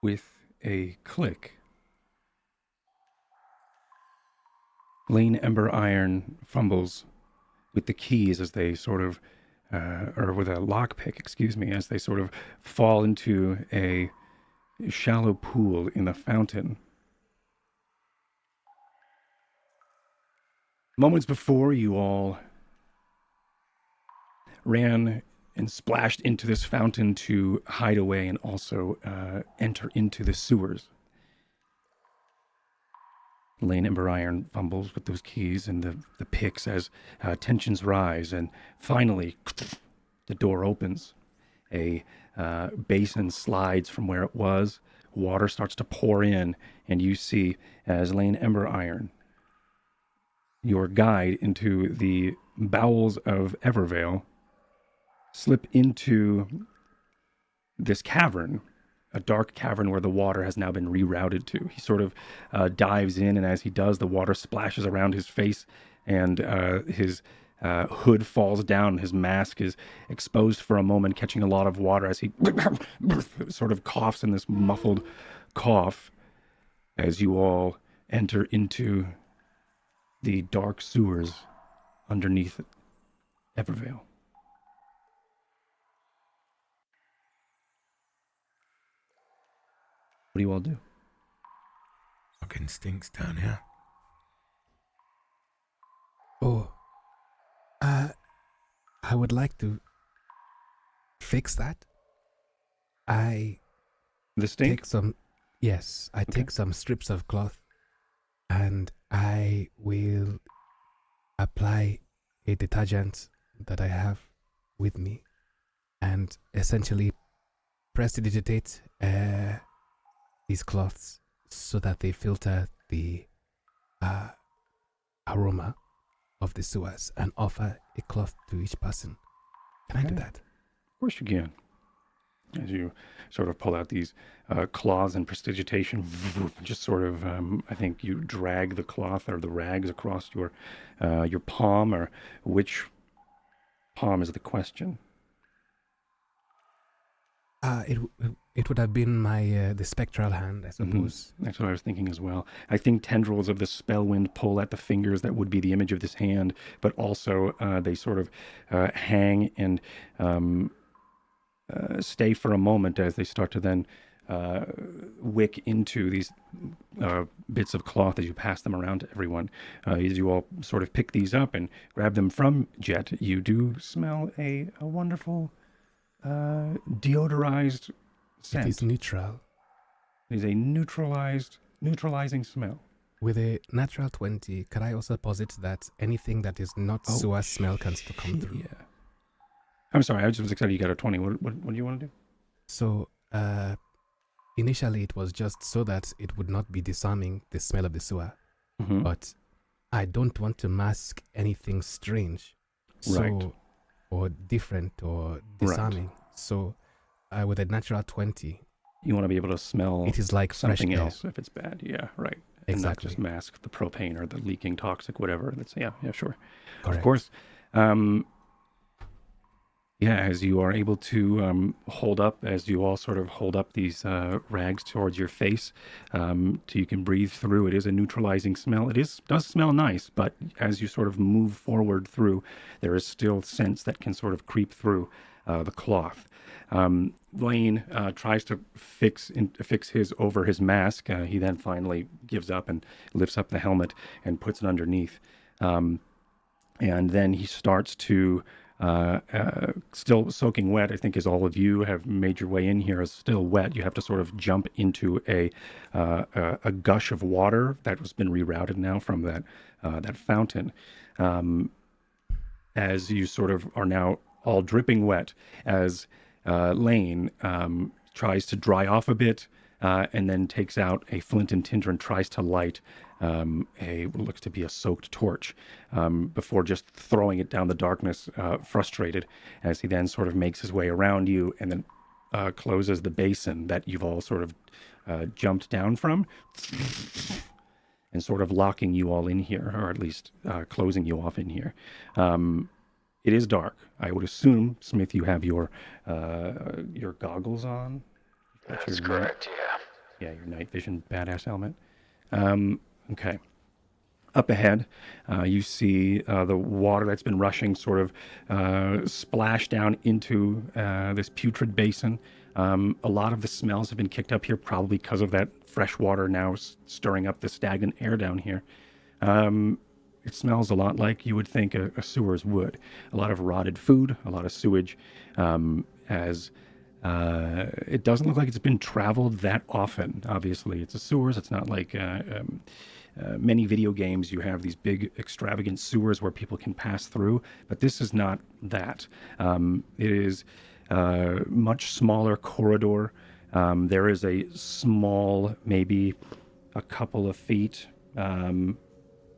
With a click, Lane Ember Iron fumbles with the keys as they sort of, or with a lockpick, excuse me, as they sort of fall into a shallow pool in the fountain. Moments before, you all ran and splashed into this fountain to hide away and also enter into the sewers. Lane Ember Iron fumbles with those keys and the picks as tensions rise, and finally the door opens. A basin slides from where it was. Water starts to pour in, and you see, as Lane Ember Iron, your guide into the bowels of Evervale, slip into this cavern, a dark cavern where the water has now been rerouted to. He sort of dives in, and as he does, the water splashes around his face, and his hood falls down. His mask is exposed for a moment, catching a lot of water as he sort of coughs in this muffled cough as you all enter into the dark sewers underneath Evervale. What do you all do? Fucking stinks down here. Oh, I would like to fix that. The stink? I take some strips of cloth and I will apply a detergent that I have with me and essentially prestidigitate these cloths so that they filter the aroma of the sewers and offer a cloth to each person. Can I do that? Of course you can. As you sort of pull out these cloths and prestidigitation, just sort of, I think you drag the cloth or the rags across your palm, or which palm is the question? It would have been my the spectral hand, I suppose. Mm-hmm. That's what I was thinking as well. I think tendrils of the Spellwind pull at the fingers that would be the image of this hand, but also they sort of hang and stay for a moment as they start to then wick into these bits of cloth as you pass them around to everyone. As you all sort of pick these up and grab them from Jet, you do smell a wonderful deodorized scent. It is neutral. It is a neutralizing smell. With a natural 20, can I also posit that anything that is not sewer smell can still come through? Yeah. I'm sorry, I just was excited you got a 20. What do you want to do? So, initially it was just so that it would not be disarming the smell of the sewer. Mm-hmm. But I don't want to mask anything strange. Right. Or different or disarming. Right. So, with a natural 20, you want to be able to smell it is like something fresh else if it's bad. Yeah, right. Exactly. And not just mask the propane or the leaking toxic, whatever. Yeah, sure. Correct. Of course. As you are able to as you all sort of hold up these rags towards your face, so you can breathe through. It is a neutralizing smell. Does smell nice, but as you sort of move forward through, there is still scents that can sort of creep through the cloth. Lane tries to fix his over his mask. He then finally gives up and lifts up the helmet and puts it underneath. And then he starts to, still soaking wet, I think as all of you have made your way in here, is still wet. You have to sort of jump into a gush of water that has been rerouted now from that fountain. As you sort of are now all dripping wet, as Lane tries to dry off a bit, and then takes out a flint and tinder and tries to light what looks to be a soaked torch, before just throwing it down the darkness, frustrated, as he then sort of makes his way around you and then closes the basin that you've all sort of jumped down from, and sort of locking you all in here, or at least closing you off in here. It is dark. I would assume, Smith, you have your goggles on. That's correct, yeah. Yeah, your night vision badass helmet. Okay. Up ahead, you see the water that's been rushing sort of splash down into this putrid basin. A lot of the smells have been kicked up here, probably because of that fresh water now stirring up the stagnant air down here. It smells a lot like you would think a sewers would. A lot of rotted food, a lot of sewage, as it doesn't look like it's been traveled that often. Obviously, it's a sewers. It's not like many video games. You have these big, extravagant sewers where people can pass through, but this is not that. It is a much smaller corridor. There is a small, maybe a couple of feet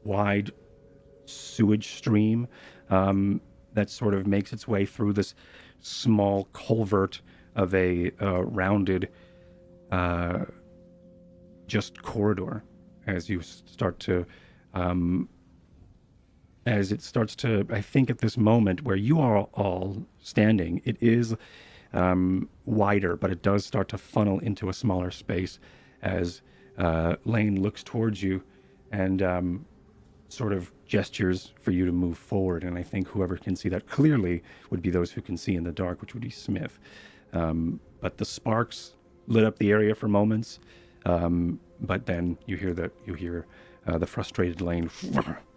wide sewage stream that sort of makes its way through this small culvert of a rounded just corridor as you start to as it starts to, I think at this moment where you are all standing, it is wider, but it does start to funnel into a smaller space as Lane looks towards you and sort of gestures for you to move forward. And I think whoever can see that clearly would be those who can see in the dark, which would be Smith. But the sparks lit up the area for moments. But then you hear the frustrated Lane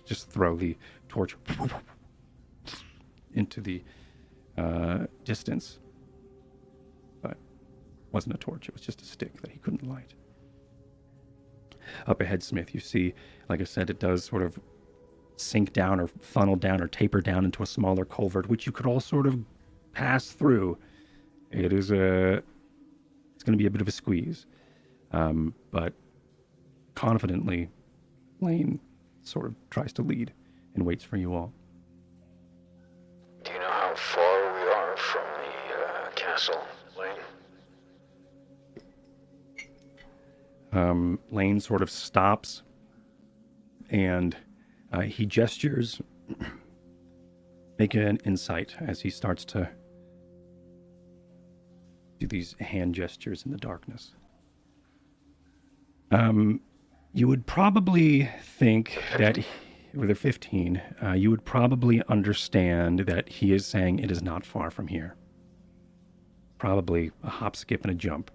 just throw the torch into the distance. But it wasn't a torch, it was just a stick that he couldn't light. Up ahead, Smith, you see, like I said, it does sort of sink down or funnel down or taper down into a smaller culvert, which you could all sort of pass through. It's going to be a bit of a squeeze. But confidently, Lane sort of tries to lead and waits for you all. Do you know how far we are from the castle, Lane? Lane sort of stops and he gestures. Make an insight as he starts to do these hand gestures in the darkness. You would probably think that, with a 15, you would probably understand that he is saying it is not far from here. Probably a hop, skip, and a jump,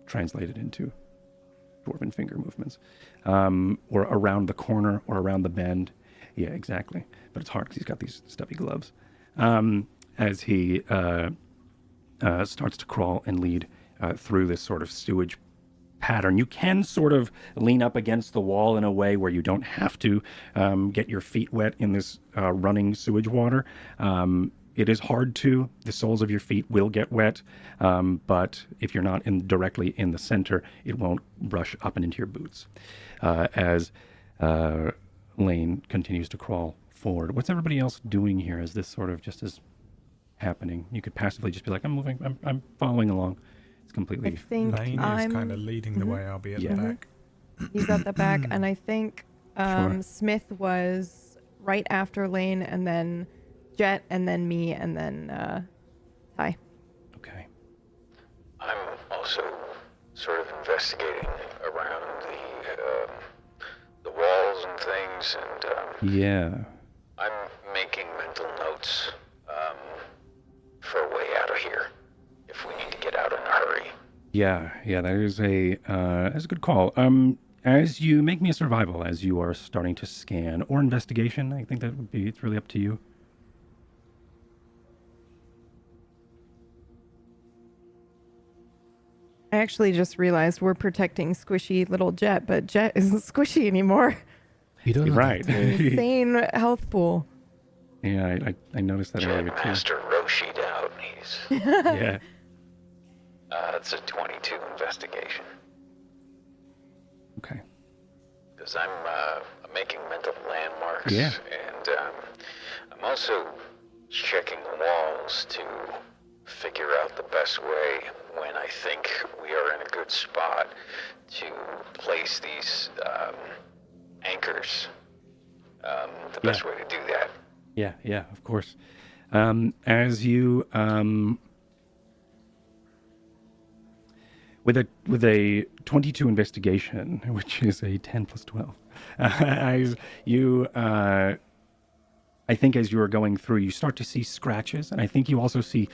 translated into dwarven finger movements. Or around the corner, or around the bend. Yeah, exactly. But it's hard because he's got these stuffy gloves. As he starts to crawl and lead through this sort of sewage pattern. You can sort of lean up against the wall in a way where you don't have to get your feet wet in this running sewage water. It is hard to. The soles of your feet will get wet, but if you're not directly in the center, it won't brush up and into your boots. As Lane continues to crawl forward. What's everybody else doing here as this sort of just is happening? You could passively just be like, I'm moving, I'm following along. It's completely... I think Lane is kind of leading the way. I'll be at the back. He's at the back, and I think Sure. Smith was right after Lane, and then Jet, and then me, and then Ty. Okay. I'm also sort of investigating around the walls and things, and Yeah. I'm making mental notes for a way out of here if we need to get out in a hurry. Yeah, that is that's a good call. As you make me a survival, as you are starting to scan, or investigation, I think that would be, it's really up to you. I actually just realized we're protecting squishy little Jet, but Jet isn't squishy anymore. You don't know Right. that. Insane health pool. Yeah, I noticed that earlier too. Master Roshi'd out. He's Yeah. it's a 22 investigation Okay. because I'm making mental landmarks. Yeah. And I'm also checking the walls to figure out the best way when I think we are in a good spot to place these anchors. The best way to do that. Yeah, of course. As you, with a 22 investigation, which is a 10 plus 12, as you, I think as you are going through, you start to see scratches, and I think you also see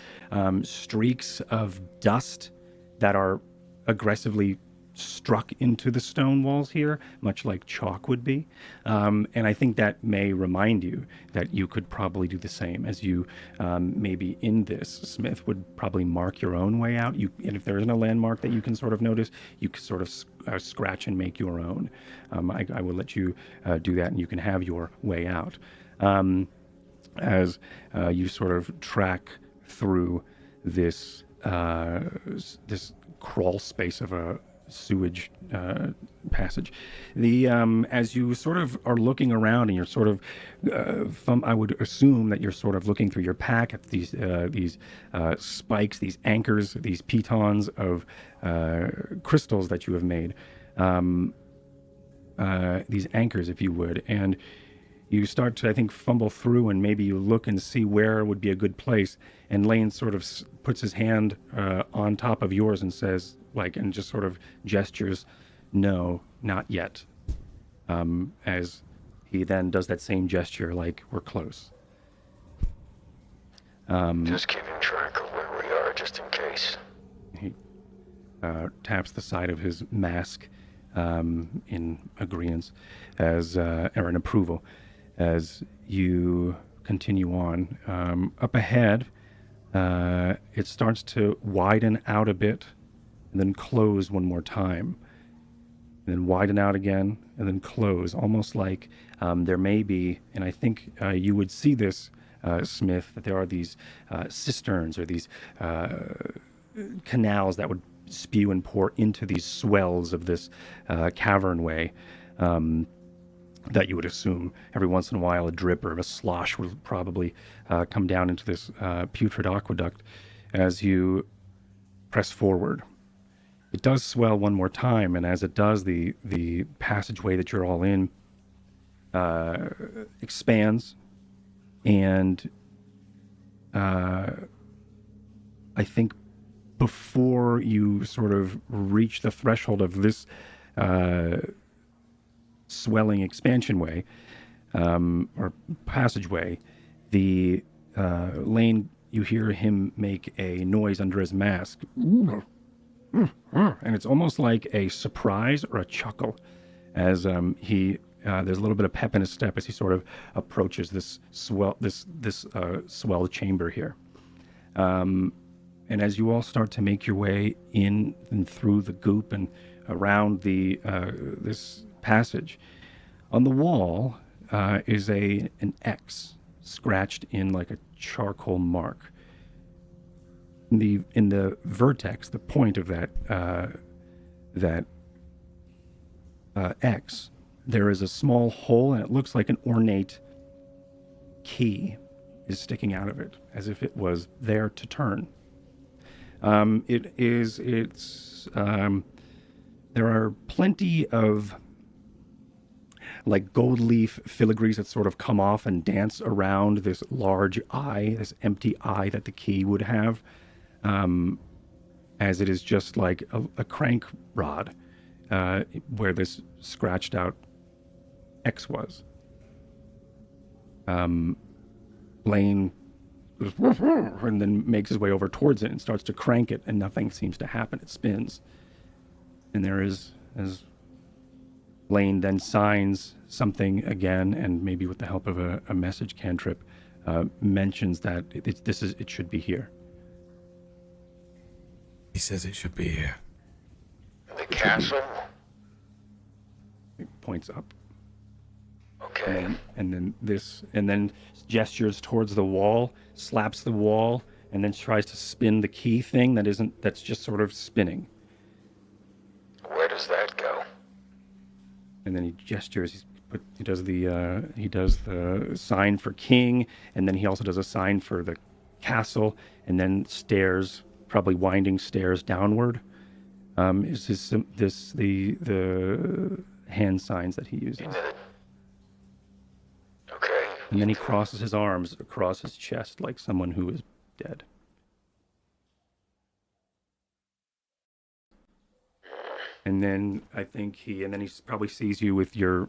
streaks of dust that are aggressively struck into the stone walls here, much like chalk would be. And I think that may remind you that you could probably do the same as you maybe in this. Smith would probably mark your own way out. And if there isn't a landmark that you can sort of notice, you can sort of scratch and make your own. I will let you do that, and you can have your way out. As you sort of track through this this crawl space of a sewage passage. As you sort of are looking around, and you're sort of, I would assume that you're sort of looking through your pack at these spikes, these anchors, these pitons of crystals that you have made. These anchors, if you would, and you start to, I think, fumble through, and maybe you look and see where would be a good place. And Lane sort of puts his hand on top of yours and says, and just sort of gestures, "No, not yet." As he then does that same gesture, like, "We're close." Just keeping track of where we are, just in case. He taps the side of his mask in agreement, or in approval, as you continue on. Up ahead, it starts to widen out a bit, and then close one more time, and then widen out again, and then close, almost like there may be, and I think you would see this, Smith, that there are these cisterns or these canals that would spew and pour into these swells of this cavernway, that you would assume every once in a while a drip or a slosh will probably come down into this putrid aqueduct as you press forward. It does swell one more time, and as it does, the passageway that you're all in expands, and I think before you sort of reach the threshold of this swelling expansion way, or passageway, the Lane, you hear him make a noise under his mask. And it's almost like a surprise or a chuckle, as he there's a little bit of pep in his step as he sort of approaches this swell chamber here. And as you all start to make your way in and through the goop and around the this passage, on the wall is an X scratched in like a charcoal mark. In the vertex, the point of that X, there is a small hole, and it looks like an ornate key is sticking out of it, as if it was there to turn. There are plenty of like gold leaf filigrees that sort of come off and dance around this large eye, this empty eye that the key would have, as it is just like a crank rod where this scratched out X was. Lane and then makes his way over towards it and starts to crank it, and nothing seems to happen. It spins. And there is, as Lane then signs something again, and maybe with the help of a message cantrip, mentions that it should be here. He says it should be here. The castle? It points up. Okay. And then gestures towards the wall, slaps the wall, and then tries to spin the key thing that's just sort of spinning. Where does that go? And then he gestures. He does the sign for king, and then he also does a sign for the castle, and then stairs, probably winding stairs downward. Is the hand signs that he uses. Okay. And then he crosses his arms across his chest like someone who is dead. And then I think he probably sees you with your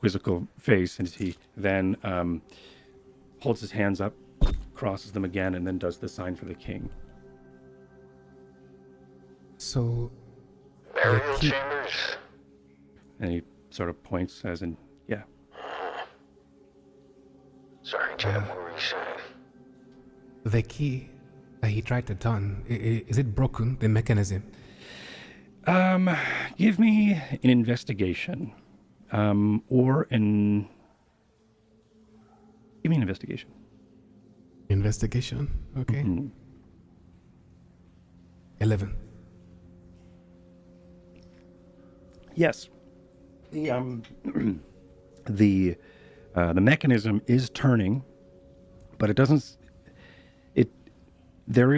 quizzical face, and he then holds his hands up, crosses them again, and then does the sign for the king. So, Burial key- chambers? And he sort of points as in, yeah. Sorry, Jim, what were you saying? the key that he tried to turn, is it broken, the mechanism? Give me an investigation. Give me an investigation. Investigation? Okay. Mhm. 11. Yes. The the mechanism is turning, but it doesn't. There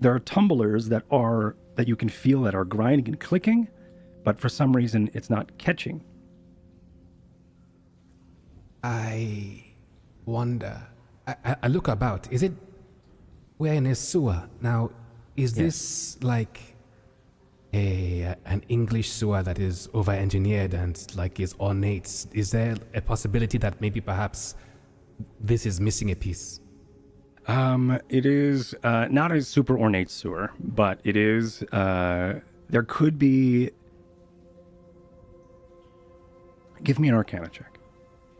are tumblers that you can feel that are grinding and clicking, but for some reason it's not catching. I wonder. I look about. Is it? We're in a sewer now. Is this like an English sewer that is over-engineered and like is ornate? Is there a possibility that maybe perhaps this is missing a piece? It is not a super ornate sewer, but it is. There could be. Give me an Arcana check.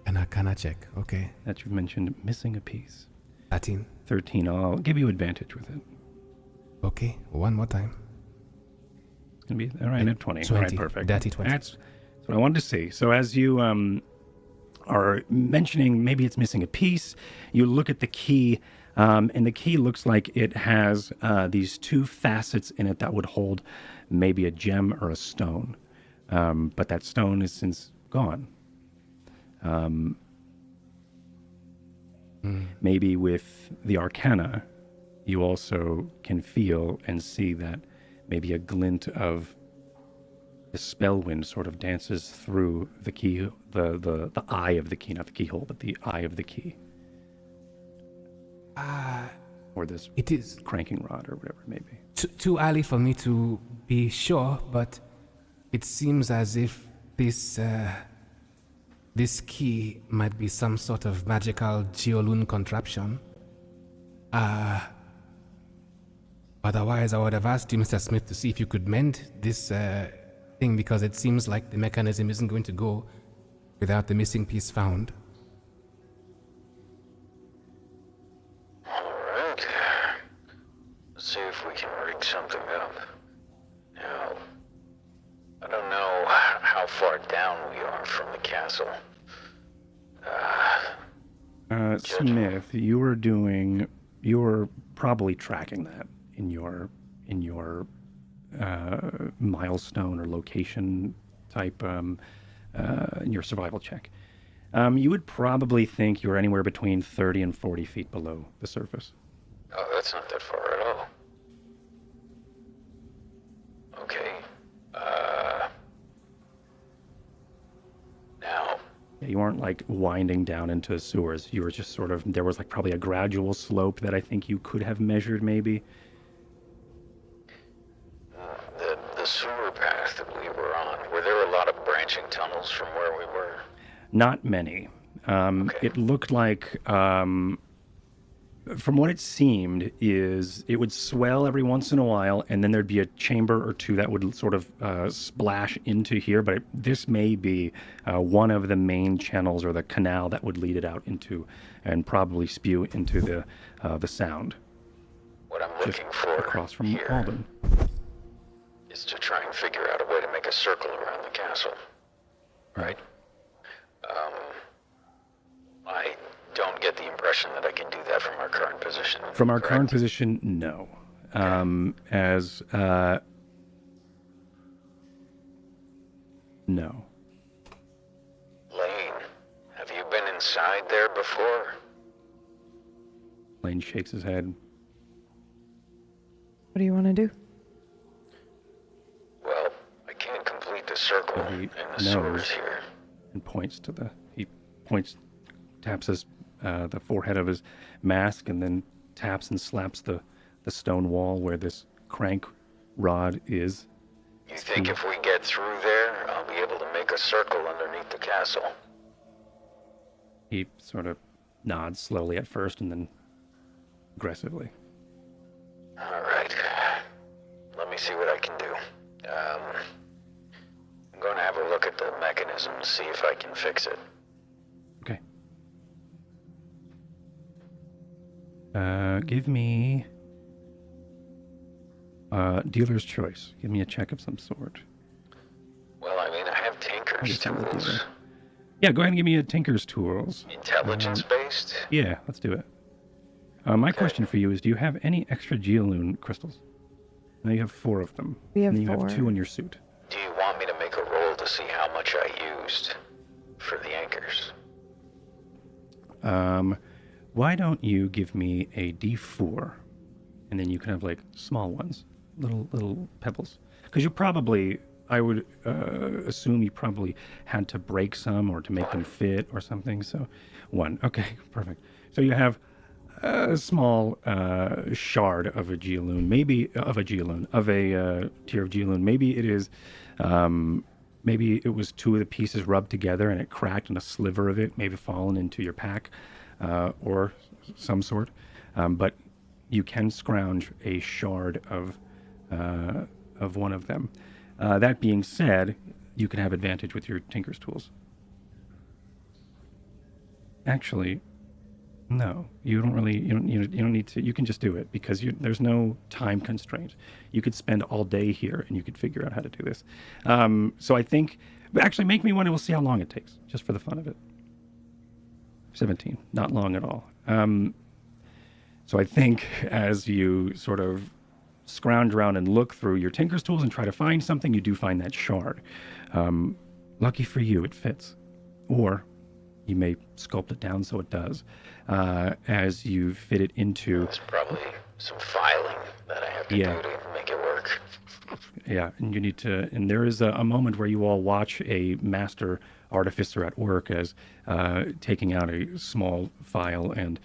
An Arcana check. Okay. That you've mentioned missing a piece. 13. 13. I'll give you advantage with it. Okay. One more time. It's gonna be all right at 20. 20. All right, perfect. Dirty 20. That's what I wanted to see. So as you are mentioning maybe it's missing a piece, you look at the key, and the key looks like it has these two facets in it that would hold maybe a gem or a stone, but that stone is since gone. Maybe with the Arcana, you also can feel and see that maybe a glint of the Spellwind sort of dances through the key, the eye of the key, not the keyhole, but the eye of the key. Or this It is cranking rod or whatever it may be. too early for me to be sure, but it seems as if this key might be some sort of magical geolune contraption. Otherwise, I would have asked you, Mr. Smith, to see if you could mend this thing, because it seems like the mechanism isn't going to go without the missing piece found. Alright. Let's see if we can rig something up. Now, I don't know how far down we are from the castle. Smith, you were probably tracking that in your milestone or location type in your survival check. You would probably think you're anywhere between 30 and 40 feet below the surface. Oh, that's not that far at all. Okay. Now, Yeah, you aren't like winding down into sewers. You were just sort of, there was like probably a gradual slope that I think you could have measured maybe. the sewer path that we were on, were there a lot of branching tunnels from where we were? Not many. It looked like, from what it seemed, is it would swell every once in a while, and then there'd be a chamber or two that would sort of splash into here. But this may be one of the main channels or the canal that would lead it out into, and probably spew into the sound What I'm just looking for across from here Alden. is to try and figure out a way to make a circle around the castle. Right? I don't get the impression that I can do that from our current position. From our current correct? position, no. No. Lane, have you been inside there before? Lane shakes his head. What do you want to do? Well, I can't complete the circle He in the knows. sewers here. And taps the forehead of his mask, and then taps and slaps the stone wall where this crank rod is. You think if we get through there, I'll be able to make a circle underneath the castle? He sort of nods slowly at first and then aggressively. All right. Let me see what I can do. I'm going to have a look at the mechanism to see if I can fix it. Okay. Give me dealer's choice. Give me a check of some sort. Well, I mean, I have Tinker's just have the tools. dealer. Yeah, go ahead and give me a Tinker's tools. Intelligence-based? Yeah, let's do it. My question for you is, do you have any extra geolune crystals? Now you have 4 of them. We have and you 4. have 2 in your suit. Do you want me to make a roll to see how much I used for the anchors? Why don't you give me a D4, and then you can have like small ones, little pebbles, because you probably, I would assume you probably had to break some or to make them fit or something. So 1. Okay, perfect. So you have a small shard of a geolune, maybe of a geolune, of a tier of geolune. Maybe it is, maybe it was 2 of the pieces rubbed together and it cracked and a sliver of it maybe fallen into your pack or some sort. But you can scrounge a shard of one of them. That being said, you can have advantage with your Tinker's tools. Actually, no, you don't really. You don't need to. You can just do it because there's no time constraint. You could spend all day here and you could figure out how to do this. So I think, but actually, make me one and we'll see how long it takes, just for the fun of it. 17, not long at all. So I think as you sort of scrounge around and look through your Tinker's tools and try to find something, you do find that shard. Lucky for you, it fits, or you may sculpt it down so it does. As you fit it into... There's probably some filing that I have to do to make it work. Yeah, and you need to... And there is a moment where you all watch a master artificer at work as taking out a small file and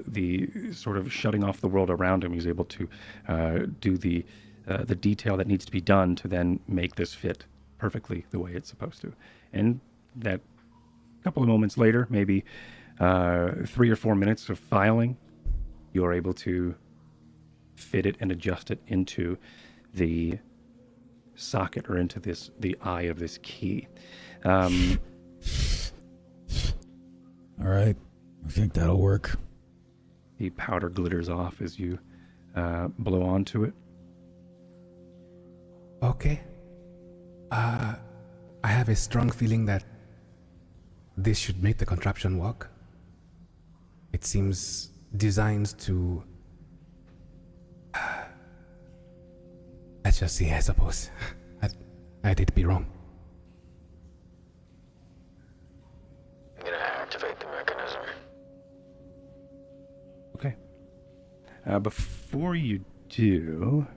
the sort of shutting off the world around him. He's able to do the detail that needs to be done to then make this fit perfectly the way it's supposed to. And that couple of moments later, maybe 3 or 4 minutes of filing, you're able to fit it and adjust it into the socket or into the eye of this key. All right, I think that'll work. The powder glitters off as you blow onto it. Okay. I have a strong feeling that this should make the contraption work. It seems designed to... Let's just see, I suppose. I did be wrong. I'm gonna activate the mechanism. Okay. Before you do,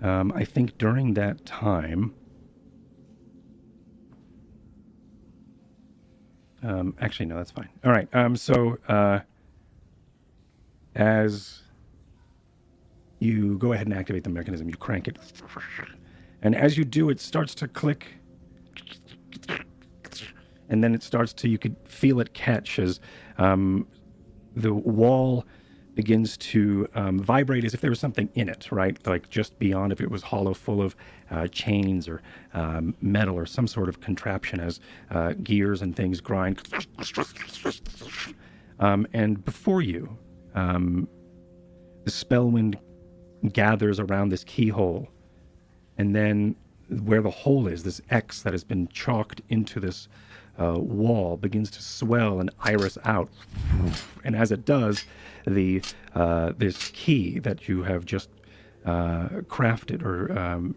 I think during that time... actually, no, that's fine. All right. So as you go ahead and activate the mechanism, you crank it. And as you do, it starts to click. And then it starts to, you could feel it catch as the wall begins to vibrate as if there was something in it, right? Like just beyond, if it was hollow, full of chains or metal or some sort of contraption as gears and things grind. And before you, the Spellwind gathers around this keyhole. And then where the hole is, this X that has been chalked into this wall begins to swell and iris out. And as it does, this key that you have just crafted or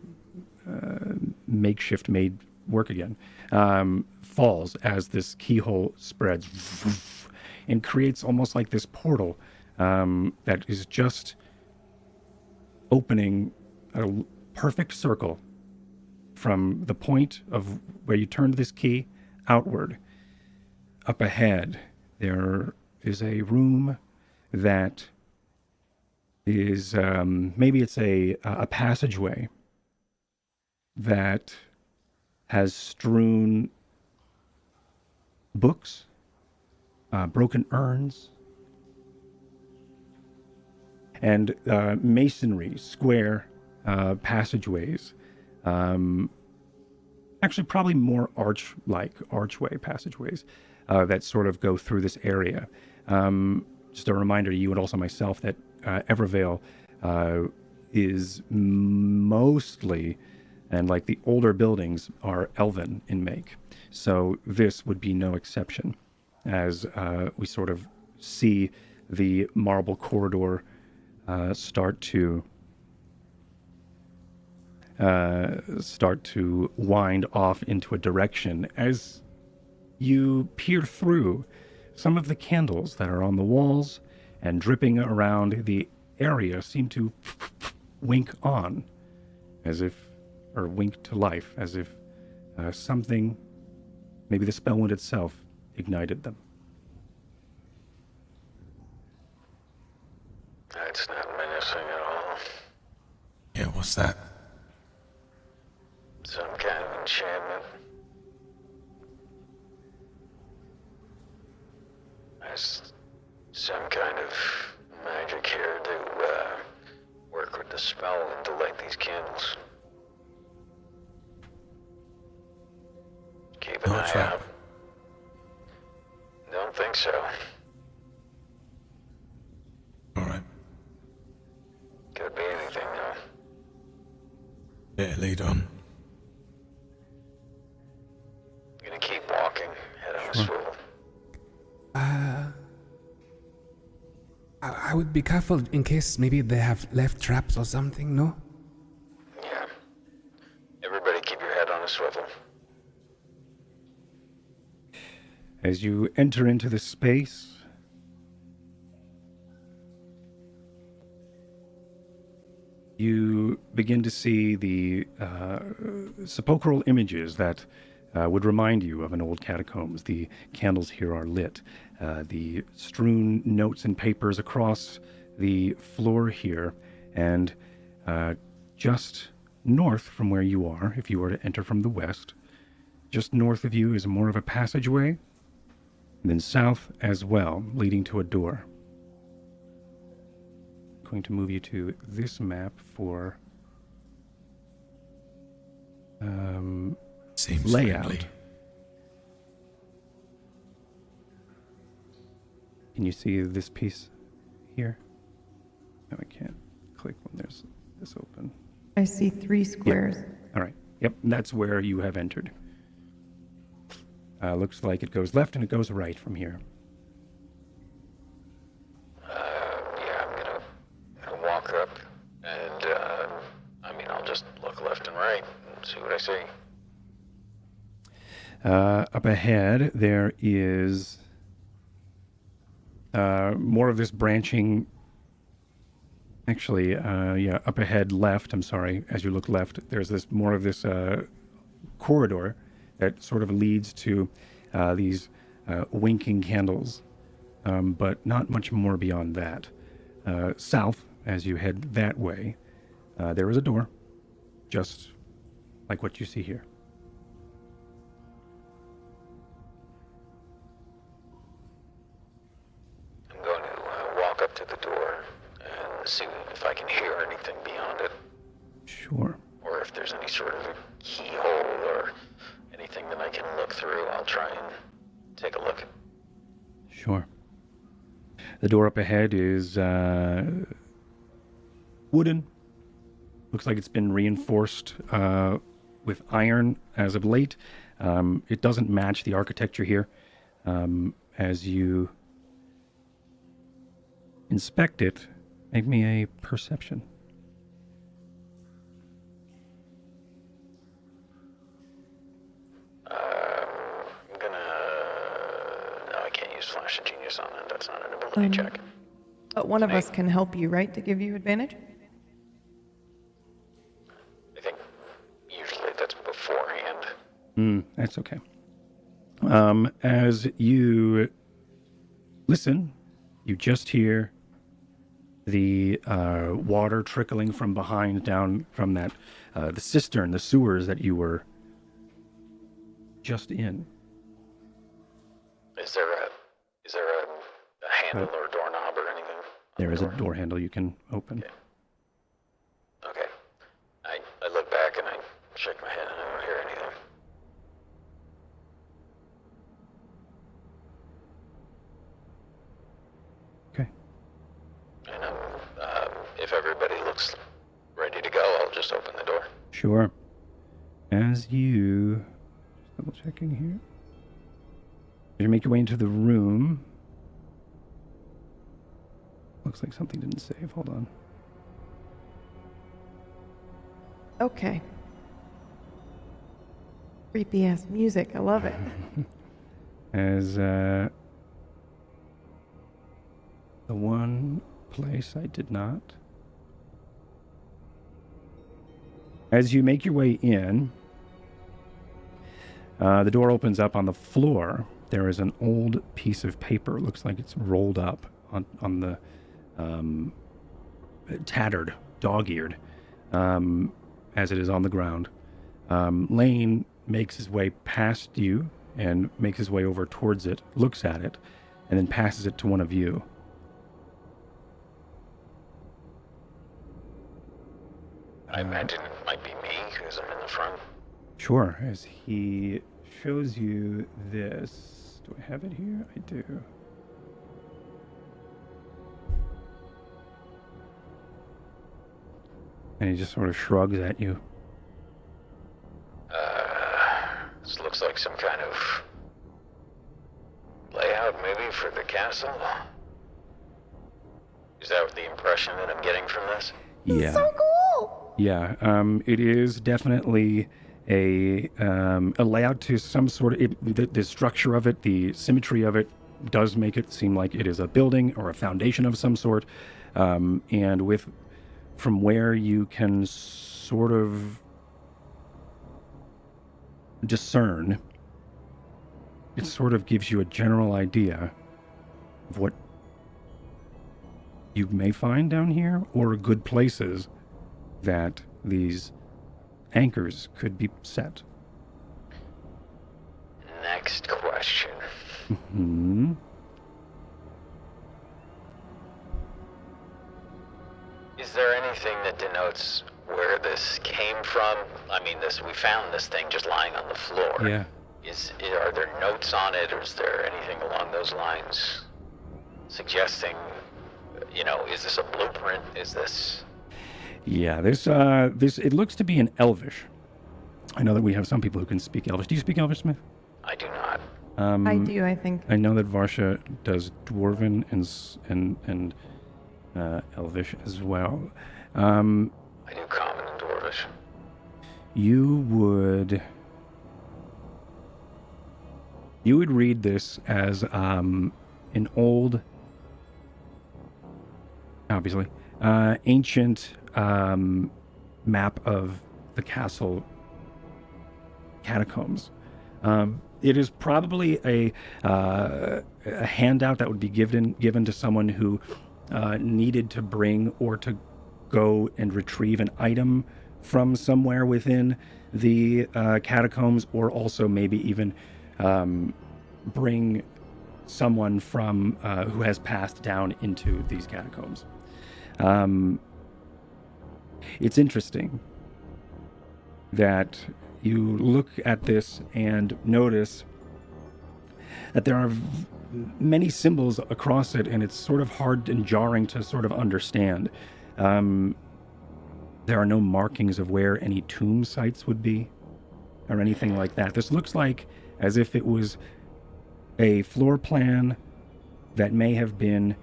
makeshift made work again falls as this keyhole spreads and creates almost like this portal that is just opening a perfect circle from the point of where you turned this key outward. Up ahead, there is a room that is maybe it's a passageway that has strewn books, broken urns, and masonry, square passageways. Actually, probably more archway passageways that sort of go through this area. Just a reminder to you and also myself that Evervale is mostly, and like the older buildings are elven in make. So this would be no exception, as we sort of see the marble corridor start to wind off into a direction as you peer through some of the candles that are on the walls and dripping around the area seem to wink on, as if, or wink to life, as if something, maybe the Spellwind itself, ignited them. That's not menacing at all. Yeah, what's that? Some kind of enchantment. There's some kind of magic here to work with the Spellwind to light these candles. Keep an No eye trap. out. Don't think so. All right. Could be anything, though. Yeah, lead on. Gonna keep walking, head on a swivel. I would be careful in case maybe they have left traps or something, no? Yeah. Everybody keep your head on a swivel. As you enter into the space, you begin to see the sepulchral images that would remind you of an old catacombs. The candles here are lit. The strewn notes and papers across the floor here, and just north from where you are, if you were to enter from the west, just north of you is more of a passageway, and then south as well, leading to a door. I'm going to move you to this map for Seems layout. friendly. Can you see this piece here? No, I can't click when there's this open. I see 3 squares. All right. Yep, that's where you have entered. Looks like it goes left and it goes right from here. Yeah, I'm gonna walk up and, I'll just look left and right and see what I see. Up ahead, there is more of this branching. Actually, up ahead left, I'm sorry, as you look left, there's this more of this corridor that sort of leads to these winking candles, but not much more beyond that. South, as you head that way, there is a door, just like what you see here. I'm going to walk up to the door and see if I can hear anything beyond it, Sure. or if there's any sort of a keyhole or anything that I can look through. I'll try and take a look. Sure. The door up ahead is wooden. Looks like it's been reinforced with iron as of late. It doesn't match the architecture here. As you inspect it, make me a perception. I'm gonna... No, I can't use Flash of Genius on that. That's not an ability check. But one of us can help you, right, to give you advantage? I think usually that's beforehand. That's okay. As you listen, you just hear the water trickling from behind down from that the cistern, the sewers that you were just in. Is there a handle or a doorknob or anything? There is a door handle you can open. Okay. I look back and I shake my head and I don't hear anything. Okay. And if everybody looks ready to go, I'll just open the door. Sure. As you... Just double checking here. As you make your way into the room... Looks like something didn't save. Hold on. Okay. Creepy ass music. I love it. As the one place I did not. As you make your way in, the door opens up. On the floor. There is an old piece of paper. It looks like it's rolled up on the tattered, dog-eared, as it is on the ground. Lane makes his way past you and makes his way over towards it, looks at it, and then passes it to one of you. I imagine it might be me because I'm in the front. Sure. As he shows you this. Do I have it here? I do. And he just sort of shrugs at you. This looks like some kind of layout maybe for the castle. Is that the impression that I'm getting from this? Yeah. So cool. Yeah. It is definitely a layout to some sort of the structure of it, the symmetry of it does make it seem like it is a building or a foundation of some sort. And from where you can sort of discern, it sort of gives you a general idea of what you may find down here, or good places that these anchors could be set. Next question. Hmm. Is there anything that denotes where this came from? I mean, we found this thing just lying on the floor. Yeah. Are there notes on it, or is there anything along those lines suggesting, is this a blueprint? Is this... Yeah, this it looks to be an Elvish. I know that we have some people who can speak Elvish. Do you speak Elvish, Smith? I do not. I do, I think. I know that Varsha does Dwarven and Elvish as well. I do Common and Dwarvish. You would read this as an old, obviously, ancient map of the castle catacombs. It is probably a handout that would be given to someone who needed to bring or to go and retrieve an item from somewhere within the catacombs, or also maybe even bring someone from who has passed down into these catacombs. It's interesting that you look at this and notice that there are many symbols across it, and it's sort of hard and jarring to sort of understand. There are no markings of where any tomb sites would be or anything like that. This looks like as if it was a floor plan that may have been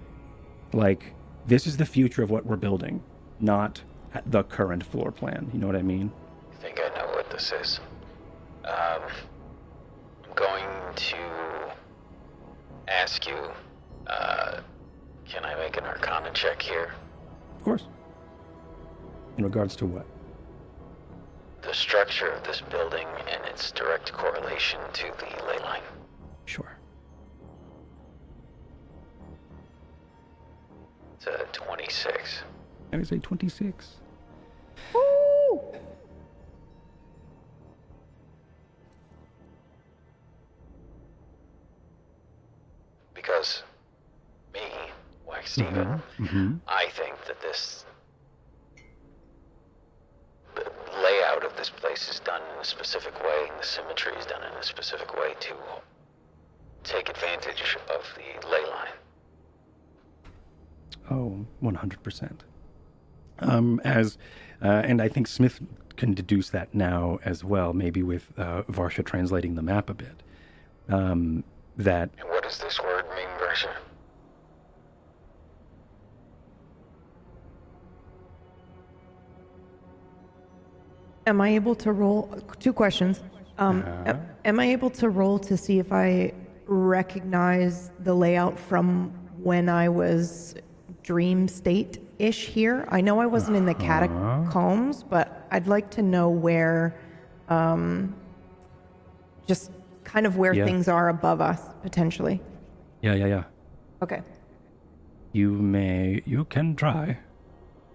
like, this is the future of what we're building, not the current floor plan. You know what I mean? I think I know what this is. I'm going to ask you, can I make an Arcana check here? Of course. In regards to what? The structure of this building and its direct correlation to the ley line. Sure. It's a 26. That is a 26. Woo! Because me, like Steven, Mm-hmm. I think that the layout of this place is done in a specific way, and the symmetry is done in a specific way to take advantage of the ley line. Oh, 100%. And I think Smith can deduce that now as well, maybe with Varsha translating the map a bit. That And what does this word mean, Varsha? Am I able to roll? 2 questions. Am I able to roll to see if I recognize the layout from when I was dream state-ish here? I know I wasn't in the catacombs, but I'd like to know where, just kind of where Yeah. things are above us, potentially. Yeah. Okay. You can try.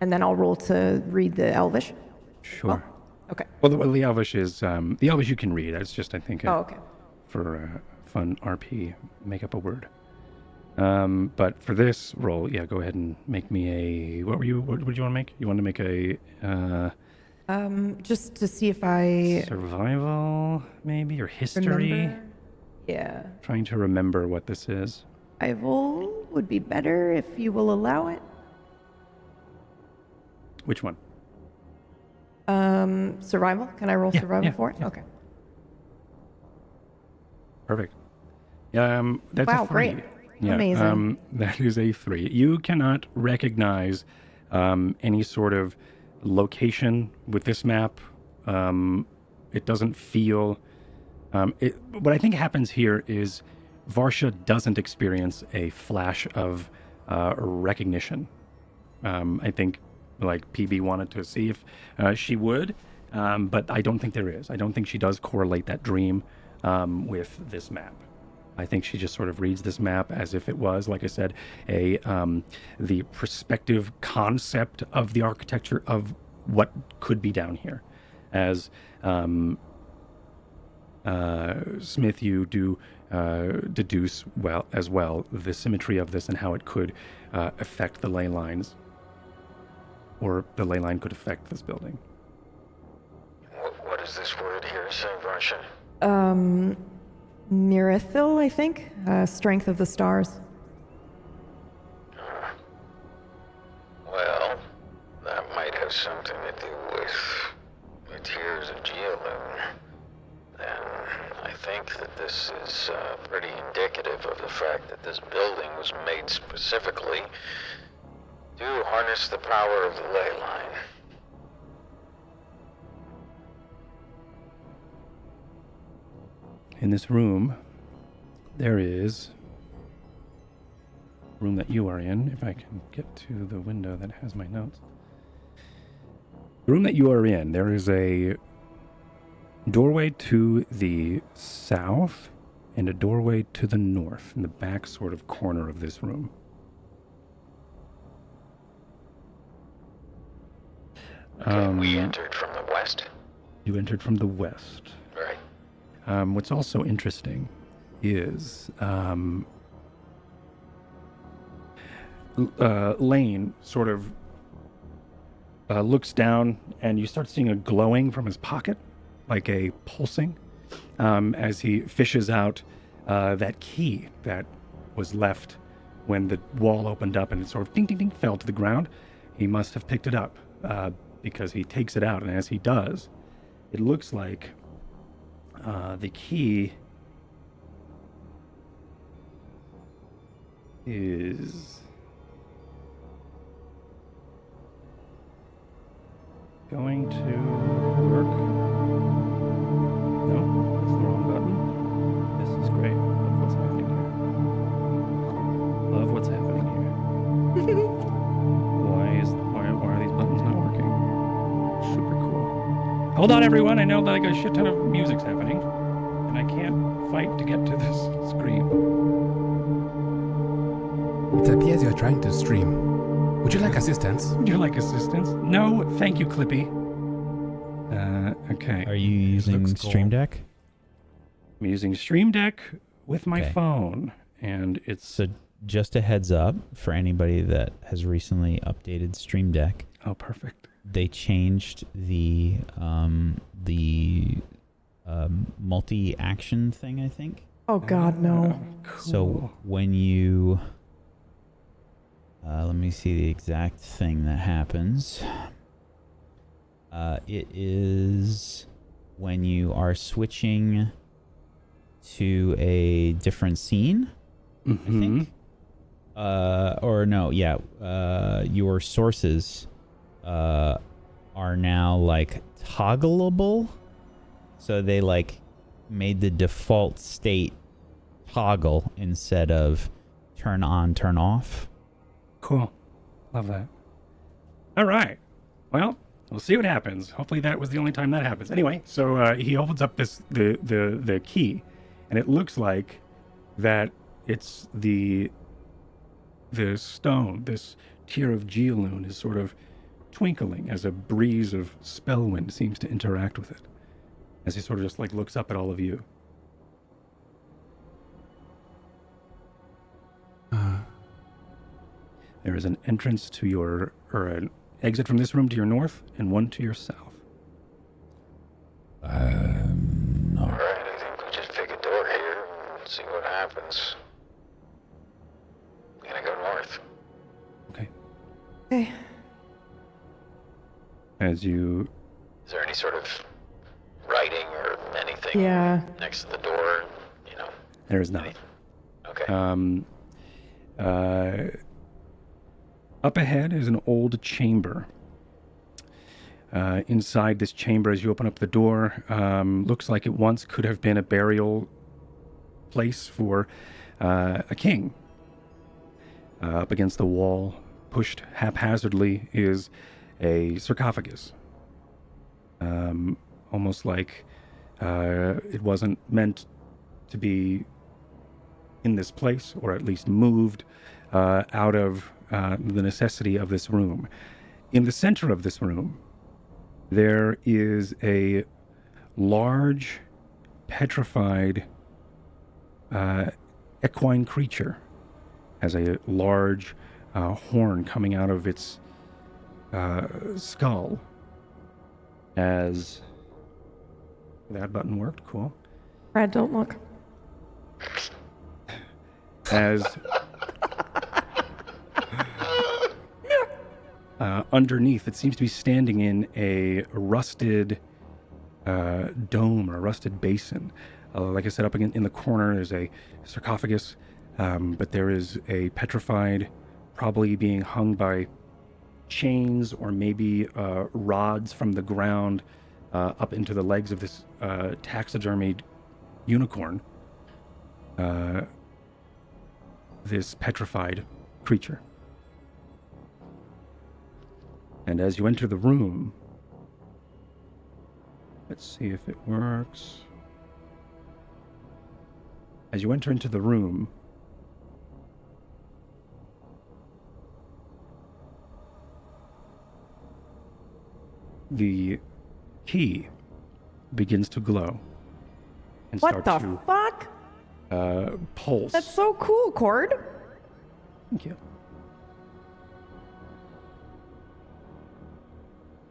And then I'll roll to read the Elvish. Sure. Okay. Well, the Elvish is, the Elvish you can read. It's just, I think, Oh, okay. for fun RP, make up a word. But for this roll, yeah, go ahead and make me a, what did you want to make? You want to make a, Just to see if I survival, maybe, or history? remember. Yeah. Trying to remember what this is. Survival would be better if you will allow it. Which one? Survival? Can I roll survival yeah, for it? yeah. Okay. Perfect. That's Wow, a 3. great. Yeah, Amazing. that is a 3. You cannot recognize any sort of location with this map. It doesn't feel... what I think happens here is Varsha doesn't experience a flash of recognition. I think like PB wanted to see if she would, but I don't think there is. I don't think she does correlate that dream with this map. I think she just sort of reads this map as if it was, like I said, the perspective concept of the architecture of what could be down here. As Smith, you do deduce as well the symmetry of this and how it could affect the ley lines, or the ley line could affect this building. What does this word here say, Varsha? Mirithil, I think. Strength of the stars. Well, that might have something to do with the tears of Geolune. And I think that this is pretty indicative of the fact that this building was made specifically to harness the power of the ley line. In this room, there is a room that you are in, if I can get to the window that has my notes. The room that you are in, there is a doorway to the south and a doorway to the north in the back sort of corner of this room. Okay, we entered from the west. You entered from the west. Right. What's also interesting is Lane sort of looks down, and you start seeing a glowing from his pocket, like a pulsing, as he fishes out that key that was left when the wall opened up, and it sort of ding, ding, ding, fell to the ground. He must have picked it up because he takes it out, and as he does, it looks like the key is going to work. No, that's the wrong button. This is great. Love what's happening here. Love what's happening here. Why are these buttons not working? Super cool. Hold on, everyone. I know like a shit ton of music's happening, and I can't fight to get to this screen. It appears you're trying to stream. Would you like assistance? Would you like assistance? No, thank you, Clippy. Okay. Are you using looks cool. Stream Deck? I'm using Stream Deck with my Okay. phone, and it's... So just a heads up for anybody that has recently updated Stream Deck. Oh, perfect. They changed the multi-action thing, I think. Oh God, no. Cool. So when you... let me see the exact thing that happens. It is when you are switching to a different scene, I think. Or no, yeah. Your sources are now like toggleable. So they like made the default state toggle instead of turn on, turn off. Cool. Love that. All right. Well, we'll see what happens. Hopefully that was the only time that happens. Anyway, so he opens up the key, and it looks like that it's the stone, this tier of geoloon is sort of twinkling as a breeze of Spellwind seems to interact with it. As he sort of just like looks up at all of you. There is an entrance to your, or an exit from this room to your north, and one to your south. No. Alright, I think we just pick a door here and see what happens. I'm gonna go north. Okay. Okay. As you, Is there any sort of writing or anything Yeah. next to the door? You know? there is not. Okay. Up ahead is an old chamber. Inside this chamber, as you open up the door, looks like it once could have been a burial place for a king. Up against the wall, pushed haphazardly, is a sarcophagus. Almost like it wasn't meant to be in this place, or at least moved out of the necessity of this room. In the center of this room, there is a large, petrified equine creature. Has a large horn coming out of its skull. As that button worked, cool. Brad, don't look. As underneath, it seems to be standing in a rusted dome or a rusted basin. Like I said, up in the corner, there's a sarcophagus, but there is a petrified, probably being hung by chains or maybe rods from the ground up into the legs of this taxidermied unicorn. This petrified creature. And as you enter the room, let's see if it works. As you enter into the room, the key begins to glow and What start the fuck? to pulse. That's so cool, Cord. Thank you.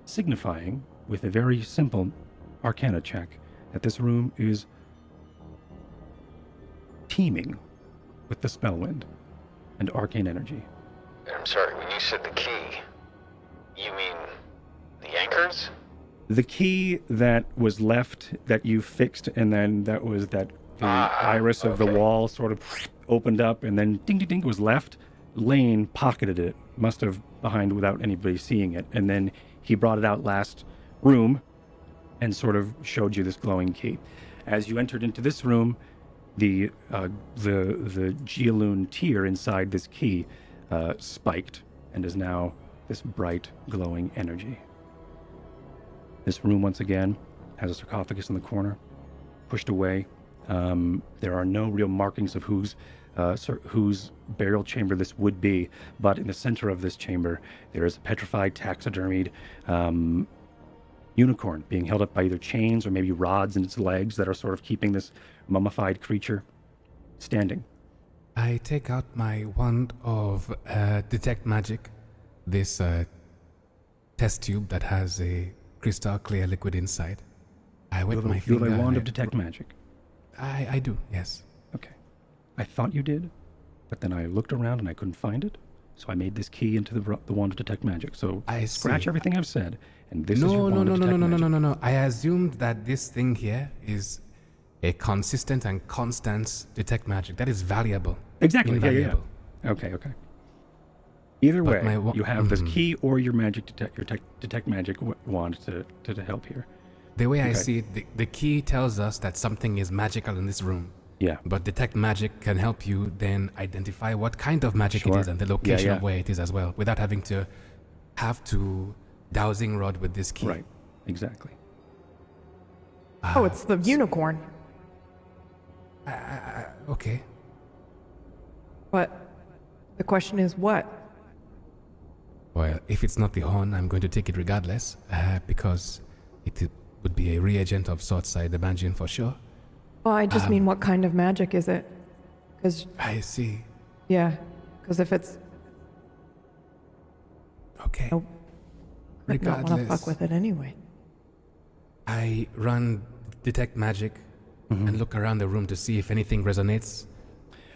Signifying, with a very simple arcana check, that this room is teeming with the Spellwind and arcane energy. I'm sorry, when you said the key, you mean the anchors? The key that was left that you fixed, and then that was that the iris of the wall sort of opened up, and then ding ding ding was left. Lane pocketed it, must have behind without anybody seeing it, and then he brought it out last room and sort of showed you this glowing key. As you entered into this room, the geoloon tier inside this key spiked and is now this bright glowing energy. This room once again has a sarcophagus in the corner, pushed away, There are no real markings of whose burial chamber this would be, but in the center of this chamber, there is a petrified, taxidermied unicorn being held up by either chains or maybe rods in its legs that are sort of keeping this mummified creature standing. I take out my wand of detect magic, this test tube that has a crystal clear liquid inside. I wet my You finger. have a wand and of detect magic. I do, yes. Okay. I thought you did, but then I looked around and I couldn't find it. So I made this key into the wand of detect magic. So I scratch see. everything I've said, and this is No, your no, wand no, of no, no, detect no, no, magic. no, no. I assumed that this thing here is a consistent and constant detect magic. That is valuable. Exactly. Yeah, Invaluable. yeah. Okay. Either But way, my you have this key or your magic detect magic wand to help here. The way I Okay. see it, the key tells us that something is magical in this room. Yeah. But detect magic can help you then identify what kind of magic Sure. it is and the location Yeah. of where it is as well, without having to dowsing rod with this key. Right. Exactly. Oh, it's the unicorn. Okay. But the question is what? Well, if it's not the horn, I'm going to take it regardless, because it would be a reagent of sorts, I'd imagine for sure. Well, I just mean what kind of magic is it? Because, I see. yeah, because if it's... Okay. Nope. I don't want to Regardless, fuck with it anyway. I run detect magic and look around the room to see if anything resonates.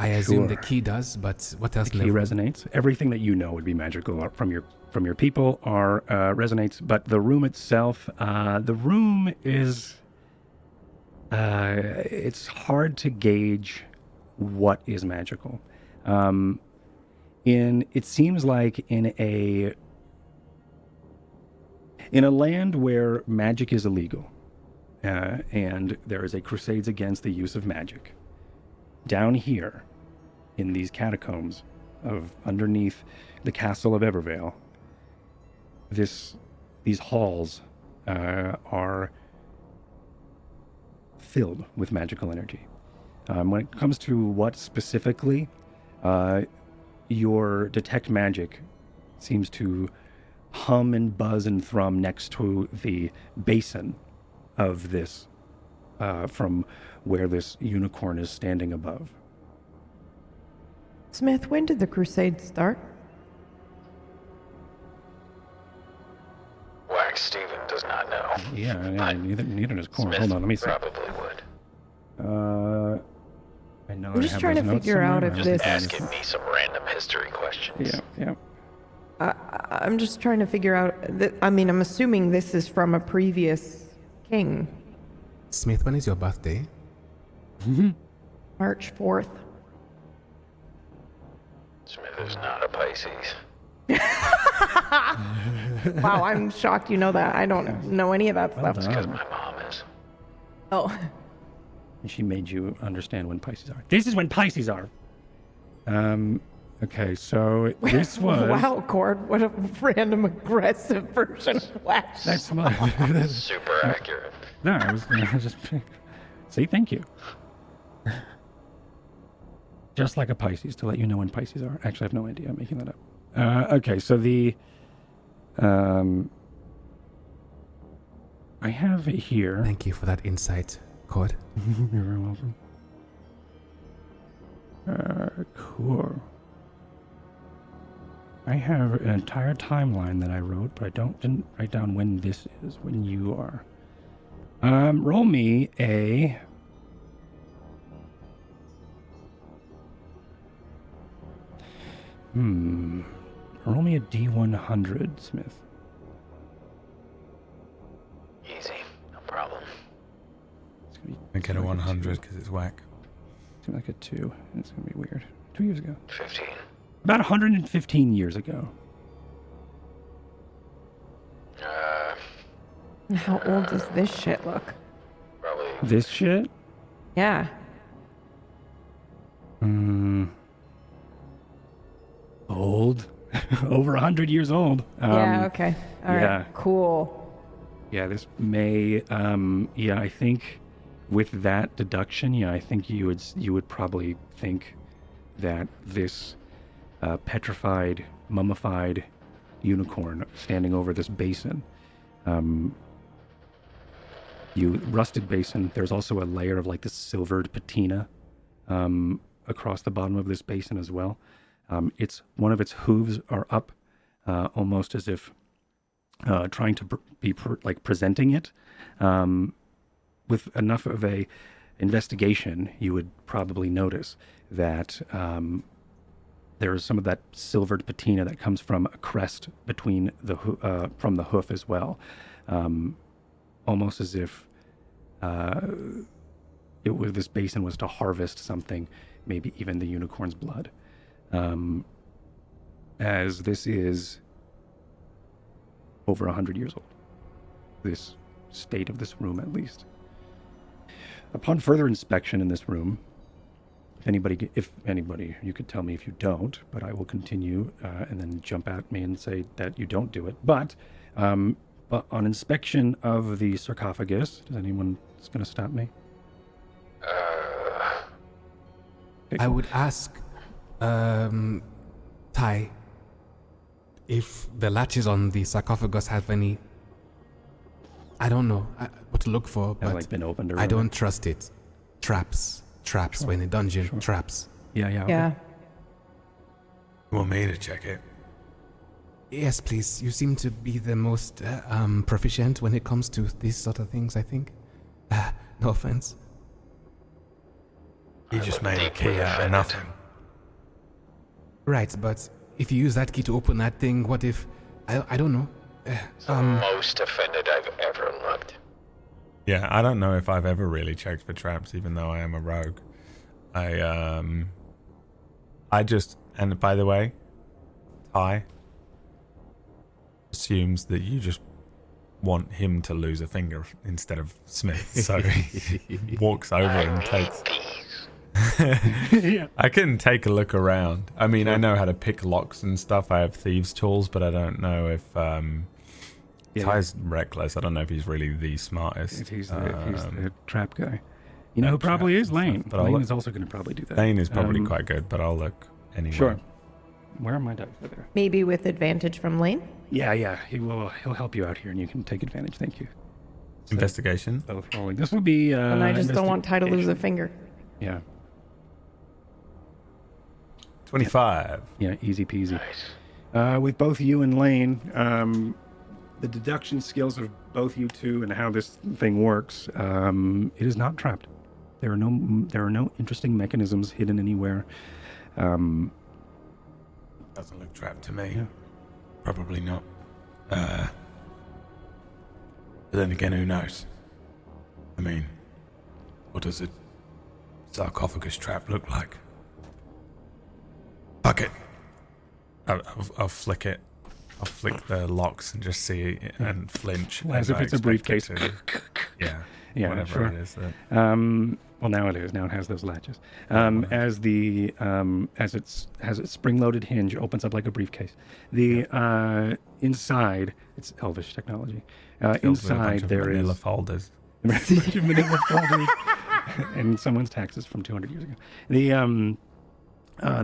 I assume the Sure. key does, but what else? The key resonates. Everything that you know would be magical from your people are resonates, but the room itself, the room is. It's hard to gauge what is magical. It seems like in a land where magic is illegal, and there is a crusades against the use of magic. Down here, in these catacombs of underneath the castle of Evervale, these halls are filled with magical energy. When it comes to what specifically, your detect magic seems to hum and buzz and thrum next to the basin of this, from where this unicorn is standing above. Smith, when did the crusade start? Wax Steven does not know. Yeah, neither does Corn. Smith Hold on, let me see. probably would. I know I'm I just have trying those to notes figure out somewhere. if I don't this- think I Asking me some random history questions. Yeah. I'm just trying to figure out... I'm assuming this is from a previous king. Smith, when is your birthday? March 4th. Smith is not a Pisces. Wow, I'm shocked you know that. I don't know any of that stuff. done. Because my mom is. Oh, And she made you understand when Pisces are. This is when Pisces are. Okay, so this was. wow, Cord, what a random aggressive version of Wax. That's my. Super accurate. No, I was just. See, thank you. Just like a Pisces, to let you know when Pisces are. Actually, I have no idea. I'm making that up. Okay, so the. I have it here. Thank you for that insight, Cord. You're very welcome. Cool. I have an entire timeline that I wrote, but I didn't write down when this is, when you are. Roll me a... Roll me a D100, Smith. Easy. No problem. It's gonna be, I get a 100 because it's whack. it's gonna be like a 2, and it's gonna be weird. 2 years ago. 15. About 115 years ago. How old does this shit look? Probably. This shit? Yeah. Old. Over 100 years old. Yeah, okay. All right. yeah. Cool. Yeah, this may, I think with that deduction, yeah, I think you would probably think that this petrified, mummified unicorn standing over this basin, rusted basin. There's also a layer of like this silvered patina across the bottom of this basin as well. It's one of its hooves are up, almost as if trying to be presenting it. With enough of a investigation, you would probably notice that there is some of that silvered patina that comes from a crest between from the hoof as well, almost as if this basin was to harvest something, maybe even the unicorn's blood, as this is over 100 years old. This state of this room, at least. Upon further inspection in this room, if anybody, you could tell me if you don't, but I will continue and then jump at me and say that you don't do it. But on inspection of the sarcophagus, does anyone is going to stop me? I would ask Ty if the latches on the sarcophagus have any, I don't know what to look for, but like been opened or I don't trust it. Traps. Sure. When in a dungeon. Sure. Traps. Yeah. Yeah. You want me to check it? Yes, please. You seem to be the most proficient when it comes to these sort of things, I think. No offense. You just made a key out of nothing. Right, but if you use that key to open that thing, what if... I don't know. The most offended I've ever looked. Yeah, I don't know if I've ever really checked for traps, even though I am a rogue. And by the way, Ty assumes that you just want him to lose a finger instead of Smith, so he walks over and takes... Yeah. I can take a look around. I mean, I know how to pick locks and stuff. I have thieves' tools, but I don't know if... Ty's reckless. I don't know if he's really the smartest. If he's the trap guy. You know who probably is? Lane. But Lane is also going to probably do that. Lane is probably quite good, but I'll look anyway. Sure. Where are my dice? Are there? Maybe with advantage from Lane? Yeah. He'll help you out here, and you can take advantage. Thank you. So Investigation. both rolling. This will be. And I just don't want Ty to lose a finger. Yeah. 25. Yeah, easy peasy. Nice. With both you and Lane, the deduction skills of both you two and how this thing works, it is not trapped. There are no interesting mechanisms hidden anywhere. Doesn't look trapped to me. Yeah. Probably not. But then again, who knows? I mean, what does a sarcophagus trap look like? Fuck it. I'll flick it. I'll flick the locks and just see it and flinch. As if it's a briefcase. Yeah. Yeah, whatever sure. it is. Well, now it is. Now it has those latches. As its spring-loaded hinge opens up like a briefcase. The inside, it's elvish technology. Inside there is manila folders. manila folders and someone's taxes from 200 years ago.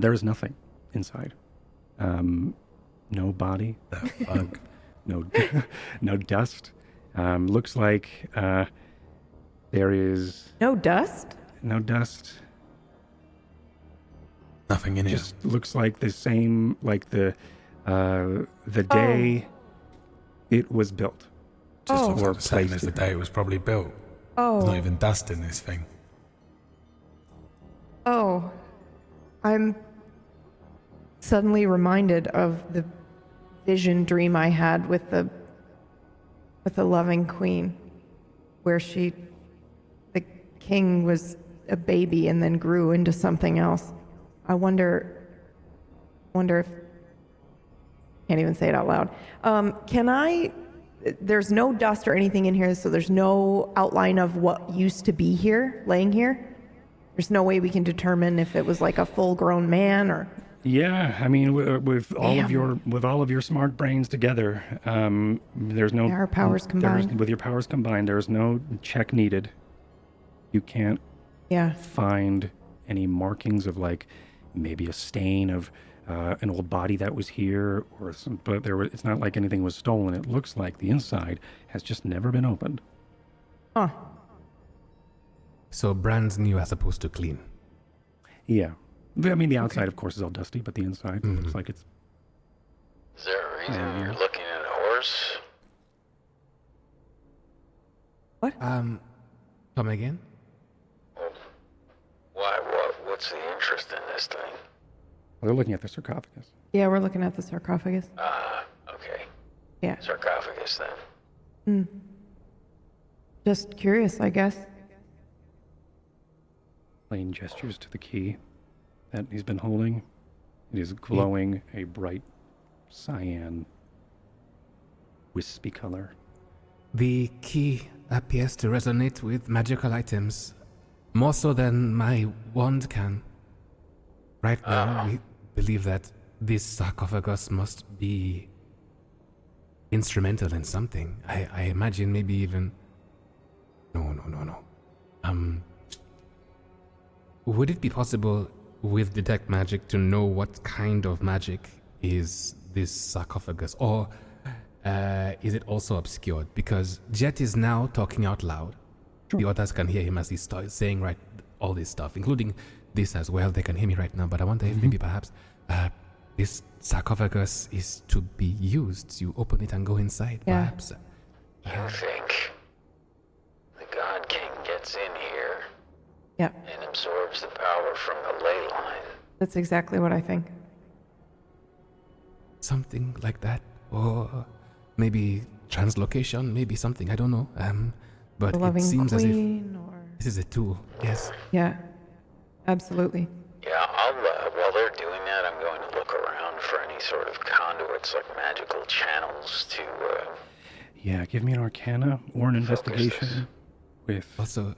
There is nothing inside. No body. The fuck? No dust. Looks like there is No dust? no dust. Nothing in Just looks like the same, like the day it was built. Just Oh. looks like the same placed as the here. day it was probably built. Oh. Not even dust in this thing. Oh. I'm suddenly reminded of the vision dream I had with the loving queen, where the king was a baby and then grew into something else. I wonder if, can't even say it out loud. There's no dust or anything in here, so there's no outline of what used to be here, laying here. There's no way we can determine if it was like a full-grown man or... Yeah, I mean, with all of your smart brains together, there's no... Our powers combined. With your powers combined, there's no check needed You can't Yeah. find any markings of like maybe a stain of an old body that was here, or some, but it's not like anything was stolen. It looks like the inside has just never been opened. Huh. So brand new as opposed to clean. Yeah. I mean, the outside, of course, is all dusty, but the inside looks like it's... Is there a reason you're looking at a horse? What? Come again? Why? What's the interest in this thing? Well, they're looking at the sarcophagus. Yeah, we're looking at the sarcophagus. Okay. Yeah. Sarcophagus then. Just curious, I guess. Lane gestures to the key that he's been holding. It is glowing a bright cyan, wispy color. The key appears to resonate with magical items more so than my wand can. Right now, we believe that this sarcophagus must be instrumental in something. I imagine maybe even... No. Would it be possible with detect magic to know what kind of magic is this sarcophagus? Or is it also obscured? Because Jet is now talking out loud. Sure. The others can hear him as he starts saying all this stuff, including this as well. They can hear me right now, but I wonder if maybe perhaps this sarcophagus is to be used. You open it and go inside, perhaps. You think the God King gets in here and absorbs the power from the ley line? That's exactly what I think. Something like that. Or maybe translocation, maybe something, I don't know. But The it seems as if or... this is a tool, yes. Yeah, absolutely. Yeah, I'll, while they're doing that, I'm going to look around for any sort of conduits, like magical channels to, Yeah, give me an arcana or an investigation with... Also,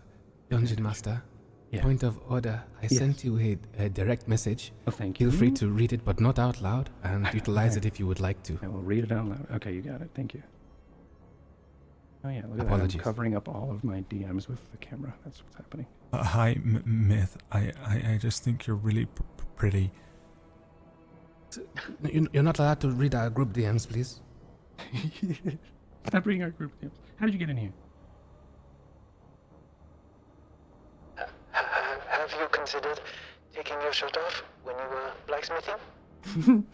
Dungeon Master, Yeah. point of order. I sent you a direct message. Oh, thank you. Feel free to read it, but not out loud, and utilize it if you would like to. I will read it out loud. Okay, you got it. Thank you. Oh yeah, look at Apologies. that. I'm covering up all of my DMs with the camera. That's what's happening. Hi, Myth. I just think you're really pretty. You're not allowed to read our group DMs, please. Stop reading our group DMs. How did you get in here? Have you considered taking your shirt off when you were blacksmithing?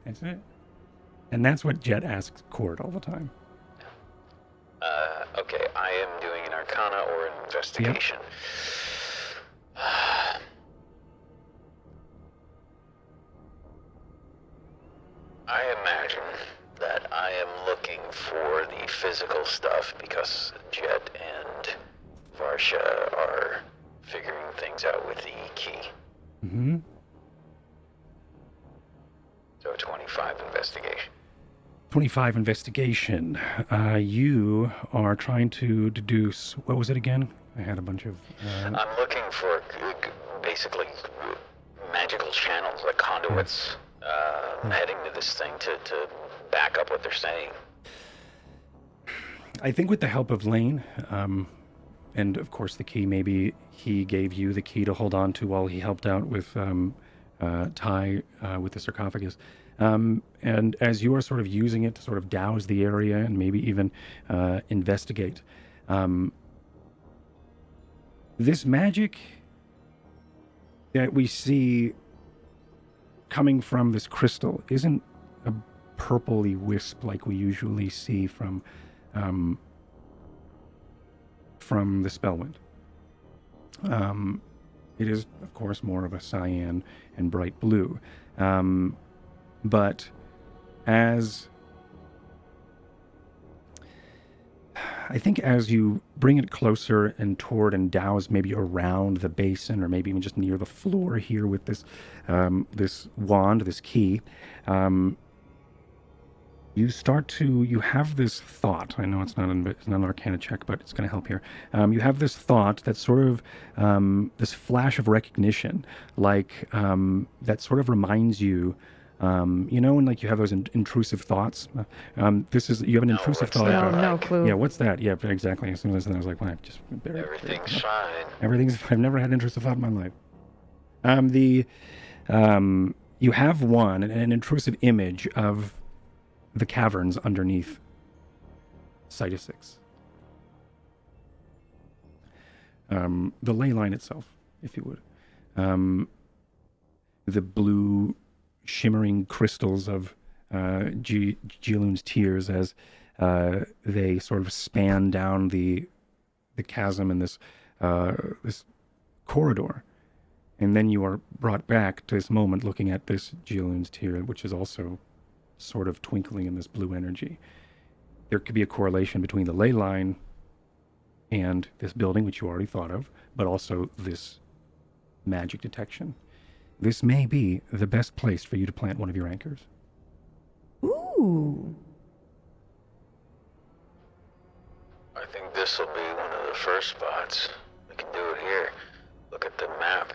That's it. And that's what Jet asks Cord all the time. Okay, I am doing an arcana or an investigation. I imagine that I am looking for the physical stuff because Jet and Varsha are figuring things out with the key. Mm-hmm. So 25 investigation. 25 investigation. You are trying to deduce... What was it again? I had a bunch of... I'm looking for basically magical channels, like conduits, heading to this thing to back up what they're saying. I think with the help of Lane, and of course the key, maybe he gave you the key to hold on to while he helped out with Ty with the sarcophagus. And as you are sort of using it to sort of douse the area and maybe even investigate, this magic that we see coming from this crystal isn't a purpley wisp like we usually see from the Spellwind. It is, of course, more of a cyan and bright blue. But as I think as you bring it closer and toward and douse maybe around the basin or maybe even just near the floor here with this this wand, this key, you have this thought. I know it's not an arcana check, but it's going to help here. You have this thought that sort of, this flash of recognition, like that sort of reminds you You know when like you have those intrusive thoughts? You have an intrusive what's thought. that? No, no clue. Yeah, what's that? Yeah, exactly. As soon as I said that, I was like, well, Everything's fine. I've never had intrusive thought in my life. You have an intrusive image of the caverns underneath Site 6. The ley line itself, if you would. The blue shimmering crystals of Geelun's tears as they sort of span down the chasm in this corridor. And then you are brought back to this moment looking at this Geelun's tear, which is also sort of twinkling in this blue energy. There could be a correlation between the ley line and this building, which you already thought of, but also this magic detection. This may be the best place for you to plant one of your anchors. Ooh. I think this will be one of the first spots. We can do it here. Look at the map.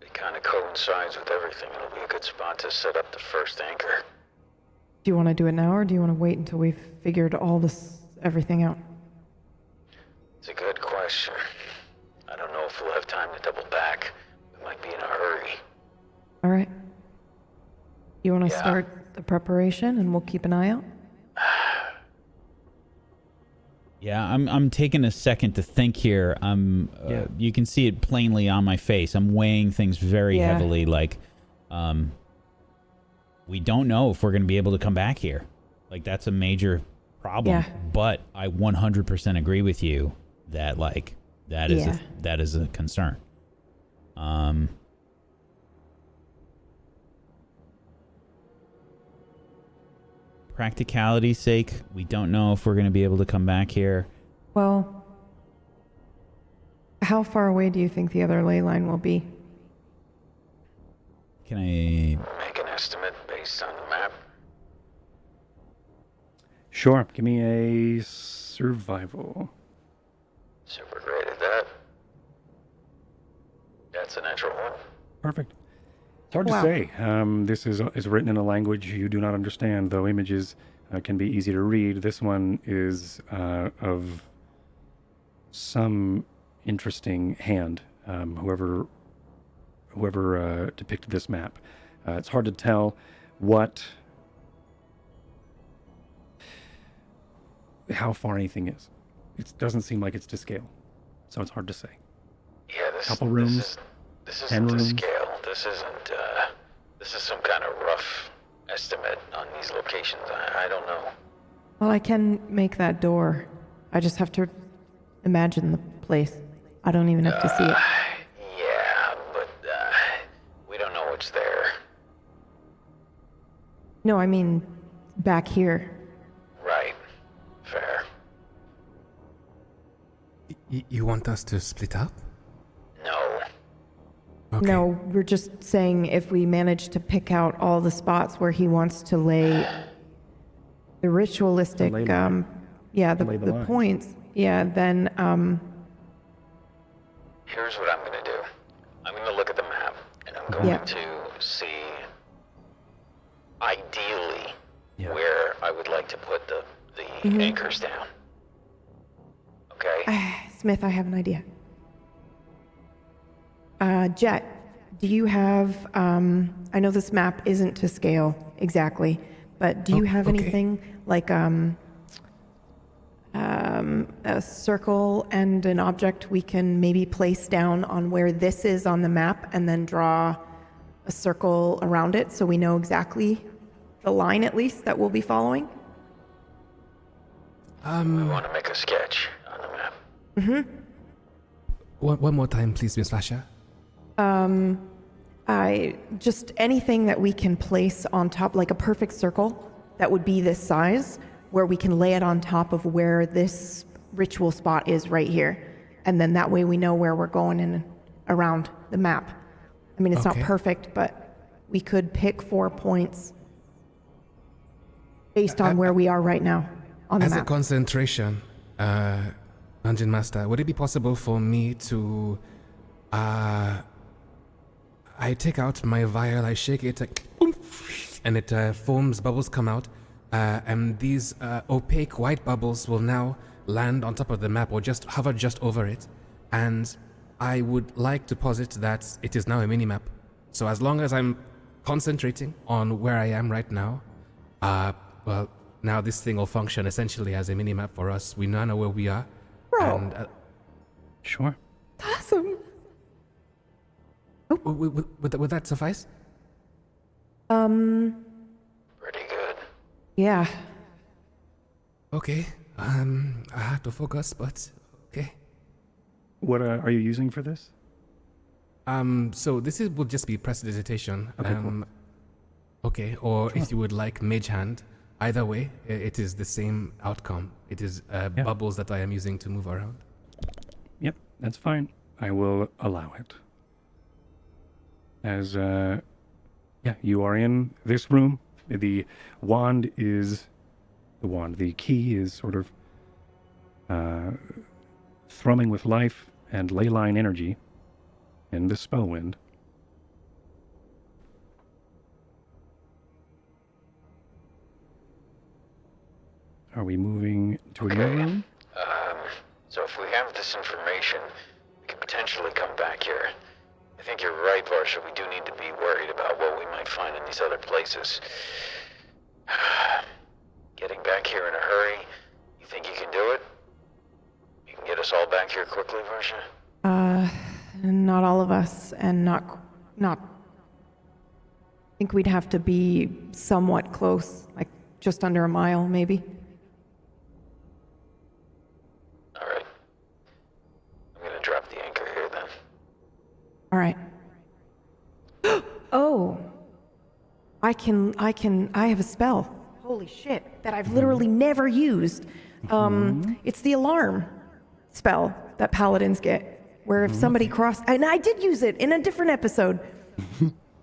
It kind of coincides with everything. It'll be a good spot to set up the first anchor. Do you want to do it now, or do you want to wait until we've figured everything out? It's a good question. I don't know if we'll have time to double back. We might be in a hurry. All right. You want to Yeah. start the preparation, and we'll keep an eye out? Yeah, I'm taking a second to think here. You can see it plainly on my face. I'm weighing things very Yeah. heavily. Like, we don't know if we're going to be able to come back here. Like, that's a major problem. Yeah. But I 100% agree with you that that is a concern. Practicality's sake, we don't know if we're going to be able to come back here. Well, how far away do you think the other ley line will be? Can I... Make an estimate based on the map. Sure. Give me a survival. Super great at that. That's a natural one. Perfect. It's hard Wow. to say. This is written in a language you do not understand, though images can be easy to read. This one is of some interesting hand. Whoever depicted this map. It's hard to tell how far anything is. It doesn't seem like it's to scale, so it's hard to say. Yeah, Couple rooms, This 10 isn't to rooms. scale. This isn't. This is some kind of rough estimate on these locations. I don't know. Well, I can make that door. I just have to imagine the place. I don't even have to see it. Yeah, but we don't know what's there. No, I mean back here. Right. Fair. You want us to split up? No. Okay. No, we're just saying if we manage to pick out all the spots where he wants to lay the ritualistic, The ley line. Lay the the lines. points, then, Here's what I'm gonna do. I'm gonna look at the map, and I'm going Yeah. to see, ideally, Yeah. where I would like to put the anchors down. Okay? Smith, I have an idea. Jet, do you have, I know this map isn't to scale exactly, but do you have okay. anything like a circle and an object we can maybe place down on where this is on the map and then draw a circle around it so we know exactly the line at least that we'll be following? We want to make a sketch on the map. One more time, please, Miss Flasher. Just anything that we can place on top, like a perfect circle that would be this size, where we can lay it on top of where this ritual spot is right here. And then that way we know where we're going in around the map. I mean, it's not Okay. perfect, but we could pick 4 points based on where we are right now on the As a map. concentration, Dungeon Master, would it be possible for me to, I take out my vial, I shake it, like, oomph, and it forms, bubbles come out, and these opaque white bubbles will now land on top of the map or just hover just over it. And I would like to posit that it is now a mini-map. So as long as I'm concentrating on where I am right now, well, now this thing will function essentially as a mini-map for us. We now know where we are. Bro. And, Sure. Awesome. would that suffice? Pretty good. Yeah. Okay. I have to focus, but okay. What are you using for this? So this will just be prestidigitation. Okay, cool. Okay, or if you would like Mage Hand, either way, it is the same outcome. It is bubbles that I am using to move around. Yep, that's fine. I will allow it. As, you are in this room. The key is sort of thrumming with life and ley line energy in the Spellwind. Are we moving to a new room? So if we have this information, we could potentially come back here. I think you're right, Varsha. We do need to be worried about what we might find in these other places. Getting back here in a hurry, you think you can do it? You can get us all back here quickly, Varsha? Not all of us, and not. I think we'd have to be somewhat close, like just under a mile, maybe. All right. I'm gonna drop the anchor here then. All right. Oh. I have a spell. Holy shit, that I've literally never used. It's the alarm spell that paladins get, where if somebody and I did use it in a different episode.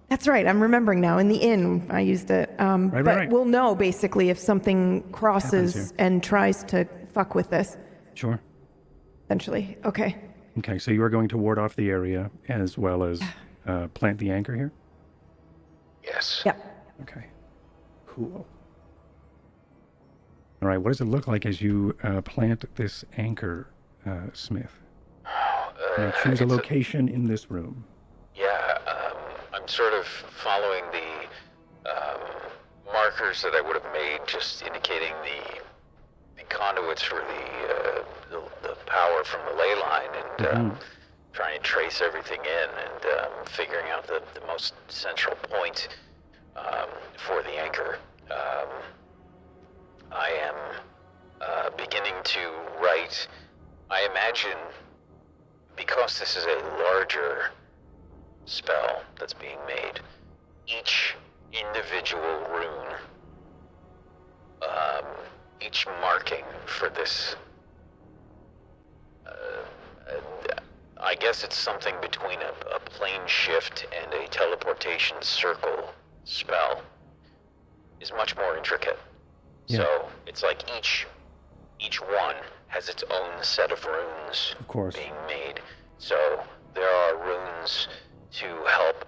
That's right, I'm remembering now. In the inn, I used it. But we'll know, basically, if something crosses and tries to fuck with this. Sure. Essentially. Okay. Okay, so you are going to ward off the area as well as plant the anchor here? Yes. Yep. Okay. Cool. All right, what does it look like as you plant this anchor, Smith? Now choose a location in this room. I'm sort of following the markers that I would have made, just indicating the conduits for the power from the ley line, and trying to trace everything in, and figuring out the most central point for the anchor. I am beginning to write. I imagine, because this is a larger spell that's being made, each individual rune, each marking for this, I guess it's something between a plane shift and a teleportation circle spell, is much more intricate. Yeah. So it's like each one has its own set of runes, of course, being made. So there are runes to help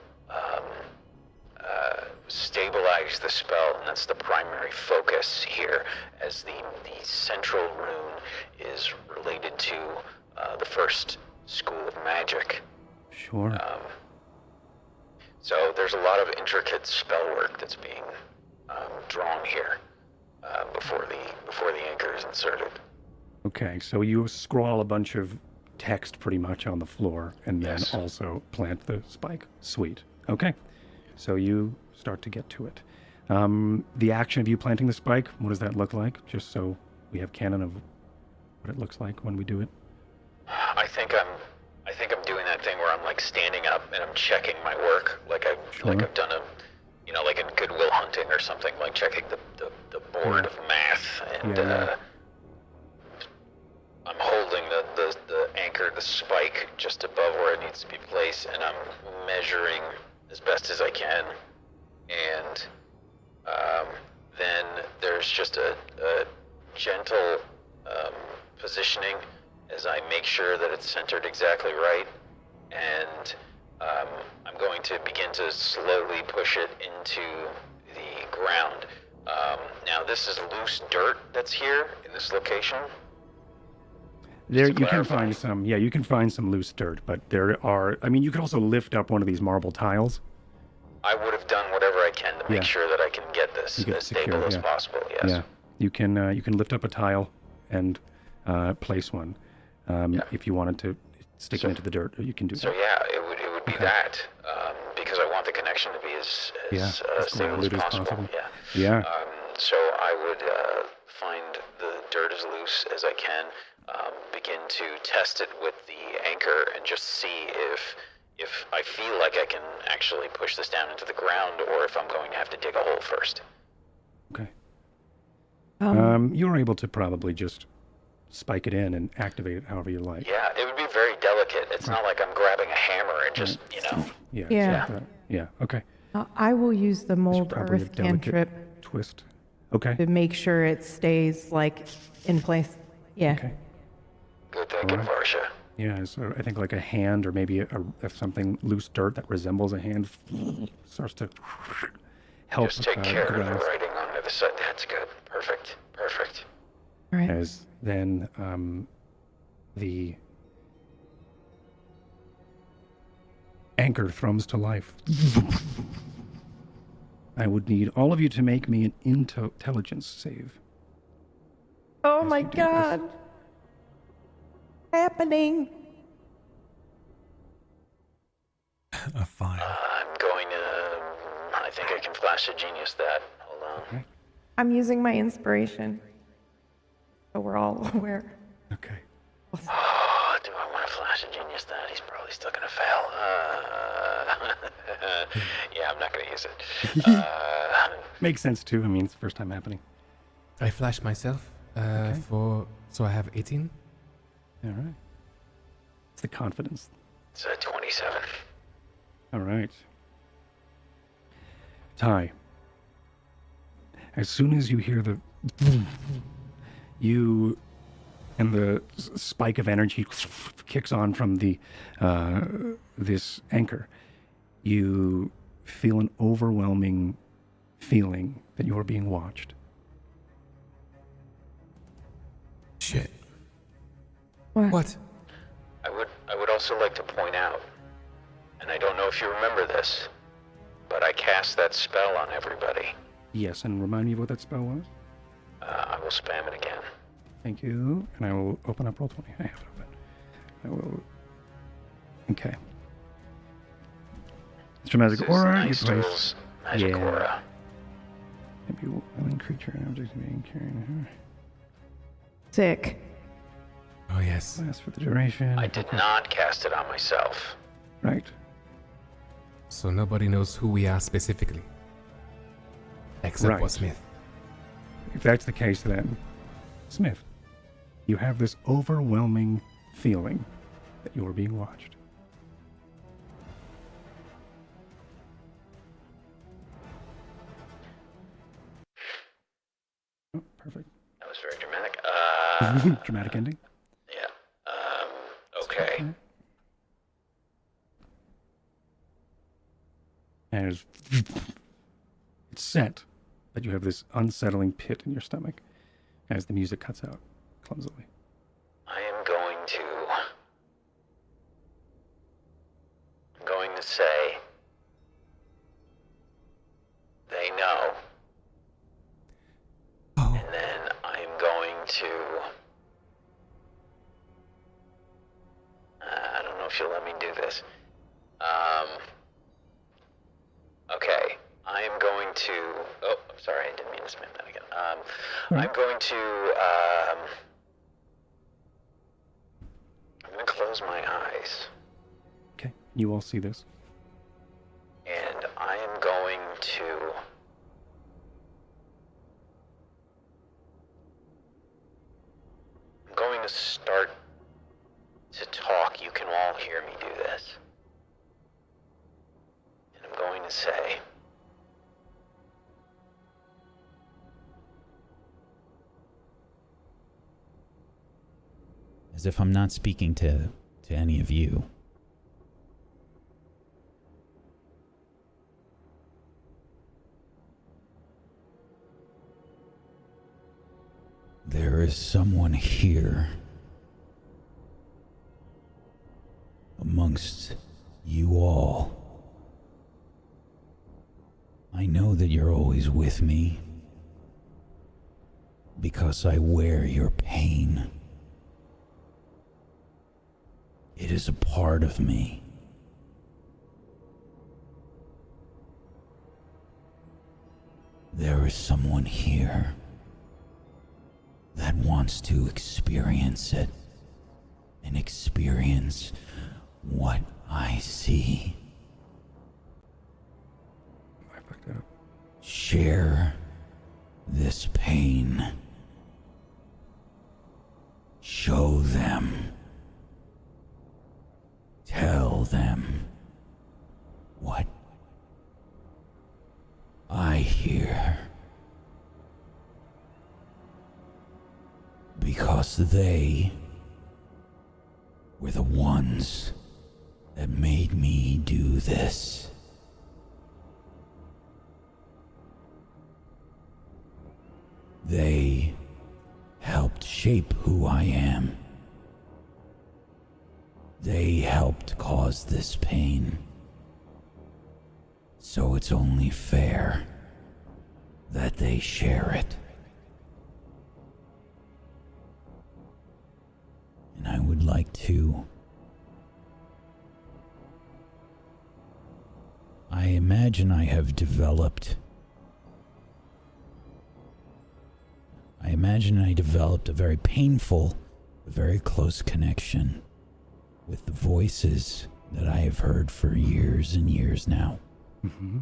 stabilize the spell, and that's the primary focus here, as the central rune is related to the first school of magic. Sure. So there's a lot of intricate spell work that's being drawn here before the anchor is inserted. Okay, so you scrawl a bunch of text pretty much on the floor, and then also plant the spike. Sweet. Okay, so you start to get to it. The action of you planting the spike, what does that look like? Just so we have canon of what it looks like when we do it. I think I'm doing that thing where I'm like standing up and I'm checking my work, like I've done like in Goodwill Hunting or something, like checking the board of math, and I'm holding the anchor, the spike, just above where it needs to be placed, and I'm measuring as best as I can, and then there's just a gentle positioning as I make sure that it's centered exactly right, and I'm going to begin to slowly push it into the ground. Now this is loose dirt that's here in this location. There Just to you can clarify. find some. Yeah, you can find some loose dirt, but there are. I mean, you could also lift up one of these marble tiles. I would have done whatever I can to make Yeah. sure that I can get this You get as secure, stable as yeah. possible. Yes. Yeah, you can lift up a tile and place one. If you wanted to stick it into the dirt, you can do So that. yeah, it would be Okay. that because I want the connection to be as As stable as grounded as possible. possible. Yeah. Yeah. So I would find the dirt as loose as I can, begin to test it with the anchor, and just see if I feel like I can actually push this down into the ground, or if I'm going to have to dig a hole first. Okay. Um, You're able to probably just spike it in and activate it however you like. Yeah, it would be very delicate. It's not like I'm grabbing a hammer and just, Yeah. Yeah. Like that. Yeah. Okay. I will use the It's mold probably a earth delicate cantrip twist. Okay. to make sure it stays like in place. Yeah. Okay. Good thinking, Alright. Varsha. Yeah, so I think like a hand or maybe if something loose dirt that resembles a hand starts to help Just take care of the grasp writing on the other side. That's good. Perfect. Perfect. All right. as then the anchor thrums to life. I would need all of you to make me an intelligence save. Oh Yes, my you do this. God. Happening. A 5. I'm going to. I think I can flash a genius that. Hold on. Okay. I'm using my inspiration. So we're all aware. Okay. Oh, do I want to flash a genius that? He's probably still going to fail. Yeah, I'm not going to use it. Makes sense too. I mean, it's the first time happening. I flash myself so I have 18. All right. It's the confidence. It's a 27. All right. Ty. As soon as you hear the you and the spike of energy kicks on from the this anchor, you feel an overwhelming feeling that you are being watched. Shit. What? I would also like to point out, and I don't know if you remember this, but I cast that spell on everybody. Yes, and remind me of what that spell was. I will spam it again. Thank you. And I will open up Roll20. I have it open. I will. Okay. Mr. Magic This is Aura, you Nice place. Tools Magic Yeah. Aura. Maybe willing creature and object being carried. Sick. Oh, yes. Last for the duration. I did not cast it on myself. Right. So nobody knows who we are specifically. Except for Right. Smith. If that's the case, then, Smith, you have this overwhelming feeling that you are being watched. Oh, perfect. That was very dramatic. Dramatic ending. Yeah. Okay. As it's set, but you have this unsettling pit in your stomach as the music cuts out clumsily. I am going to. I'm going to say. They know. Oh. And then I'm going to. I don't know if you'll let me do this. Okay. I am going to. Oh, I'm sorry. I didn't mean to spam that again. I'm going to. I'm going to close my eyes. Okay, you all see this. And I am going to. I'm going to start to talk. You can all hear me do this. And I'm going to say, As if I'm not speaking to any of you. There is someone here amongst you all. I know that you're always with me because I wear your pain. It is a part of me. There is someone here that wants to experience it and experience what I see. I fucked up. Share this pain. Show them. Tell them what I hear. Because they were the ones that made me do this. They helped shape who I am. They helped cause this pain. So it's only fair that they share it. And I would like to... I imagine I have developed... a very painful, very close connection with the voices that I have heard for years and years now. Mm-hmm.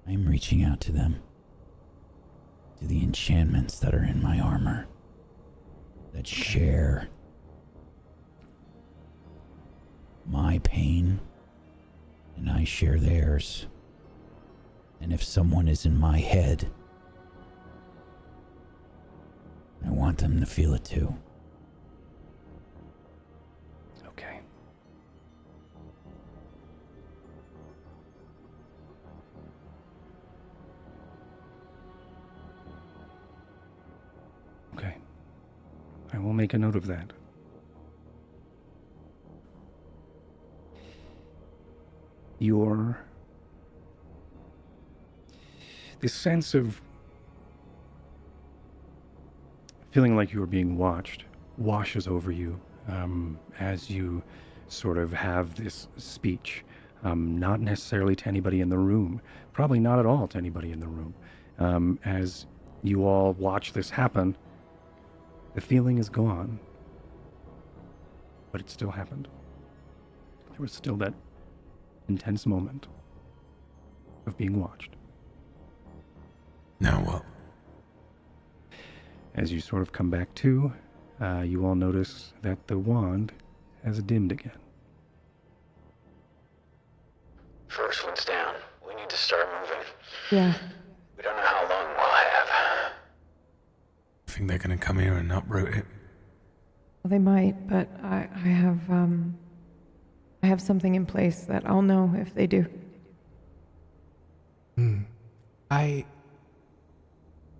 I'm reaching out to them, to the enchantments that are in my armor, that share my pain, and I share theirs. And if someone is in my head, I want them to feel it too. Okay. Okay. I will make a note of that. This sense of feeling like you are being watched washes over you as you sort of have this speech. Not necessarily to anybody in the room, probably not at all to anybody in the room. As you all watch this happen, the feeling is gone, but it still happened. There was still that intense moment of being watched. Now what? As you sort of come back to, you all notice that the wand has dimmed again. First one's down. We need to start moving. Yeah. We don't know how long we'll have. I think they're going to come here and uproot it. Well, they might, but I have something in place that I'll know if they do.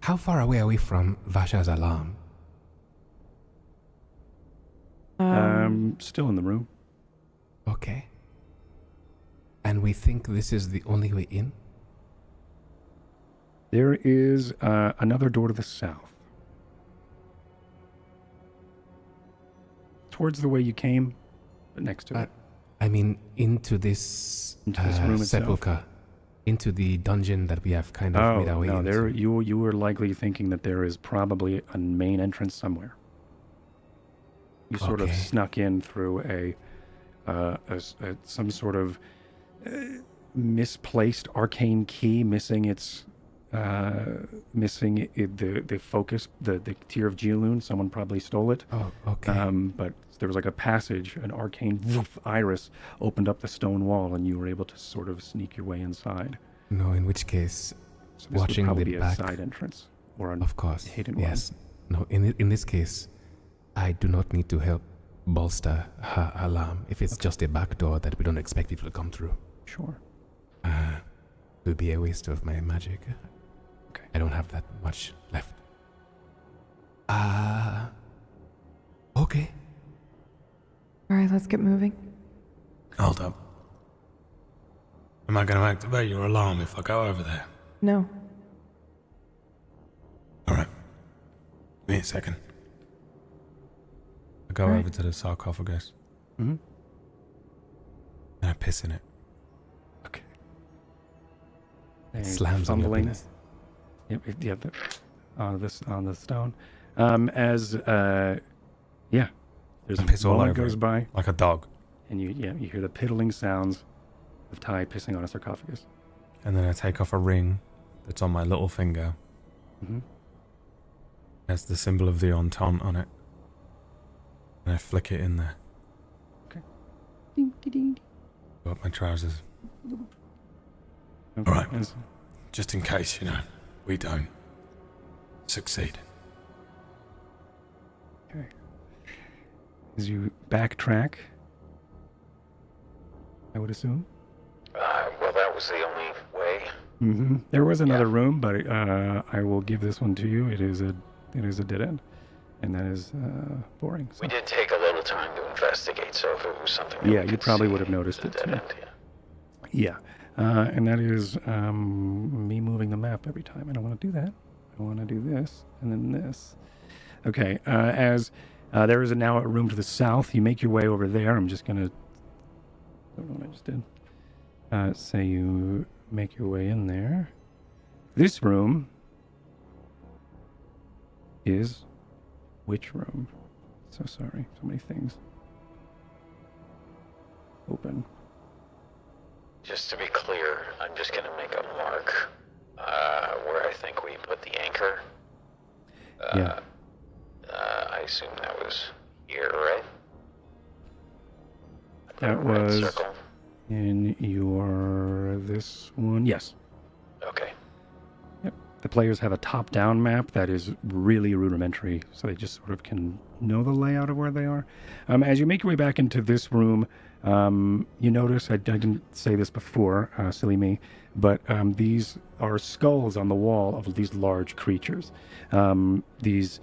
How far away are we from Vasha's alarm? Still in the room. Okay. And we think this is the only way in? There is another door to the south. Towards the way you came, but next to it. I mean, into this Room itself. sepulcher. Into the dungeon that we have kind of made our way into. You were likely thinking that there is probably a main entrance somewhere. You sort of snuck in through some sort of misplaced arcane key, missing the focus, the Tear of Geoloon. Someone probably stole it. Oh, okay. But there was like a passage, an arcane iris opened up the stone wall, and you were able to sort of sneak your way inside. No, in which case, So this watching would probably the be back, a side entrance or of course, hidden yes. No, in this case, I do not need to help bolster her alarm if it's just a back door that we don't expect people to come through. Sure. It would be a waste of my magic. Okay. I don't have that much left. Okay. All right, let's get moving. Hold up. Am I going to activate your alarm if I go over there? No. Alright. Give me a second. I go over to the sarcophagus. Mm-hmm. And I piss in it. Okay. Slams on your fumbling. penis. Yep. On the stone. There's I piss a all moment over goes it, by, like a dog. and you hear the piddling sounds of Ty pissing on a sarcophagus. And then I take off a ring that's on my little finger. Mm-hmm. Has the symbol of the Entente on it. And I flick it in there. Okay. Ding, ding, ding. Go up my trousers. Okay. All right. As- Just in case, we don't succeed. Okay. As you backtrack, I would assume. Well, that was the only way. Mm-hmm. There was another room, but I will give this one to you. It is a dead end, and that is boring. So. We did take a little time to investigate, so if it was something that Yeah, we you could probably see, would have noticed it's a it, dead too. end, yeah. Yeah, and that is me moving the map every time. I don't want to do that. I want to do this and then this. Okay, as there is now a room to the south, you make your way over there. I'm just gonna. I don't know what I just did. Say you make your way in there. This room is which room? So sorry, so many things. Open. Just to be clear, I'm just going to make a mark where I think we put the anchor. Yeah. I assume that was here, right? That Red was circle. in this one. Yes. Okay. Yep. The players have a top-down map that is really rudimentary, so they just sort of can know the layout of where they are. As you make your way back into this room, you notice, I didn't say this before, silly me, but these are skulls on the wall of these large creatures. These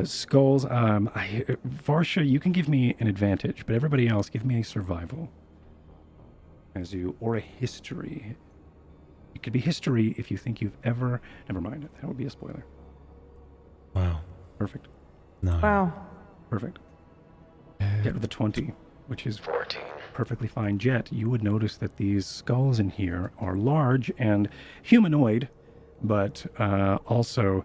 skulls, Varsha, you can give me an advantage, but everybody else, give me a survival. Or a history. It could be history if you think you've ever... Never mind, that would be a spoiler. Wow. Perfect. No. Wow. Perfect. Get to the 20, which is 14. perfectly fine. Jet, you would notice that these skulls in here are large and humanoid, but also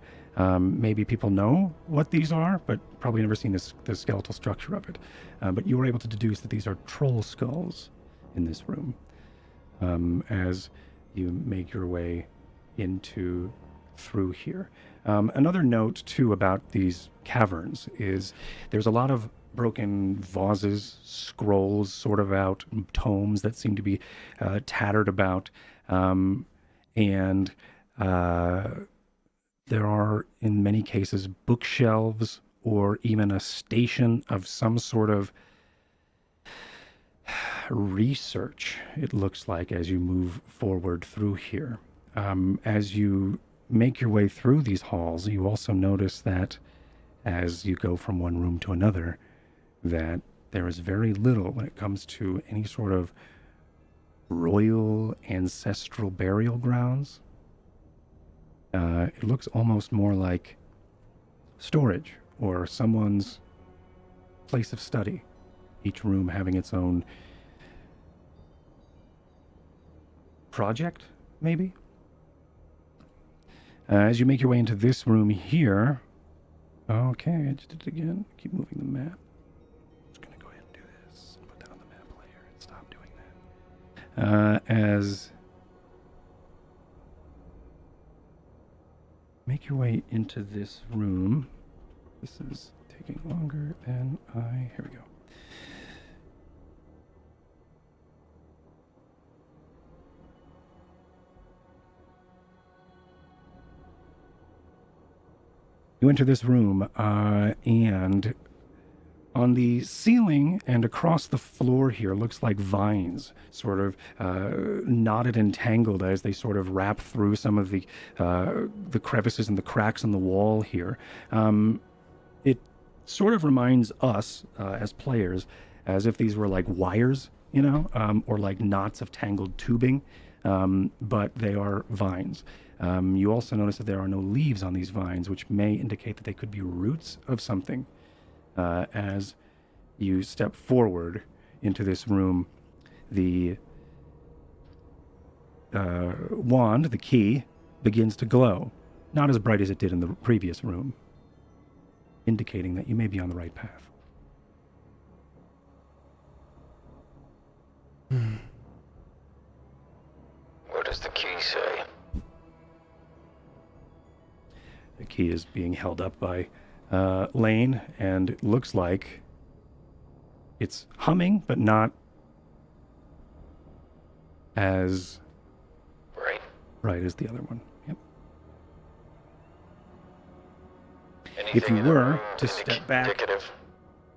maybe people know what these are, but probably never seen the skeletal structure of it. But you were able to deduce that these are troll skulls in this room as you make your way through here. Another note, too, about these caverns is there's a lot of broken vases, scrolls sort of out, tomes that seem to be tattered about, and there are, in many cases, bookshelves or even a station of some sort of research, it looks like, as you move forward through here. As you make your way through these halls, you also notice that as you go from one room to another, that there is very little when it comes to any sort of royal ancestral burial grounds. It looks almost more like storage or someone's place of study, each room having its own project, maybe? As you make your way into this room here... Okay, I just did it again. Keep moving the map. Just going to go ahead and do this. Put that on the map layer and stop doing that. As... Make your way into this room. This is taking longer than Here we go. You enter this room, and On the ceiling and across the floor here looks like vines, sort of knotted and tangled as they sort of wrap through some of the crevices and the cracks in the wall here. It sort of reminds us as players as if these were like wires, or like knots of tangled tubing, but they are vines. You also notice that there are no leaves on these vines, which may indicate that they could be roots of something. As you step forward into this room, the wand, the key, begins to glow. Not as bright as it did in the previous room, indicating that you may be on the right path. What does the key say? The key is being held up by Lane, and it looks like it's humming, but not as bright as the other one. Yep. If you were to step back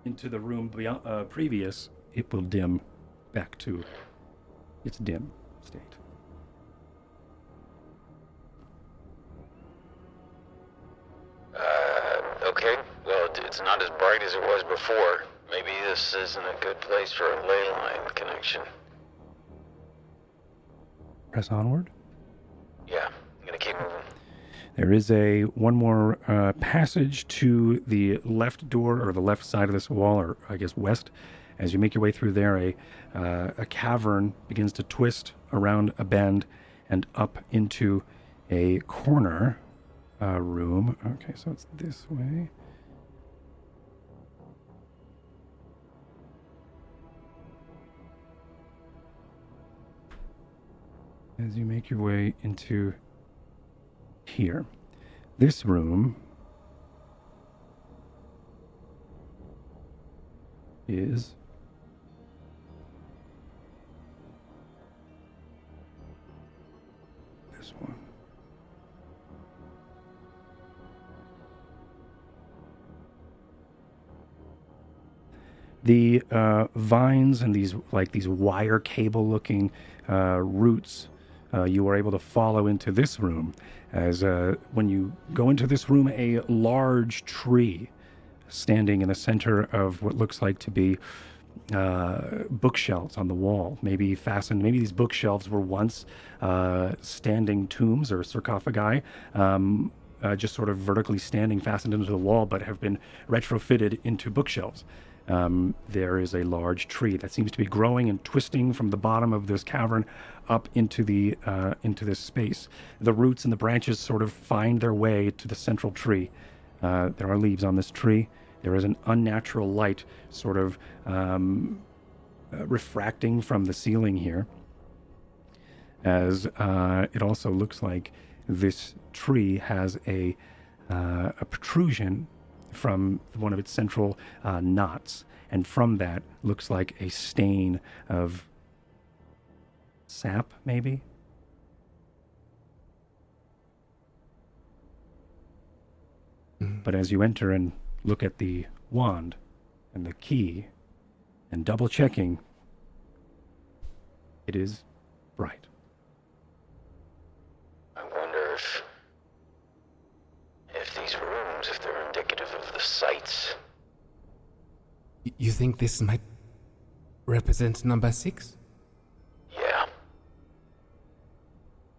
into the room beyond, previous, it will dim back to its dim state. Okay. Well, it's not as bright as it was before. Maybe this isn't a good place for a ley line connection. Press onward. Yeah, I'm gonna keep moving. There is one more passage to the left door, or the left side of this wall, or I guess west. As you make your way through there, a cavern begins to twist around a bend and up into a corner room. Okay, so it's this way. As you make your way into here, this room is this one. The vines and these wire cable looking roots you are able to follow into this room. As when you go into this room, a large tree standing in the center of what looks like to be bookshelves on the wall, maybe fastened. Maybe these bookshelves were once standing tombs or sarcophagi, just sort of vertically standing, fastened into the wall, but have been retrofitted into bookshelves. There is a large tree that seems to be growing and twisting from the bottom of this cavern up into this space. The roots and the branches sort of find their way to the central tree. There are leaves on this tree. There is an unnatural light sort of refracting from the ceiling here, as it also looks like this tree has a protrusion from one of its central knots, and from that looks like a stain of sap, maybe? But as you enter and look at the wand and the key and double checking, it is bright. I wonder if these rooms, if they're indicative of the sites. You think this might represent number 6? Yeah.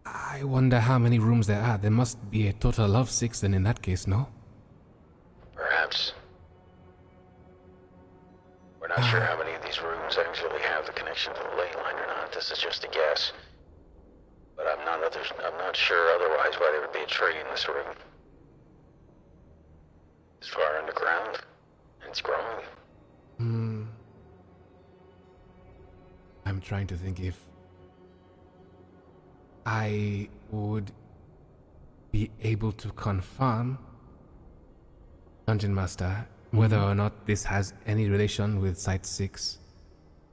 I wonder how many rooms there are. There must be a total of 6 then in that case, no? Perhaps. We're not sure how many of these rooms actually have the connection to the ley line or not. This is just a guess. But I'm not sure otherwise why there would be a tree in this room. It's far underground. And it's growing. I'm trying to think if I would be able to confirm, Dungeon Master, whether or not this has any relation with Site 6.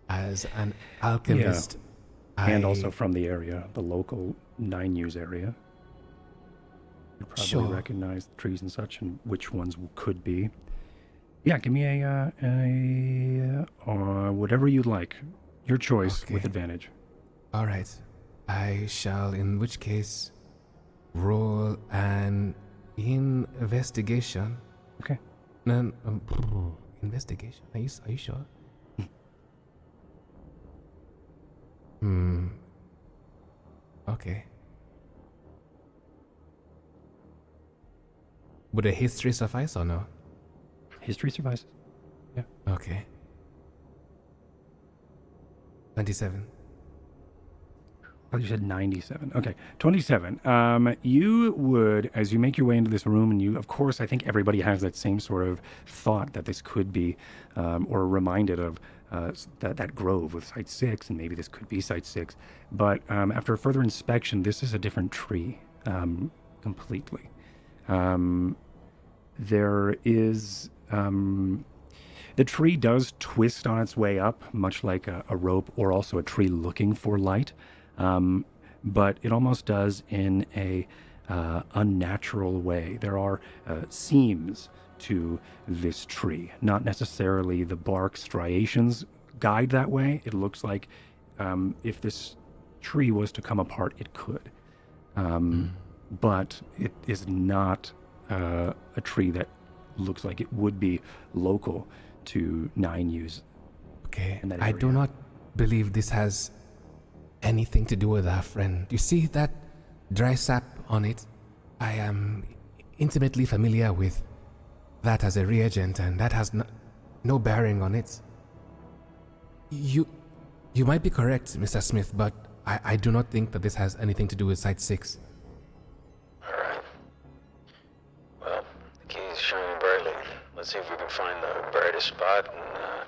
As an alchemist, and also from the area, the local 9 U's area. You probably recognize the trees and such and which ones could be. Yeah, give me whatever you'd like. Your choice Okay. with advantage. All right. I shall, in which case, roll an investigation. Okay. No, investigation. Are you sure? Okay. Would a history suffice or no? History suffices. Yeah. Okay. 27. Oh, you said 97. Okay, 27. You would, as you make your way into this room, and you, of course, I think everybody has that same sort of thought that this could be, or reminded of that grove with Site 6, and maybe this could be Site 6. But after further inspection, this is a different tree completely. There is... the tree does twist on its way up, much like a rope, or also a tree looking for light. But it almost does in a unnatural way. There are seams to this tree, not necessarily the bark striations guide that way. It looks like if this tree was to come apart, it could. But it is not a tree that looks like it would be local to 9U's. Okay. In that I do area. not believe this has anything to do with our friend. You see that dry sap on it? I am intimately familiar with that as a reagent, and that has no bearing on it. You might be correct, Mr. Smith, but I do not think that this has anything to do with Site 6. Alright. Well, the key's shining brightly. Let's see if we can find the brightest spot, and I'm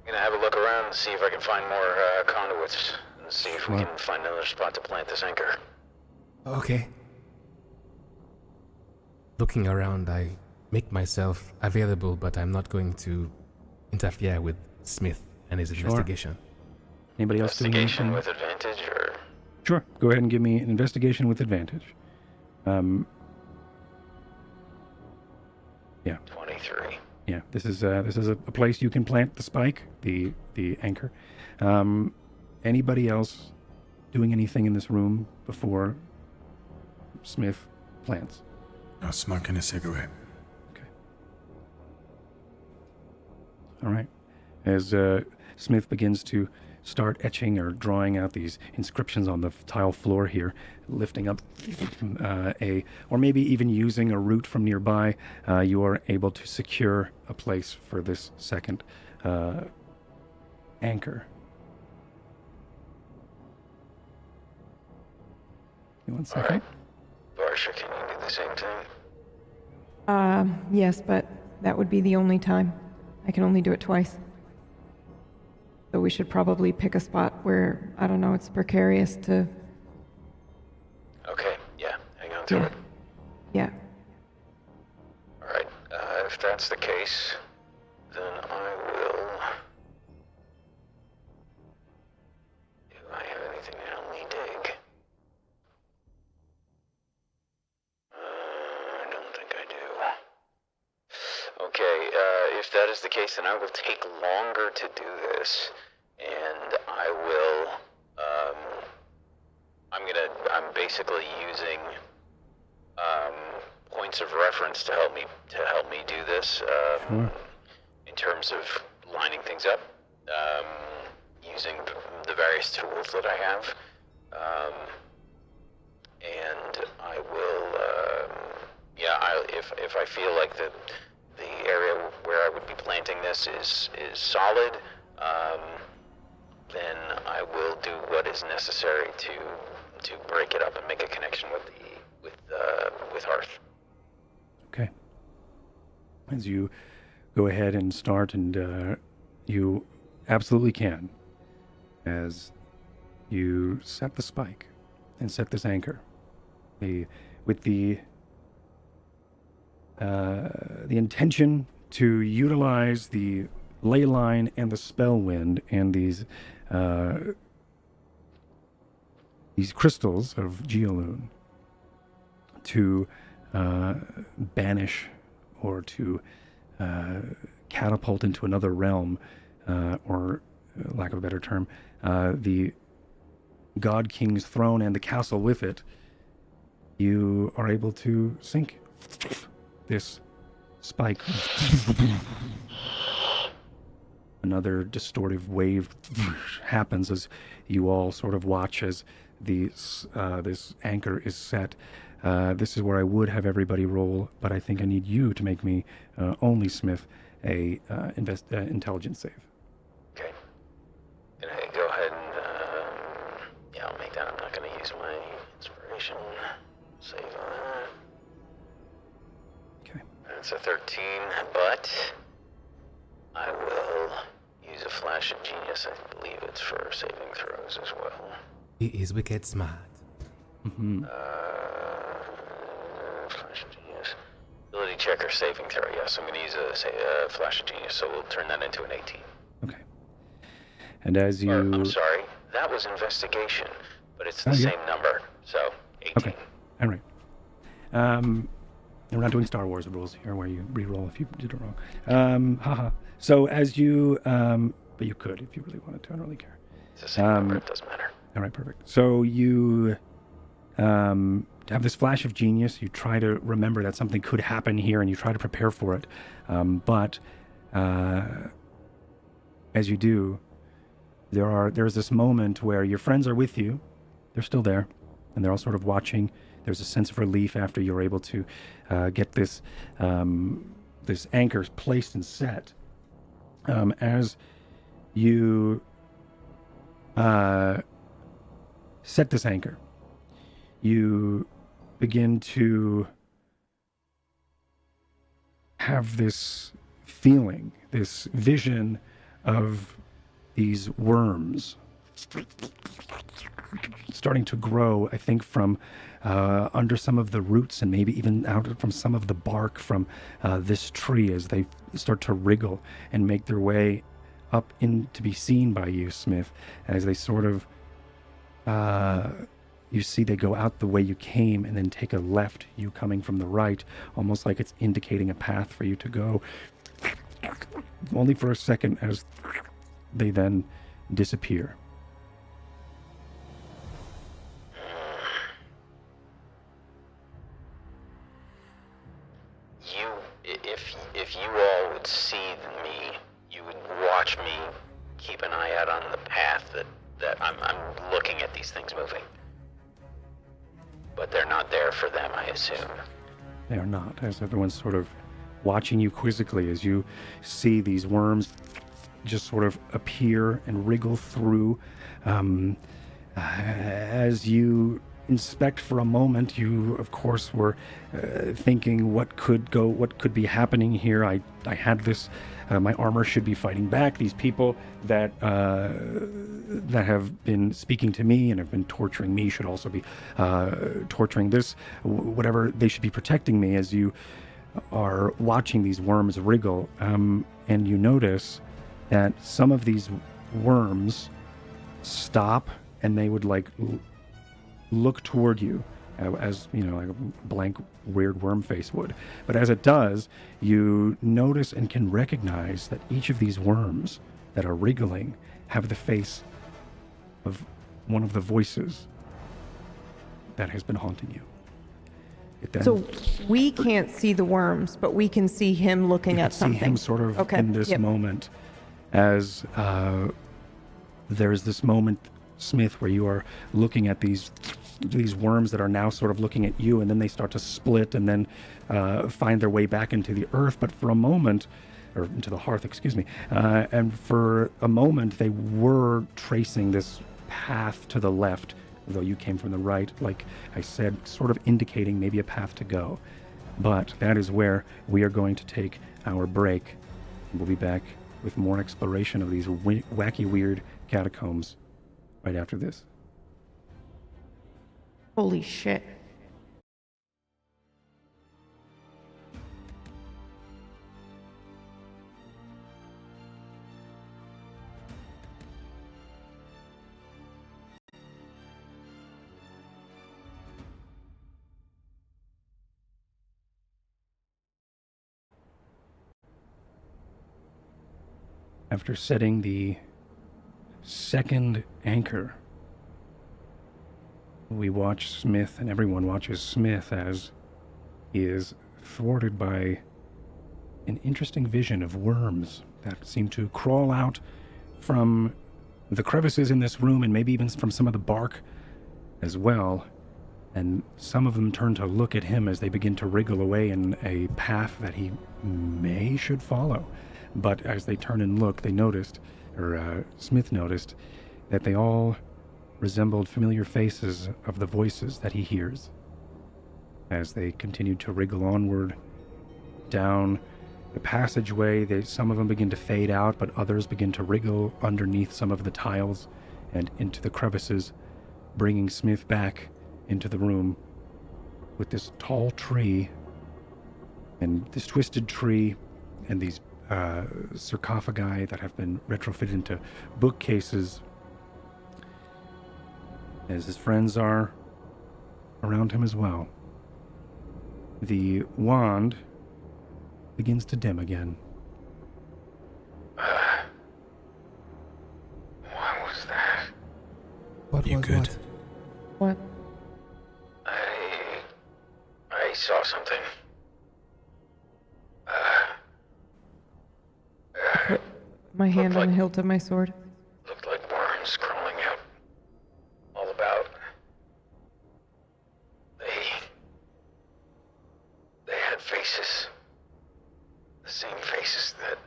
gonna have a look around and see if I can find more conduits, and see if we can find another spot to plant this anchor. Okay. Looking around, I make myself available, but I'm not going to interfere with Smith and his investigation. Anybody else doing Investigation anything? with advantage, or... Sure. Go ahead and give me an investigation with advantage. Yeah. 23. Yeah. This is a place you can plant the spike, the anchor. Anybody else doing anything in this room before Smith plants? I'm smoking a cigarette. Okay. All right. As Smith begins to start etching or drawing out these inscriptions on the tile floor here, lifting up or maybe even using a root from nearby, you are able to secure a place for this second anchor. You want a second? Alright. Barsha, can you do the same thing? Yes, but that would be the only time. I can only do it twice. So we should probably pick a spot where, I don't know, it's precarious to... Okay, yeah, hang on to Yeah. it. Yeah. Alright, if that's the case, then I will... Do I have anything to help me dig? I don't think I do. Okay, if that is the case, then I will take longer to do this, and I will, I'm basically using, points of reference to help me do this, in terms of lining things up, using the various tools that I have, and I will, if I feel like the area where I would be planting this is solid, then I will do what is necessary to break it up and make a connection with Hearth. Okay. As you go ahead and start, and you absolutely can, as you set the spike and set this anchor, with the intention to utilize the ley line and the Spellwind and these crystals of Geoloon to banish or to catapult into another realm, or lack of a better term, the God King's throne and the castle with it, you are able to sink this spike. Another distortive wave happens as you all sort of watch as this anchor is set. This is where I would have everybody roll, but I think I need you to make me, only Smith, a intelligence save. Okay. Can I go ahead and, yeah, I'll make that. I'm not going to use my inspiration save on that. Okay. That's a 13, but I will use a flash of genius. I believe it's for saving throws as well. He is wicked smart. Mm-hmm. Flash of genius. Ability check or saving throw. Yes, I'm going to use a flash of genius, so we'll turn that into an 18. Okay. And as you... I'm sorry, that was investigation, but it's the same number, so 18. Okay. All right. We're not doing Star Wars rules here where you re-roll if you did it wrong. Haha. So as you... but you could if you really wanted to. I don't really care. It's the same number, it doesn't matter. All right, perfect. So you have this flash of genius. You try to remember that something could happen here, and you try to prepare for it. But as you do, there's this moment where your friends are with you. They're still there, and they're all sort of watching. There's a sense of relief after you're able to get this this anchor placed and set. As you set this anchor, you begin to have this feeling, this vision of these worms starting to grow, I think, from under some of the roots and maybe even out from some of the bark from this tree as they start to wriggle and make their way up in to be seen by you, Smith, as they sort of you see they go out the way you came and then take a left, you coming from the right, almost like it's indicating a path for you to go. Only for a second as they then disappear. If you all would see me, you would watch me keep an eye out on the path that I'm looking at these things moving. But they're not there for them, I assume. They are not, as everyone's sort of watching you quizzically as you see these worms just sort of appear and wriggle through. As you inspect for a moment, you of course were thinking what could be happening here. I had this, my armor should be fighting back. These people that have been speaking to me and have been torturing me should also be torturing this, whatever, they should be protecting me. As you are watching these worms wriggle, and you notice that some of these worms stop and they would like look toward you, as you know, like a blank weird worm face would. But as it does, you notice and can recognize that each of these worms that are wriggling have the face of one of the voices that has been haunting you. So we can't see the worms, but we can see him looking at something. See him sort of in this moment, as there's this moment, Smith, where you are looking at these worms that are now sort of looking at you, and then they start to split and then find their way back into the earth. But for a moment, or into the hearth, excuse me, and for a moment they were tracing this path to the left, though you came from the right, like I said, sort of indicating maybe a path to go. But that is where we are going to take our break. We'll be back with more exploration of these wacky, weird catacombs right after this. Holy shit. After setting the second anchor, we watch Smith, and everyone watches Smith as he is thwarted by an interesting vision of worms that seem to crawl out from the crevices in this room and maybe even from some of the bark as well. And some of them turn to look at him as they begin to wriggle away in a path that he should follow. But as they turn and look, they noticed, or Smith noticed, that they all resembled familiar faces of the voices that he hears. As they continue to wriggle onward down the passageway, some of them begin to fade out, but others begin to wriggle underneath some of the tiles and into the crevices, bringing Smith back into the room with this tall tree and this twisted tree and these sarcophagi that have been retrofitted into bookcases, as his friends are around him as well. The wand begins to dim again. What was that? What You was good? What? I saw something. Put my hand on like- the hilt of my sword. Looked like worms crawling out all about. They had faces. The same faces that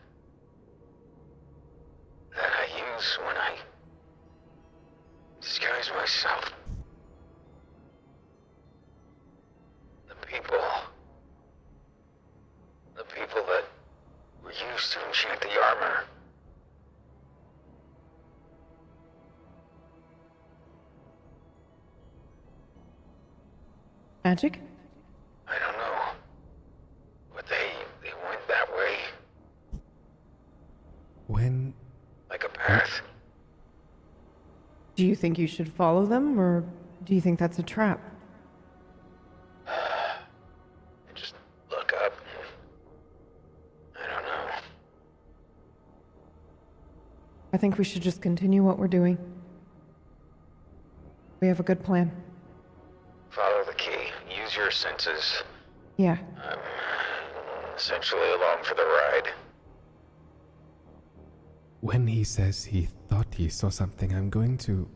I use when I disguise myself. The people that were used to enchant the armor. Magic? I don't know. But they went that way, When like a path. Do you think you should follow them, or do you think that's a trap? Just look up. I don't know. I think we should just continue what we're doing. We have a good plan. Follow the key. Use your senses. Yeah. I'm essentially along for the ride. when he says he thought he saw something, I'm going to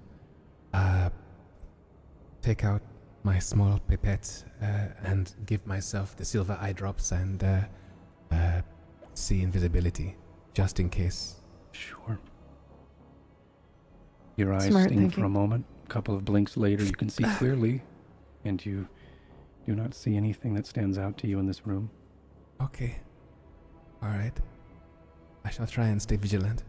take out my small pipette and give myself the silver eye drops and see invisibility, just in case. Sure. Your eyes Smart sting for thinking. a moment. A couple of blinks later, you can see clearly, and you do not see anything that stands out to you in this room. Okay. All right. I shall try and stay vigilant.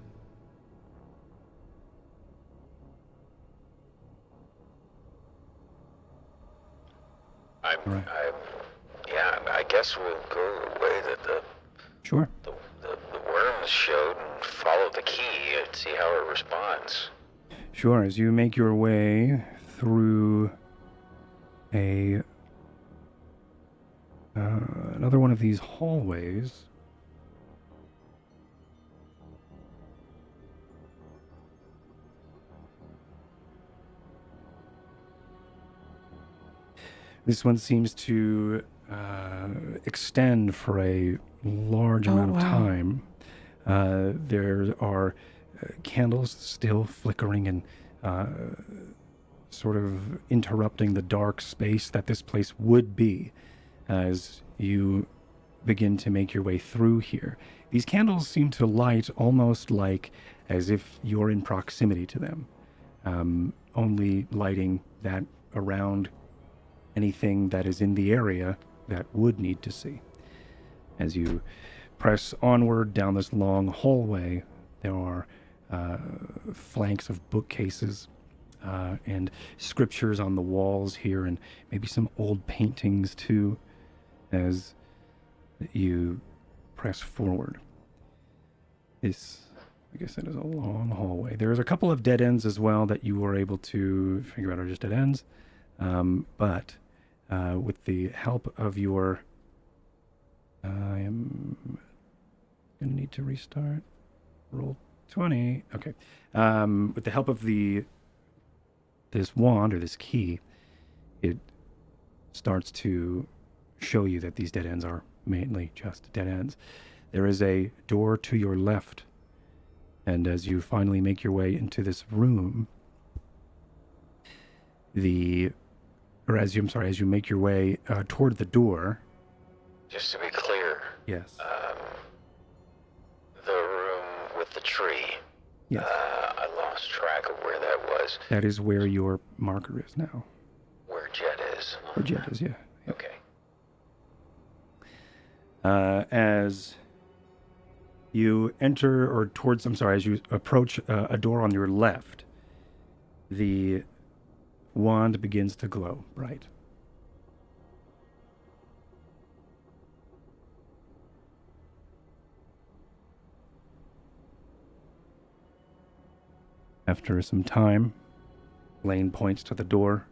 I guess we'll go the way that Sure. the worms showed and follow the key and see how it responds. Sure. As you make your way through another one of these hallways, this one seems to extend for a large amount of wow. time. There are candles still flickering and sort of interrupting the dark space that this place would be as you begin to make your way through here. These candles seem to light almost like as if you're in proximity to them, only lighting that around anything that is in the area that would need to see. As you press onward down this long hallway, there are flanks of bookcases and scriptures on the walls here, and maybe some old paintings too, as you press forward. This, like I said, is a long hallway. There's a couple of dead ends as well that you were able to figure out are just dead ends, but with the help of your... I am going to need to restart. Roll 20. Okay. With the help of this wand or this key, it starts to show you that these dead ends are mainly just dead ends. There is a door to your left, and as you finally make your way into this room, as you make your way toward the door. Just to be clear, Yes. the room with the tree. Yes. I lost track of where that was. That is where your marker is now. Where Jet is. Where Jet is, yeah. Okay. As you enter, as you approach a door on your left, the wand begins to glow bright. After some time, Lane points to the door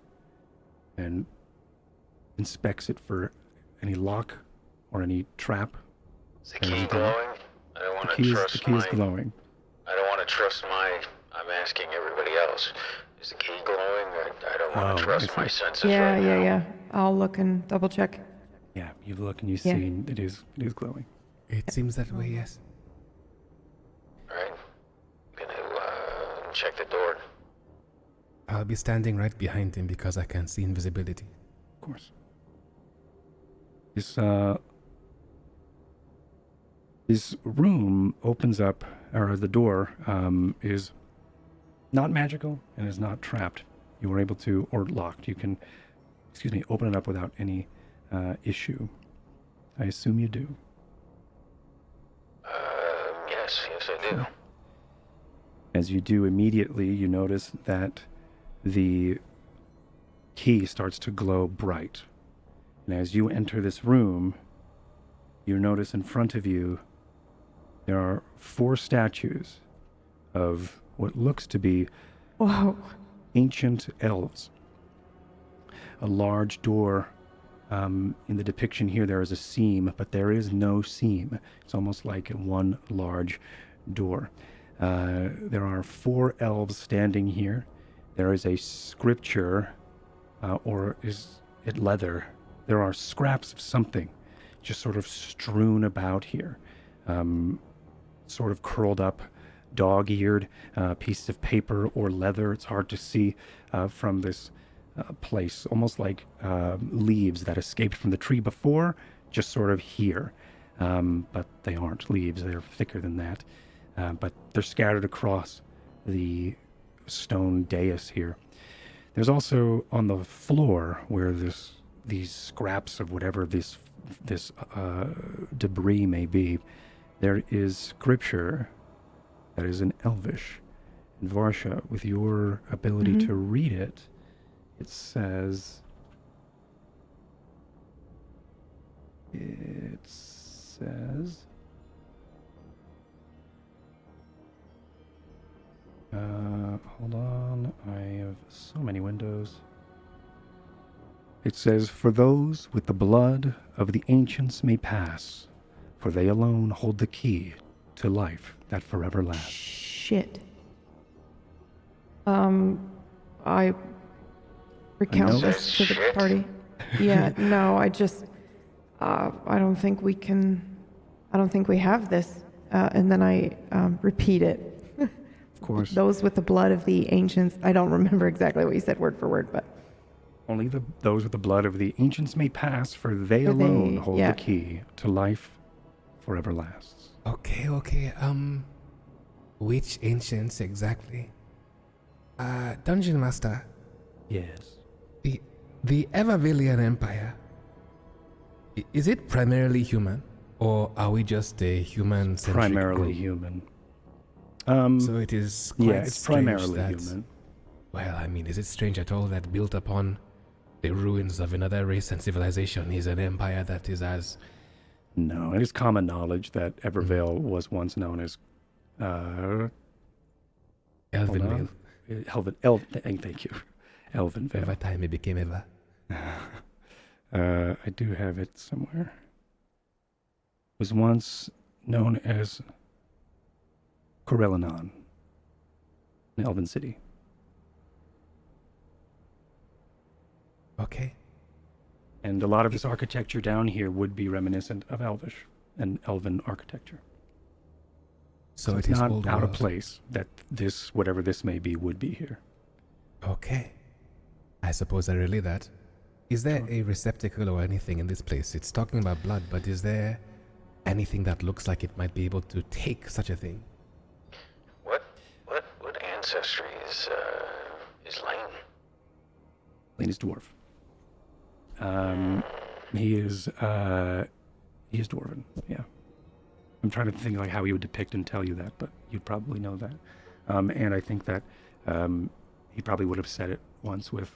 and inspects it for any lock or any trap. Is the key glowing? I don't want to trust The key is glowing. I don't want to trust I'm asking everybody else. Is the key glowing? I don't want to trust my senses right now. Yeah. I'll look and double check. Yeah, you look and you Yeah. see it is glowing. It seems that way, yes. Alright. Gonna check the door. I'll be standing right behind him because I can see invisibility. Of course. This room opens up, or the door is not magical and is not trapped. You were able to, or locked. You can, open it up without any issue. I assume you do. Yes, I do. As you do, immediately you notice that the key starts to glow bright. And as you enter this room, you notice in front of you there are 4 statues of what looks to be Wow. ancient elves. A large door. In the depiction here, there is a seam, but there is no seam. It's almost like one large door. There are 4 elves standing here. There is a scripture, or is it leather? There are scraps of something just sort of strewn about here. Sort of curled up, dog-eared pieces of paper or leather. It's hard to see from this place, almost like leaves that escaped from the tree before, just sort of here. But they aren't leaves, they're thicker than that. But they're scattered across the stone dais here. There's also on the floor where these scraps of whatever this debris may be, there is scripture that is in Elvish. And Varsha, with your ability to read it, it says, hold on, I have so many windows. It says, "For those with the blood of the ancients may pass, for they alone hold the key to life that forever lasts." Shit. I recount this to the Shit. party. Yeah, no, I don't think we have this. And then I repeat it. Of course. Those with the blood of the ancients. I don't remember exactly what you said word for word, but Only those with the blood of the ancients may pass, for they For alone they- hold yeah. the key to life forever lasts. Okay. Which ancients exactly? Dungeon Master, Yes. the Evervalean Empire, is it primarily human? Or are we just a human-centric Primarily group? human. So it is quite Yeah, it's strange primarily that- human. Well, I mean, is it strange at all that built upon the ruins of another race and civilization is an empire that is as... No, it is common knowledge that Evervale was once known as Elvenvale? thank you. Elvenvale. Every time it became ever. I do have it somewhere. Was once known as Corellinon, an elven city. Okay. And a lot of this architecture down here would be reminiscent of Elvish and elven architecture. So it's it is not old out world. of place that this, whatever this may be, would be here. Okay. I suppose I relay that. Is there a receptacle or anything in this place? It's talking about blood, but is there anything that looks like it might be able to take such a thing? What ancestry is Lane? Lane is dwarf. He is dwarven. Yeah. I'm trying to think like how he would depict and tell you that, but you'd probably know that. And I think that he probably would have said it once with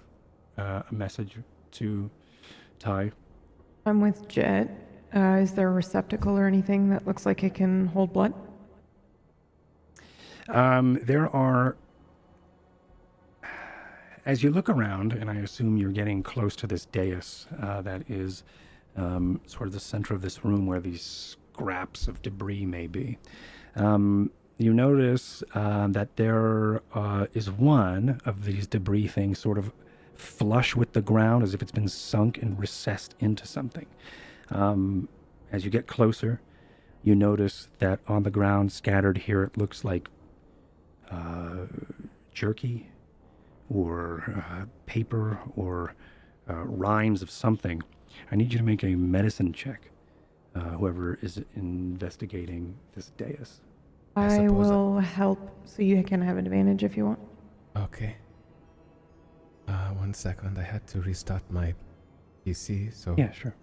a message to Ty. I'm with Jet. Is there a receptacle or anything that looks like it can hold blood? There are, as you look around, and I assume you're getting close to this dais that is sort of the center of this room where these scraps of debris may be. You notice that there is one of these debris things sort of flush with the ground as if it's been sunk and recessed into something. As you get closer, you notice that on the ground scattered here, it looks like jerky or paper or rimes of something. I need you to make a medicine check, whoever is investigating this dais. I will help so you can have advantage if you want. Okay. 1 second. I had to restart my PC, so... Yeah, sure.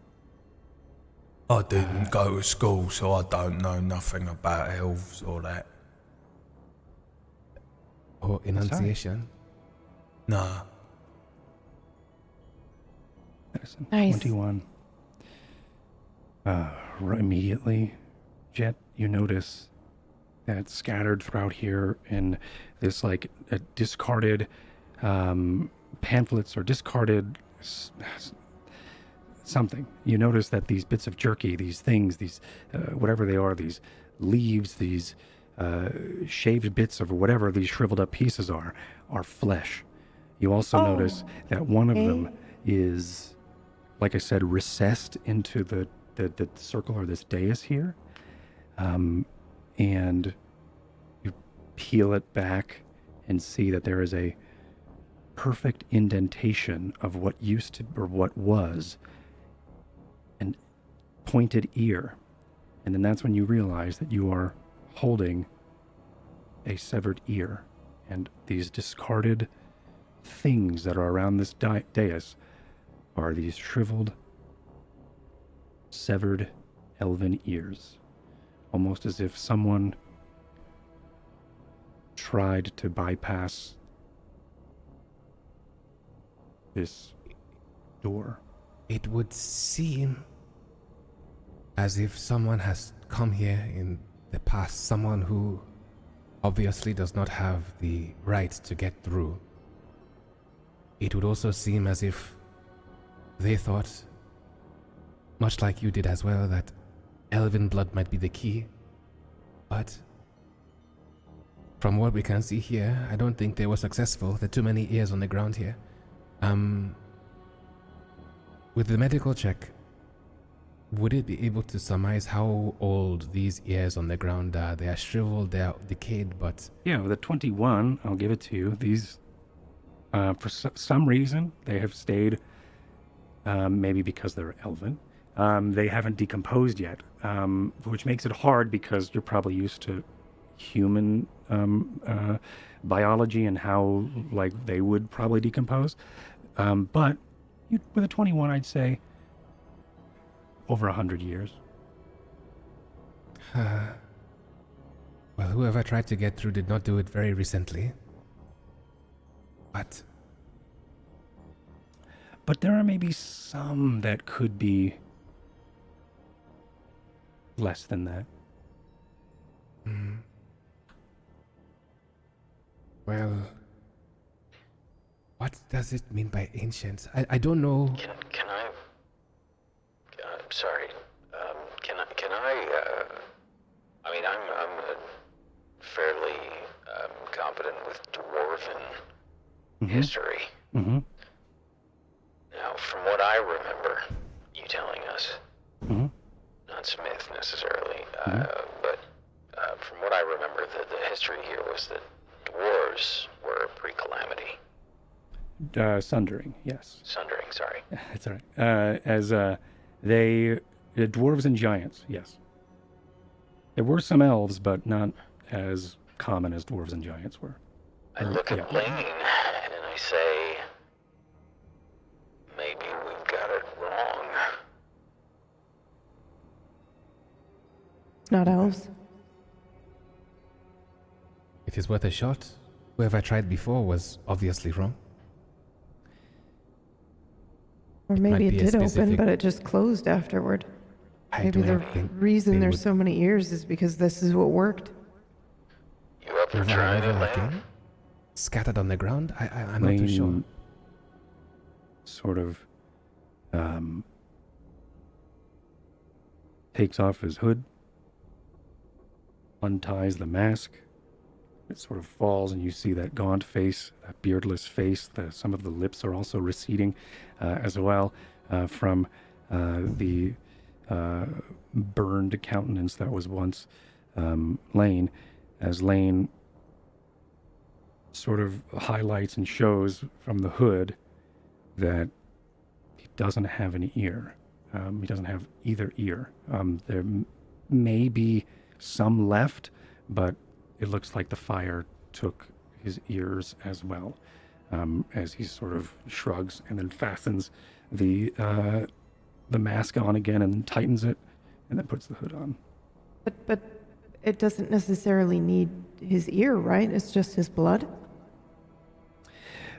I didn't go to school, so I don't know nothing about elves or that. Oh, enunciation. Nah. Medicine. Nice. 21. Immediately, Jet, you notice that scattered throughout here in this like discarded pamphlets or discarded something. You notice that these bits of jerky, these things, these whatever they are, these leaves, these shaved bits of whatever these shriveled up pieces are flesh. You also notice that one of them is, like I said, recessed into the circle or this dais here. And you peel it back and see that there is a perfect indentation of what used to, or what was, an pointed ear. And then that's when you realize that you are holding a severed ear. And these discarded things that are around this dais are these shriveled, severed elven ears. Almost as if someone tried to bypass this door. It would seem as if someone has come here in the past, someone who obviously does not have the right to get through. It would also seem as if they thought, much like you did as well, that elven blood might be the key. But from what we can see here, I don't think they were successful. There are too many ears on the ground here. With the medical check, would it be able to surmise how old these ears on the ground are? They are shriveled, they are decayed, but... Yeah, with a 21, I'll give it to you. These, for some reason, they have stayed, maybe because they're elven. They haven't decomposed yet, which makes it hard because you're probably used to human biology and how, like, they would probably decompose. But with a 21, I'd say over 100 years. Well, whoever tried to get through did not do it very recently. But there are maybe some that could be less than that. Well, what does it mean by ancient? I don't know. Can I? Sorry. Can I? I mean, I'm a fairly competent with dwarven history. Mm-hmm. Now, from what I remember, you telling us, Mm-hmm. not Smith necessarily, but from what I remember, the history here was that dwarves were a pre-calamity. Sundering, yes. Sundering, sorry. That's all right. Dwarves and giants, yes. There were some elves, but not as common as dwarves and giants were. I look at Lane, and I say, maybe we've got it wrong. It's not elves. It is worth a shot. Whoever tried before was obviously wrong. Or might maybe it be a did open, specific- but it just closed afterward. I Maybe do the not think reason they there's would so many ears is because this is what worked. You up for revive trying it, over Lane? again. Scattered on the ground? I'm not too sure. Lane sort of takes off his hood, unties the mask. It sort of falls, and you see that gaunt face, that beardless face. Some of the lips are also receding as well from the burned countenance that was once Lane, as Lane sort of highlights and shows from the hood that he doesn't have an ear. He doesn't have either ear. There may be some left, but it looks like the fire took his ears as well, as he sort of shrugs and then fastens the mask on again and then tightens it and then puts the hood on. But it doesn't necessarily need his ear, right? It's just his blood.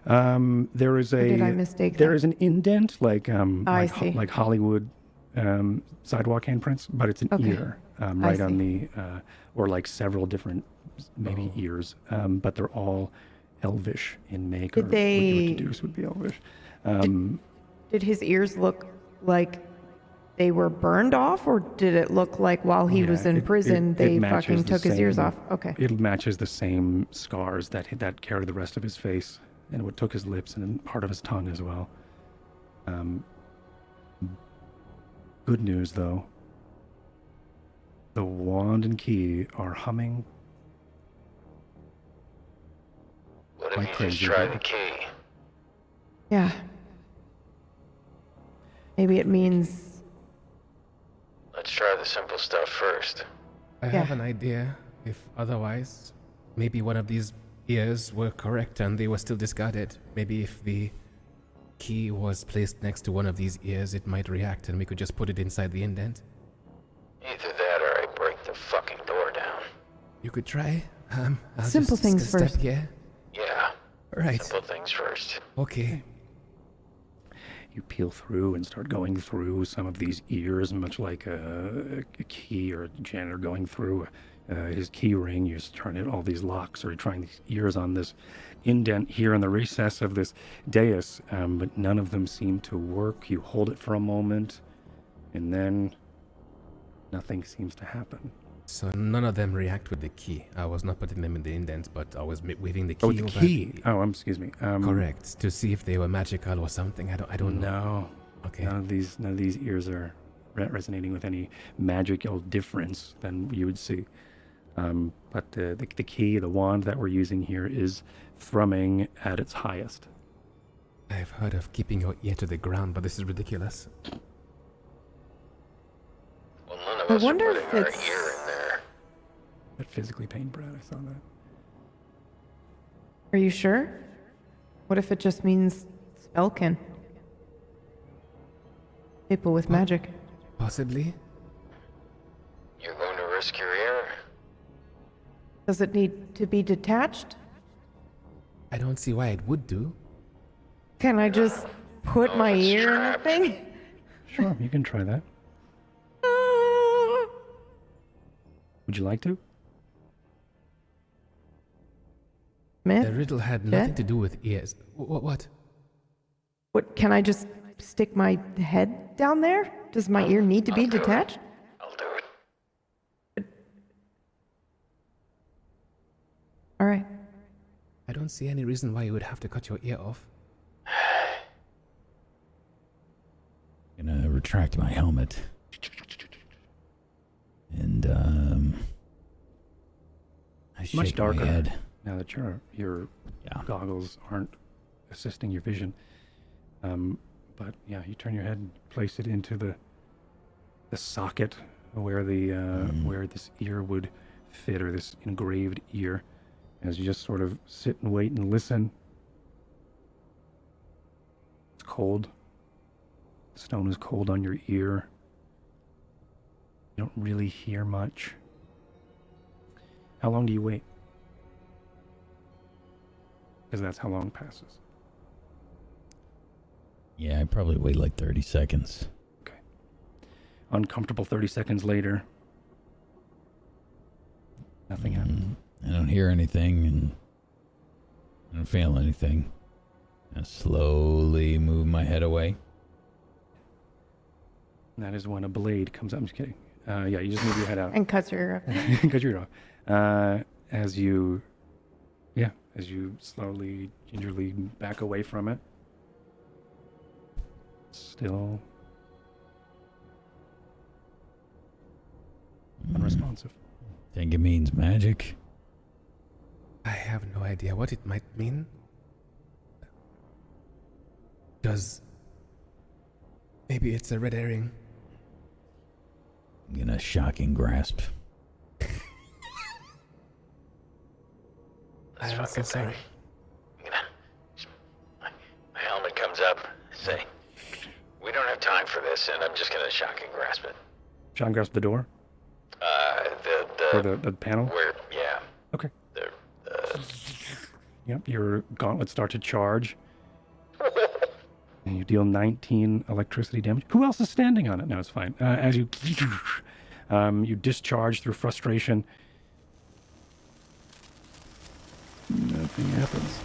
There is Or did I mistake there that? is an indent like I see. like Hollywood sidewalk handprints, but it's an Okay. ear right on see. the or like several different maybe ears, but they're all elvish in make. Did or they- what you would deduce would be elvish. Did his ears look like they were burned off, or did it look like while he was in prison they matches fucking the took his ears same- off? Okay. It matches the same scars that carry the rest of his face, and what took his lips and part of his tongue as well. Good news, though. The wand and key are humming. What if Like you crazy, just try huh? the key? Yeah. Maybe it means Let's try the simple stuff first. I Yeah. have an idea. If otherwise, maybe one of these ears were correct and they were still discarded. Maybe if the key was placed next to one of these ears, it might react and we could just put it inside the indent. Either that or I break the fucking door down. You could try. I'll Simple just things step first. here. Yeah, Right. simple things first. Okay. You peel through and start going through some of these ears, much like a key or a janitor going through his key ring. You just turn it, all these locks, or trying these ears on this indent here in the recess of this dais, but none of them seem to work. You hold it for a moment, and then nothing seems to happen. So none of them react with the key. I was not putting them in the indent, but I was waving the key Oh, the over. key. Oh, excuse me. Correct. To see if they were magical or something. I don't know. No. Okay. None of these ears are resonating with any magical difference than you would see. But the key, the wand that we're using here, is thrumming at its highest. I've heard of keeping your ear to the ground, but this is ridiculous. Well, none of I us are wonder putting if our it's- ear in there. That physically pained Brad. I saw that. Are you sure? What if it just means spellkin? People with magic. Possibly. You're going to risk your ear? Does it need to be detached? I don't see why it would do. Can I just put my it's ear in the trapped. thing? Sure, you can try that. Would you like to? The Myth? riddle had nothing to do with ears. What? What, can I just stick my head down there? Does my ear need to be I'll do it. detached? I'll do it. All right. I don't see any reason why you would have to cut your ear off. I'm gonna retract my helmet. And I shake Much darker my head. now that your goggles aren't assisting your vision. But yeah, you turn your head and place it into the socket where where this ear would fit, or this engraved ear, as you just sort of sit and wait and listen. It's cold. The stone is cold on your ear. You don't really hear much. How long do you wait? Because that's how long passes. Yeah, I probably wait like 30 seconds. Okay. Uncomfortable 30 seconds later. Nothing happens. I don't hear anything, and I don't feel anything. I slowly move my head away. And that is when a blade comes up. I'm just kidding. Yeah, you just move your head out. And cuts your ear off. Cut your ear off. As you slowly, gingerly back away from it. Still unresponsive. Think it means magic? I have no idea what it might mean. Maybe it's a red herring. I'm gonna shocking grasp. I'm so sorry. My helmet comes up. Say, we don't have time for this, and I'm just gonna shock and grasp it. Shocking grasp the door? Or the panel? Yeah. Okay. Yep, your gauntlets start to charge. And you deal 19 electricity damage. Who else is standing on it? No, it's fine. As you you discharge through frustration. Nothing happens.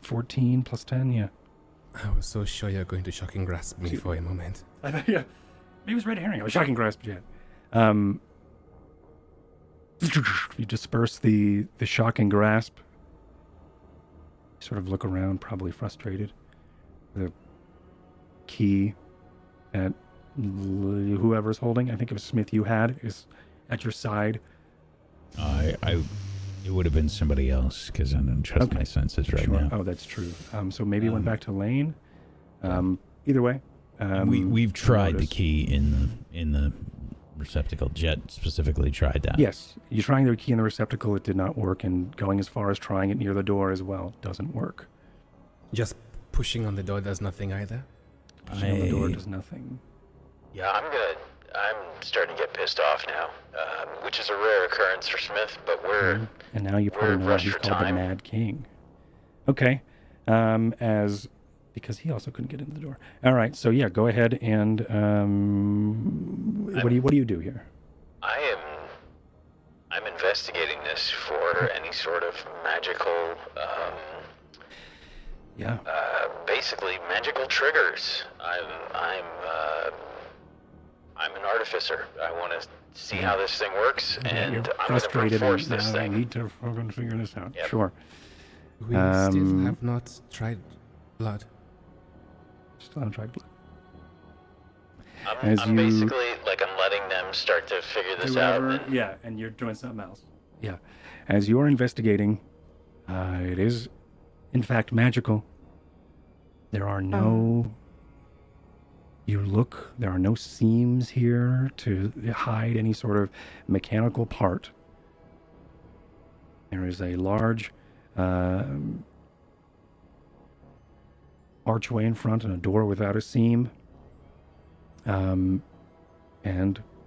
14 plus 10, yeah. I was so sure you're going to shocking grasp me for a moment. Yeah. Maybe it was red herring. I was shocking grasp yet. You disperse the shocking grasp. You sort of look around, probably frustrated. The key that whoever's holding, I think it was Smith you had, is at your side. It would have been somebody else, because I don't trust my senses right now. Oh, that's true. So maybe it went back to Lane. Either way. We've tried the key in the receptacle. Jet specifically tried that. Yes, you're trying the key in the receptacle. It did not work, and going as far as trying it near the door as well doesn't work. Just pushing on the door does nothing either? Pushing on the door does nothing. Yeah, I'm starting to get pissed off now, which is a rare occurrence for Smith, but we're... And now you probably know why he's called the Mad King. Okay. Because he also couldn't get into the door. All right, so yeah, go ahead and what do you do here? I'm investigating this for any sort of magical basically magical triggers. I'm an artificer. I want to see how this thing works, and you're I'm going to enforce this I thing. need to fucking figure this out. Yep. Sure. We still have not tried blood. Still haven't tried blood. I'm basically I'm letting them start to figure this out. Yeah, and you're doing something else. Yeah. As you're investigating, it is, in fact, magical. There are no... there are no seams here to hide any sort of mechanical part. There is a large archway in front and a door without a seam. And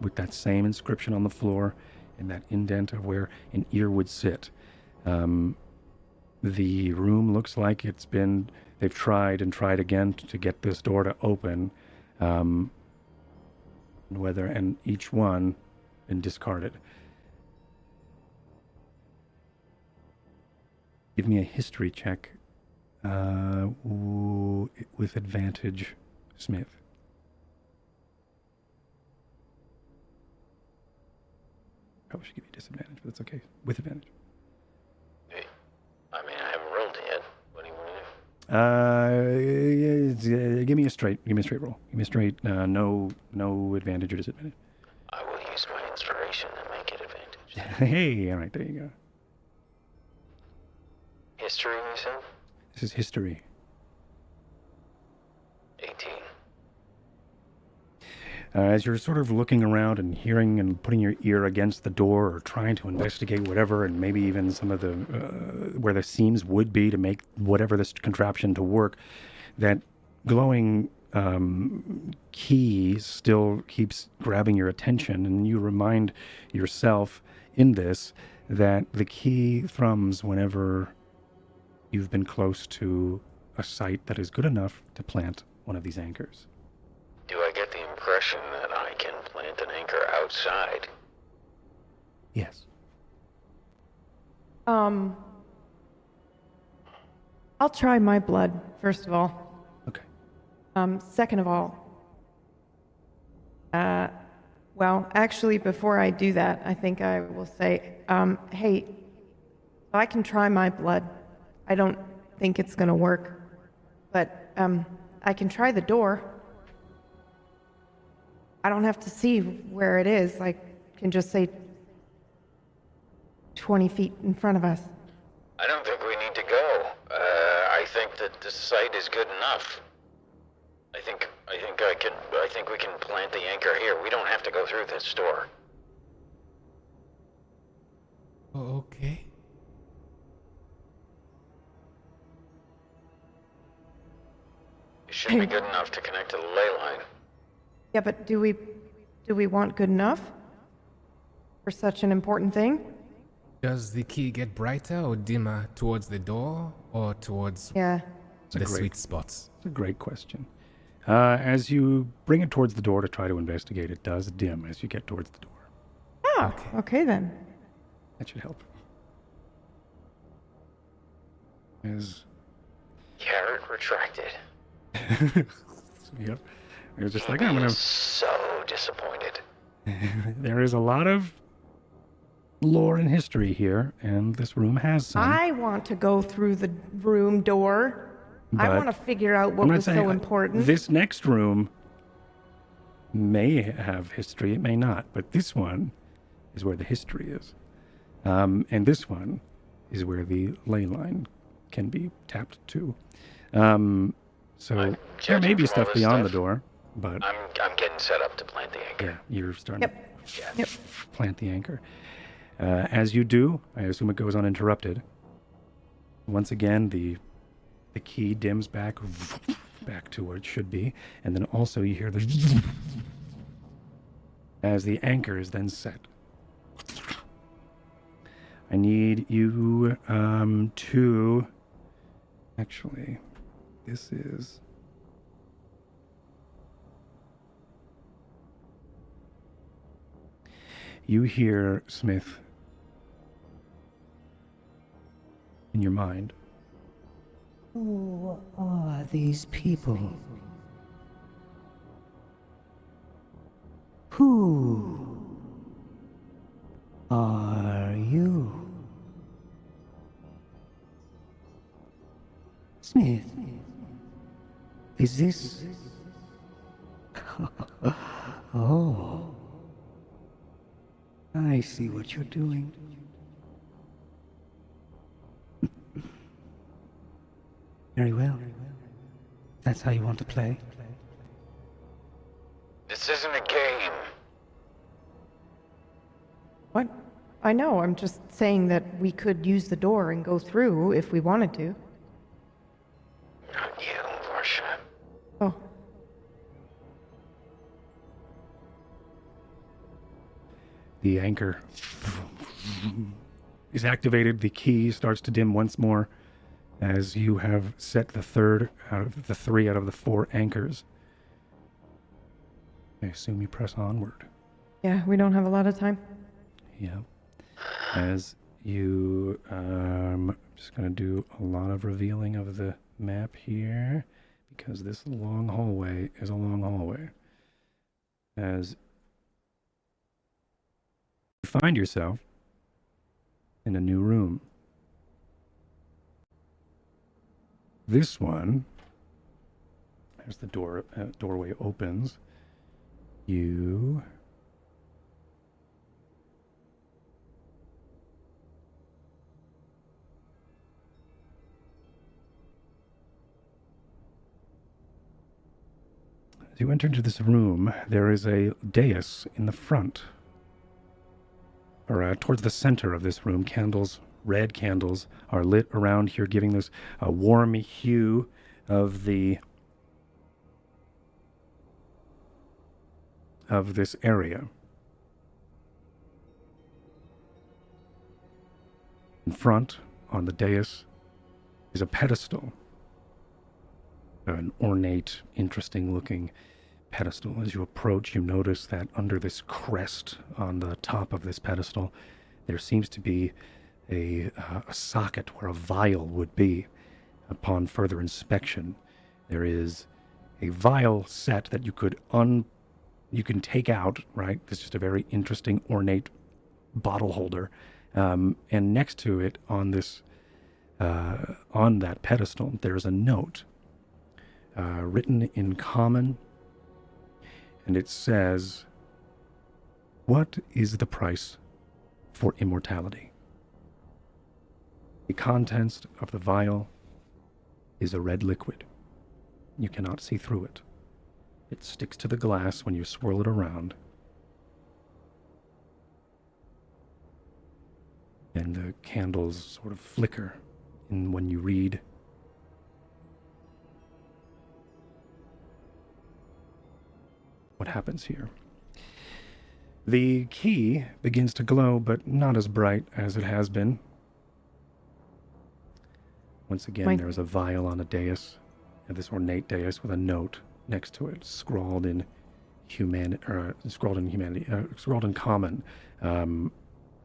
with that same inscription on the floor and that indent of where an ear would sit. The room looks like they've tried and tried again to get this door to open. And each one been discarded. Give me a history check with advantage, Smith. Probably should give you disadvantage, but that's okay. With advantage. Give me a straight. Give me a straight roll. Give me a straight. No advantage or disadvantage. I will use my inspiration and make it advantage. Hey, all right, there you go. History, you said? This is history. 18. As you're sort of looking around and hearing and putting your ear against the door or trying to investigate whatever, and maybe even some of the where the seams would be to make whatever this contraption to work, that glowing key still keeps grabbing your attention, and you remind yourself in this that the key thrums whenever you've been close to a site that is good enough to plant one of these anchors. Do I get the impression that I can plant an anchor outside? Yes. I'll try my blood, first of all. Okay. Second of all, well, actually, before I do that, I think I will say, hey, I can try my blood. I don't think it's gonna work, but I can try the door. I don't have to see where it is. I can just say 20 feet in front of us. I don't think we need to go. I think that the site is good enough. I think we can plant the anchor here. We don't have to go through this door. Okay. It should be good enough to connect to the ley line. Yeah, but do we want good enough for such an important thing? Does the key get brighter or dimmer towards the door or towards Yeah. the sweet spots? It's a great question. As you bring it towards the door to try to investigate, it does dim as you get towards the door. Oh, okay then. That should help. As Carrot retracted. yep, it was just like I'm gonna. So disappointed. There is a lot of lore and history here, and this room has some. I want to go through the room door. I But want to figure out what I'm not was so saying- important. This next room may have history, it may not, but this one is where the history is. And this one is where the ley line can be tapped to. So there judging may be from all stuff this beyond the stuff, door, but I'm getting set up to plant the anchor. yeah, you're starting Yep. to plant the anchor. As you do, I assume it goes uninterrupted. Once again, the key dims back to where it should be, and then also you hear the as the anchor is then set. I need you to actually, this is you hear Smith in your mind. Who are these people? Who are you? Smith, is this... Oh, I see what you're doing. Very well. That's how you want to play. This isn't a game. What? I know, I'm just saying that we could use the door and go through if we wanted to. Not you, Varsha. Oh, The anchor is activated. The key starts to dim once more as you have set the third out of the 3 out of the 4 anchors. I assume you press onward. yeah, we don't have a lot of time. Yeah. As you, I'm just going to do a lot of revealing of the map here because this long hallway is a long hallway. As you find yourself in a new room. This one, as the doorway opens, you as you enter into this room, there is a dais in the front, or towards the center of this room. Red candles are lit around here, giving this a warm hue of this area. In front, on the dais, is a pedestal. An ornate, interesting-looking pedestal. As you approach, you notice that under this crest on the top of this pedestal, there seems to be a socket where a vial would be. Upon further inspection, there is a vial set that you can take out, right? It's just a very interesting, ornate bottle holder. And next to it, on that pedestal, there's a note written in common, and it says, "What is the price for immortality?" The contents of the vial is a red liquid. You cannot see through it. It sticks to the glass when you swirl it around. And the candles sort of flicker when you read. What happens here? The key begins to glow, but not as bright as it has been. Once again, there's a vial on a dais, and this ornate dais with a note next to it, scrawled in common.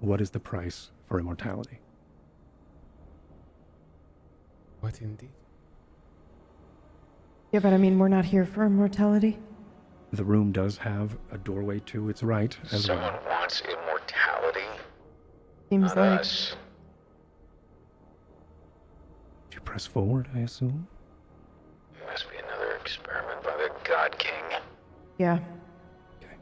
What is the price for immortality? What indeed? Yeah, but I mean, we're not here for immortality. The room does have a doorway to its right as well. Someone wants immortality? Seems Not like us. Did you press forward, I assume? Must be another experiment by the God King. Yeah. Okay.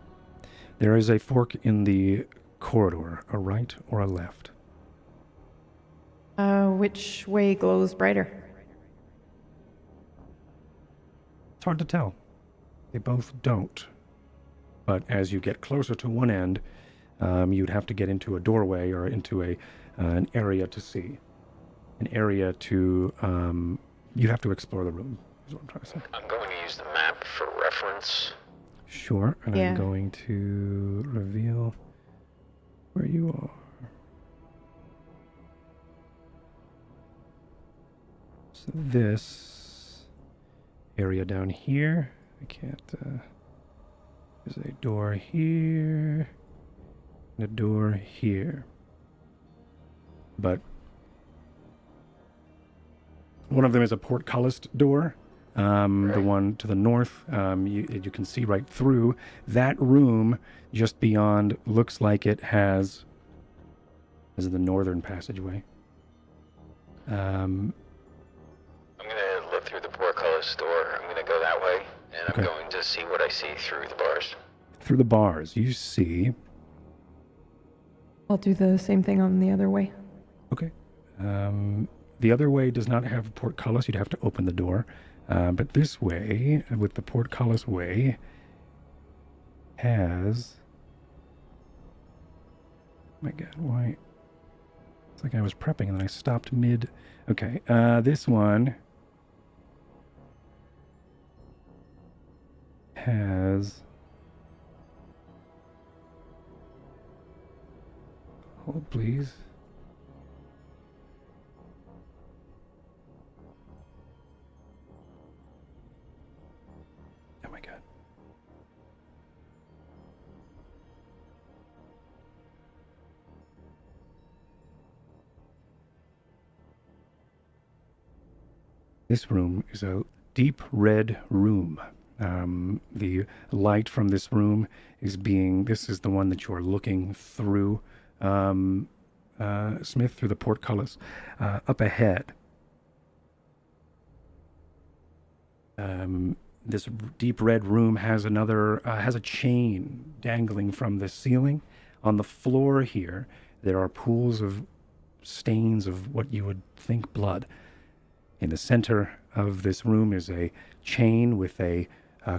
There is a fork in the corridor, a right or a left? Which way glows brighter? It's hard to tell. They both don't. But as you get closer to one end, you'd have to get into a doorway or into an area to see. An area to... you'd have to explore the room, is what I'm trying to say. I'm going to use the map for reference. Sure, and Yeah. I'm going to reveal where you are. So this area down here, I can't, there's a door here, and a door here. But one of them is a portcullis door. The one to the north, you can see right through. That room just beyond looks like it has... This is the northern passageway. I'm going to look through the portcullis door. I'm going to go that way, and Okay. I'm going to see what I see through the bars. Through the bars, you see... I'll do the same thing on the other way. Okay. The other way does not have a portcullis. You'd have to open the door. But this way, with the portcullis way, has... My God, why? It's like I was prepping and then I stopped mid... Okay, this one has... Hold, please. Oh my God. This room is a deep red room. The light from this room is this is the one that you are looking through, Smith, through the portcullis. Up ahead This deep red room has has a chain dangling from the ceiling. On the floor here, there are pools of stains of what you would think blood. In the center of this room is a chain with a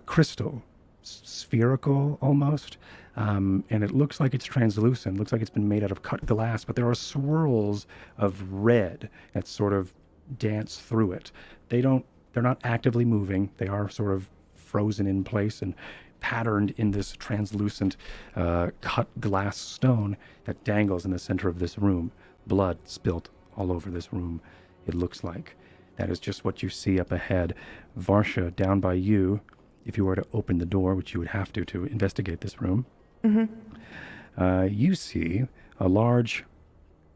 crystal, spherical almost, and it looks like it's translucent. Looks like it's been made out of cut glass, but there are swirls of red that sort of dance through it. They're not actively moving. They are sort of frozen in place and patterned in this translucent cut glass stone that dangles in the center of this room. Blood spilt all over this room, it looks like. That is just what you see up ahead. Varsha, down by you, if you were to open the door, which you would have to investigate this room, you see a large,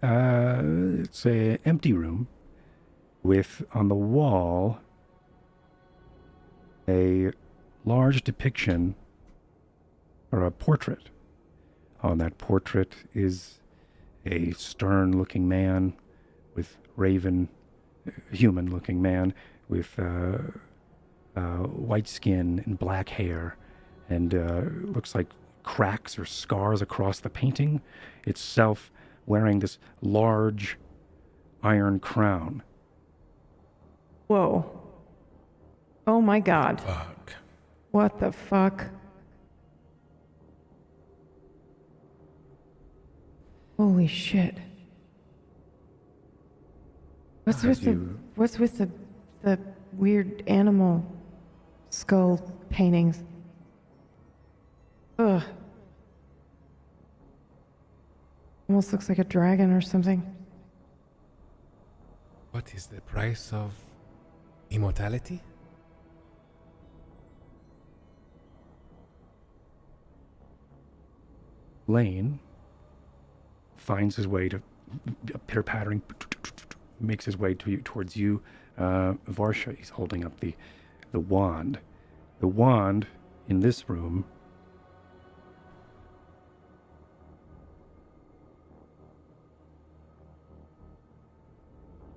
it's an empty room with, on the wall, a large depiction or a portrait. On that portrait is a stern-looking man with human-looking man with white skin and black hair, and looks like cracks or scars across the painting itself, wearing this large iron crown. Whoa. Oh my God. Fuck. What the fuck? Holy shit. What's with the weird animal skull paintings? Ugh. Almost looks like a dragon or something. What is the price of immortality? Lane finds his way to pitter-pattering, makes his way towards you, Varsha. He's holding up the wand. The wand in this room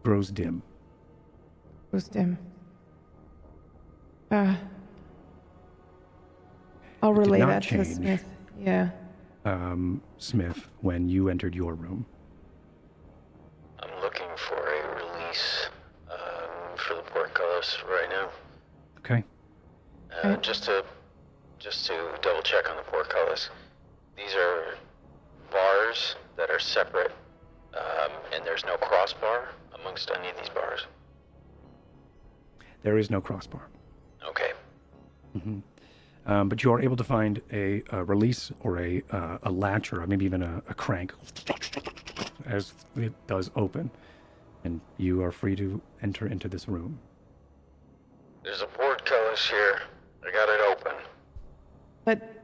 grows dim. Goes dim. I'll relay not that to change. Smith. Yeah. Smith, when you entered your room. I'm looking for a release for the portcullis right now. Okay. Just to double check on the portcullis. These are bars that are separate, and there's no crossbar amongst any of these bars. There is no crossbar. Okay. But you are able to find a release or a latch or maybe even a crank as it does open, and you are free to enter into this room. There's a portcullis here. I got it open. But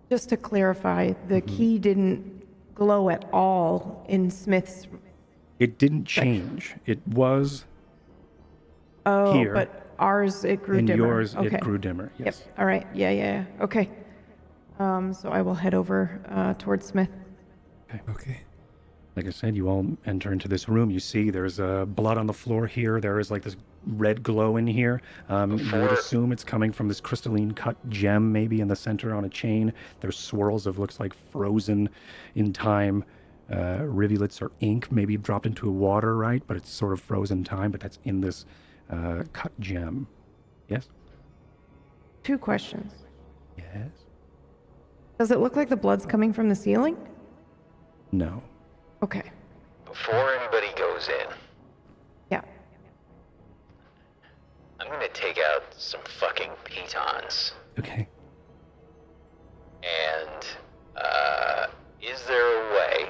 just to clarify, the key didn't glow at all in Smith's. It didn't change. It was Oh, here. but ours, it grew in dimmer. yours, Okay. it grew dimmer. Yes. Yep. All right. Yeah. Okay. So I will head over towards Smith. Okay. Like I said, you all enter into this room. You see there's blood on the floor here. There is like this red glow in here. You would assume it's coming from this crystalline cut gem maybe in the center on a chain. There's swirls of looks like frozen in time rivulets or ink maybe dropped into water, right? But it's sort of frozen time, but that's in this cut gem. Yes? 2 questions. Yes? Does it look like the blood's coming from the ceiling? No. Okay. Before anybody goes in, Yeah. I'm gonna take out some fucking pitons. Okay. And, is there a way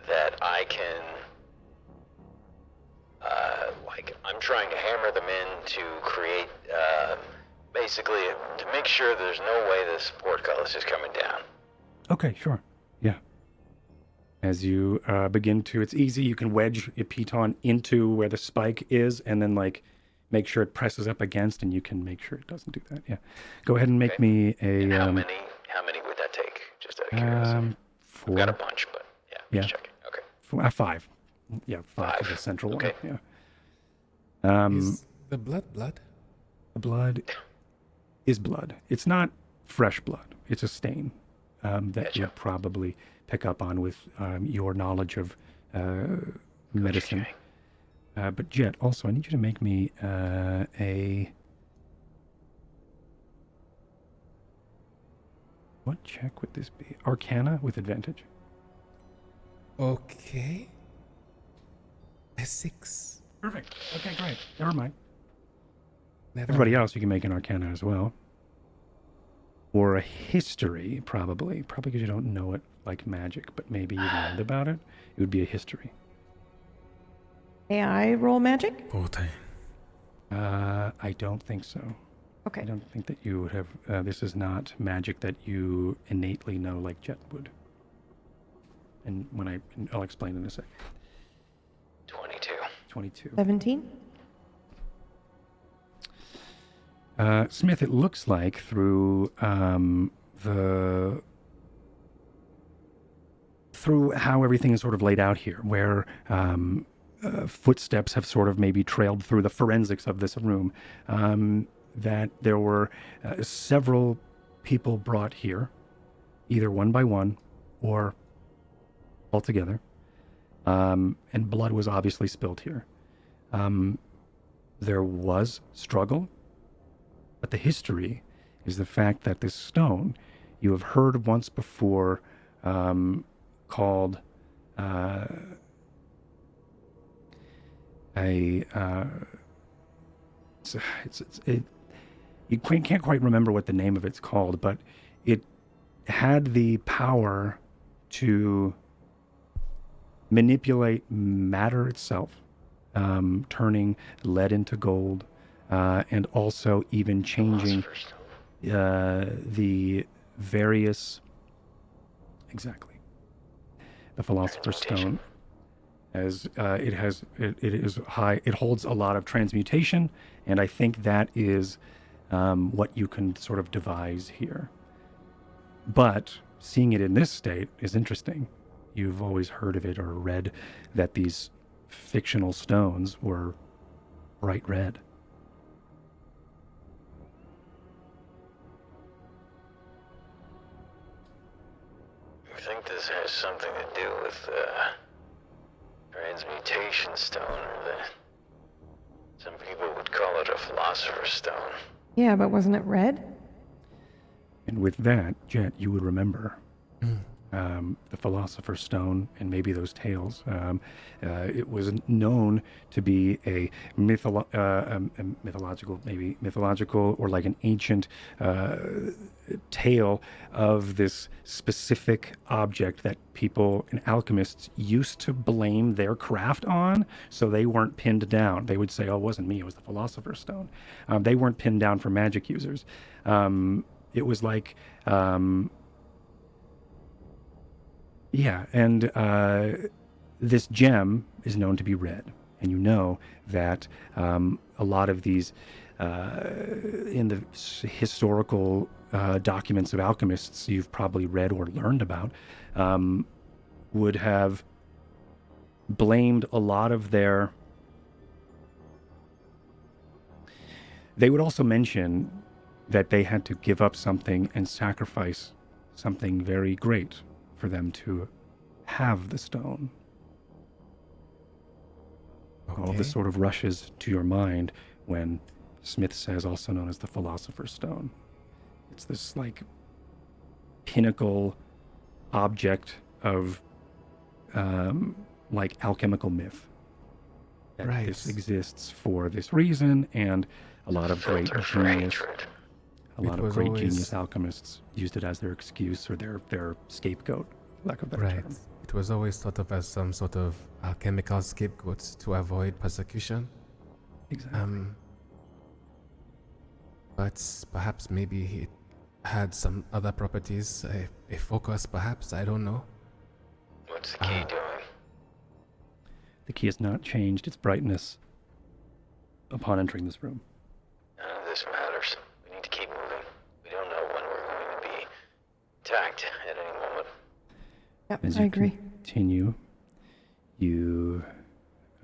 that I can, I'm trying to hammer them in to create, basically, to make sure there's no way this portcullis is coming down. Okay, sure. Yeah. As you begin to, it's easy. You can wedge a piton into where the spike is and then like make sure it presses up against, and you can make sure it doesn't do that. Yeah. Go ahead and make me a... And how many would that take? Just out of curiosity. 4. I've got a bunch, but Yeah. just checking. Okay. 5. Yeah, 5 is the central Okay. one. Yeah. Is the blood? The blood is blood. It's not fresh blood. It's a stain that Gotcha. you'll probably pick up on with your knowledge of medicine. Okay. But Jet, also, I need you to make me a... What check would this be? Arcana with advantage. Okay. A 6. Perfect. Okay, great. Never mind. Never Everybody mind. else, you can make an Arcana as well. Or a history, probably. Probably because you don't know it like magic, but maybe you've learned about it. It would be a history. May I roll magic? 14. I don't think so. Okay. I don't think that you would have... this is not magic that you innately know like Jet would. And I'll explain in a sec. 22. 22. 17? Smith, it looks like through through how everything is sort of laid out here, where footsteps have sort of maybe trailed through the forensics of this room, that there were several people brought here, either one by one or all together, and blood was obviously spilled here. There was struggle, but the history is the fact that this stone you have heard once before called you can't quite remember what the name of it's called, but it had the power to manipulate matter itself, turning lead into gold, and also even changing the various... Exactly. The Philosopher's Stone, as it holds a lot of transmutation, and I think that is what you can sort of devise here. But seeing it in this state is interesting. You've always heard of it or read that these fictional stones were bright red. I think this has something to do with transmutation stone, or some people would call it a philosopher's stone. Yeah, but wasn't it red? And with that, Jet, you would remember the Philosopher's Stone and maybe those tales. It was known to be a mythological or like an ancient tale of this specific object that people and alchemists used to blame their craft on, so they weren't pinned down. They would say, oh, it wasn't me, it was the Philosopher's Stone. They weren't pinned down for magic users. It was like... this gem is known to be red, and you know that a lot of these in the historical documents of alchemists you've probably read or learned about would have blamed a lot of their... They would also mention that they had to give up something and sacrifice something very great for them to have the stone. Okay. All this sort of rushes to your mind when Smith says, also known as the Philosopher's Stone. It's this like pinnacle object of like alchemical myth. That Right. This exists for this reason, and a lot of great Filter for genius, hatred. a It lot of was great always- genius alchemists used it as their excuse or their scapegoat, for lack of a better Right. term. It was always thought of as some sort of alchemical scapegoat to avoid persecution. Exactly. But perhaps maybe it had some other properties, a focus perhaps, I don't know. What's the key doing? The key has not changed its brightness upon entering this room. None of this matters. We need to keep moving. We don't know when we're going to be attacked at any moment. Yep, As I you agree. continue, you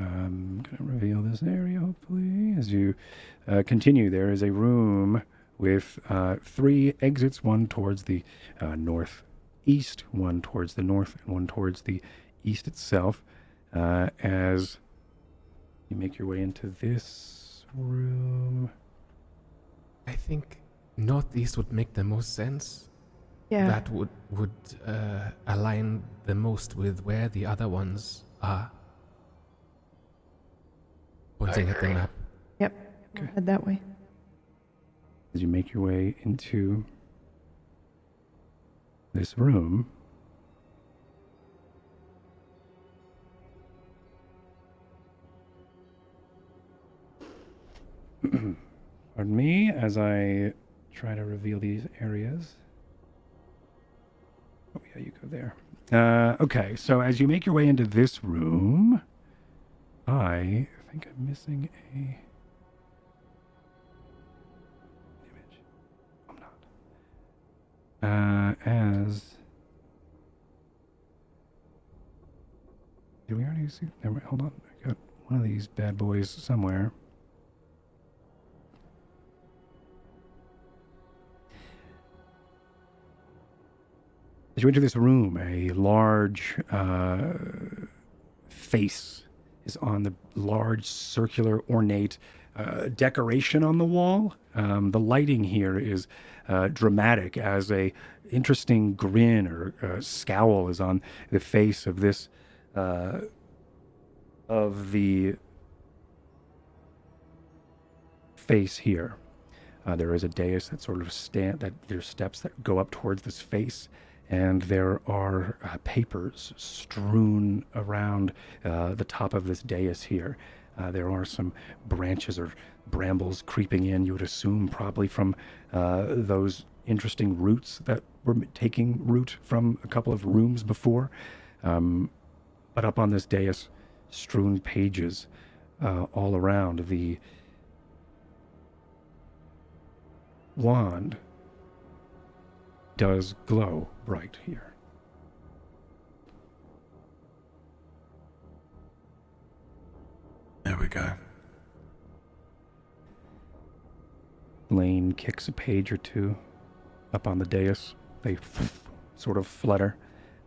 I'm going to reveal this area, hopefully. As you continue, there is a room with 3 exits, one towards the northeast, one towards the north, and one towards the east itself. As you make your way into this room. I think northeast would make the most sense. Yeah. That would align the most with where the other ones are. Pointing at the map. Yep. Okay. Head that way. As you make your way into this room, pardon me as I try to reveal these areas. Oh yeah, you go there. Okay, so as you make your way into this room, I think I'm missing a image. I'm not. Did we already see? Never mind, hold on. I got one of these bad boys somewhere. As you enter this room, a large face is on the large circular ornate decoration on the wall. The lighting here is dramatic, as a interesting grin or scowl is on the face of this of the face here. There is a dais that sort of that there's steps that go up towards this face. And there are papers strewn around the top of this dais here. There are some branches or brambles creeping in, you would assume probably from those interesting roots that were taking root from a couple of rooms before. But up on this dais, strewn pages all around. The wand does glow bright here. There we go. Lane kicks a page or two up on the dais. They sort of flutter.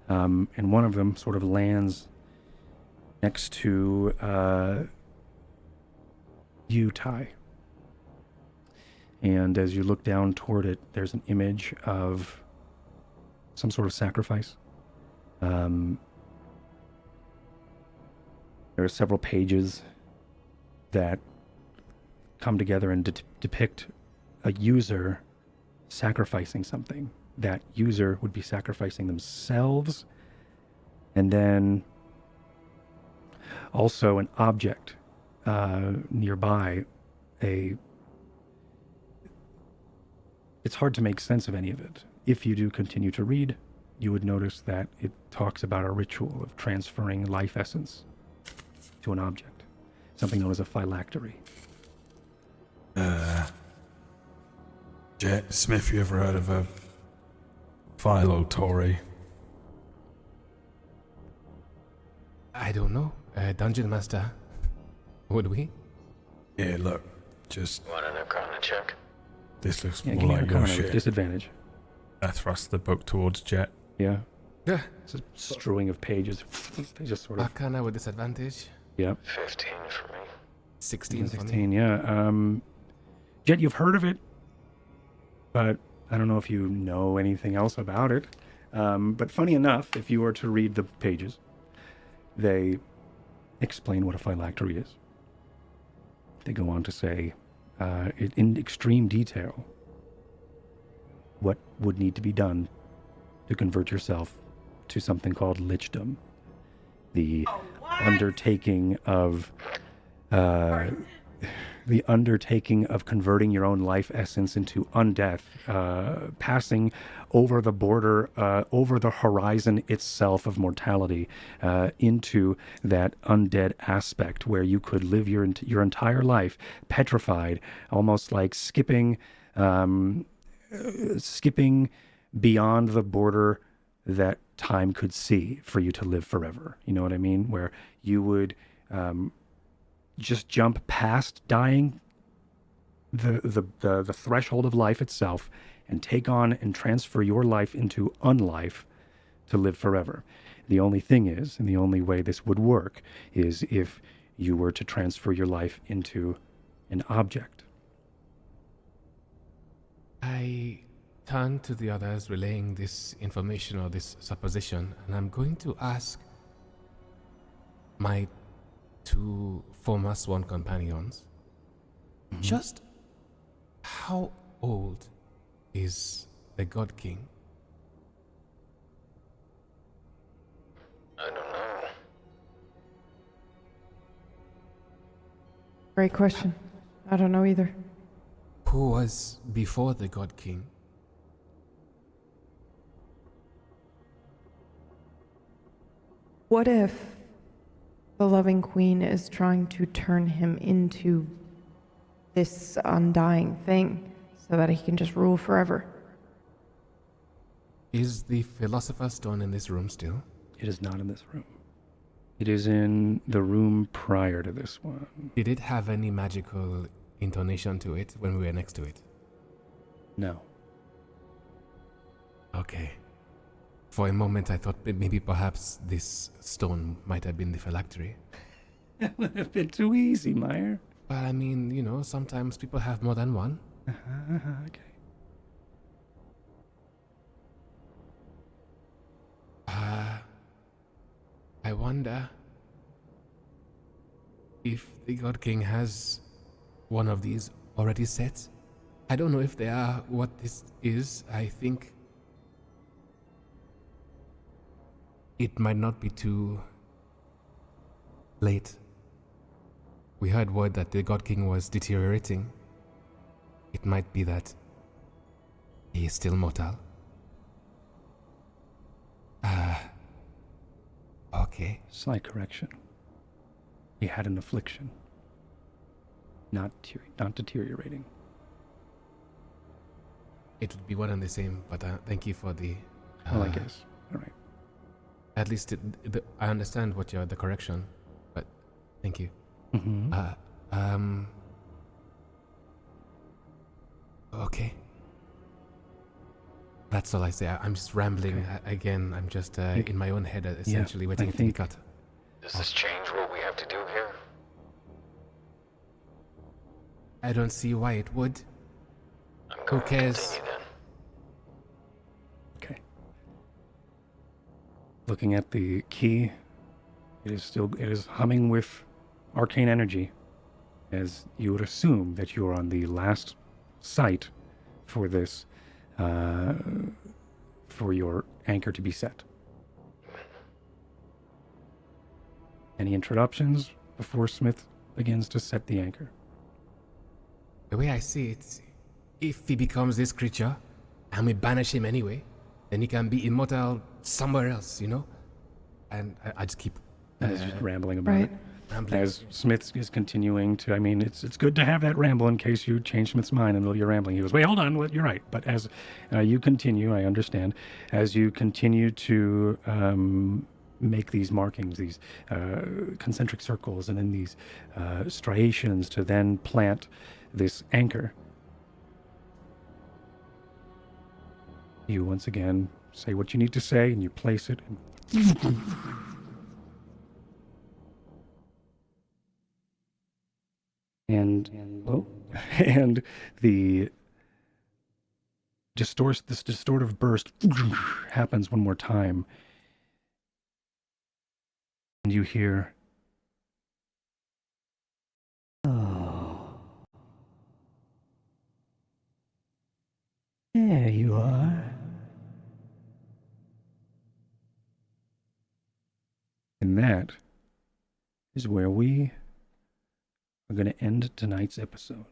And one of them sort of lands next to you, Ty. And as you look down toward it, there's an image of some sort of sacrifice. There are several pages that come together and depict a user sacrificing something. That user would be sacrificing themselves, and then also an object nearby. It's hard to make sense of any of it. If you do continue to read, you would notice that it talks about a ritual of transferring life essence to an object, something known as a phylactery. Jet Smith, you ever heard of a phylactery? I don't know. Dungeon Master. Would we? Yeah, look, just Want an Arcana check? this looks Yeah, more give me like Arcana your with shit. disadvantage. I thrust the book towards Jet. Yeah, Yeah. it's a strewing of pages. They just sort of, Arcana with disadvantage. yeah. 15 for me. 16 for me. 16, yeah. Jet, you've heard of it, but I don't know if you know anything else about it. But funny enough, if you were to read the pages, they explain what a phylactery is. They go on to say, in extreme detail, what would need to be done to convert yourself to something called lichdom. The undertaking of converting your own life essence into undeath, passing over the border, over the horizon itself of mortality, into that undead aspect where you could live your entire life petrified, almost like skipping beyond the border that time could see for you to live forever. You know what I mean? Where you would just jump past dying, the threshold of life itself, and take on and transfer your life into unlife to live forever. The only thing is, and the only way this would work, is if you were to transfer your life into an object. I turn to the others relaying this information or this supposition, and I'm going to ask my 2 former sworn companions just how old is the God King? I don't know. Great question. I don't know either. Who was before the God King? What if the loving queen is trying to turn him into this undying thing so that he can just rule forever? Is the philosopher's stone in this room still? It is not in this room. It is in the room prior to this one. Did it have any magical intonation to it when we were next to it? No. Okay. For a moment I thought maybe perhaps this stone might have been the phylactery. That would have been too easy, Meyer. But I mean, you know, sometimes people have more than one. Okay. I wonder if the God King has one of these already set. I don't know if they are what this is. I think it might not be too late. We heard word that the God King was deteriorating. It might be that he is still mortal. Okay. Slight correction. He had an affliction. Not deteriorating. It would be one and the same, but thank you for the... Well, I guess. All right. At least I understand what the correction, but thank you. Mm-hmm. Okay. That's all I say. I'm just rambling again. I'm just in my own head, essentially waiting to be cut. Does this change what we have to do here? I don't see why it would. I'm Who going to cares? continue then. Okay. Looking at the key, it is humming with arcane energy, as you would assume that you are on the last site for this, for your anchor to be set. Any interruptions before Smith begins to set the anchor? The way I see it, if he becomes this creature, and we banish him anyway, then he can be immortal somewhere else, you know? And I just keep Just rambling about it. rambling. As Smith is continuing to, I mean, it's good to have that ramble in case you change Smith's mind in the middle of your rambling. He goes, wait, hold on, you're right. But as you continue, I understand, as you continue to make these markings, these concentric circles, and then these striations to then plant this anchor, you once again say what you need to say, and you place it. And the this distortive burst happens one more time, and you hear, Oh. There you are. and that is where we are going to end tonight's episode.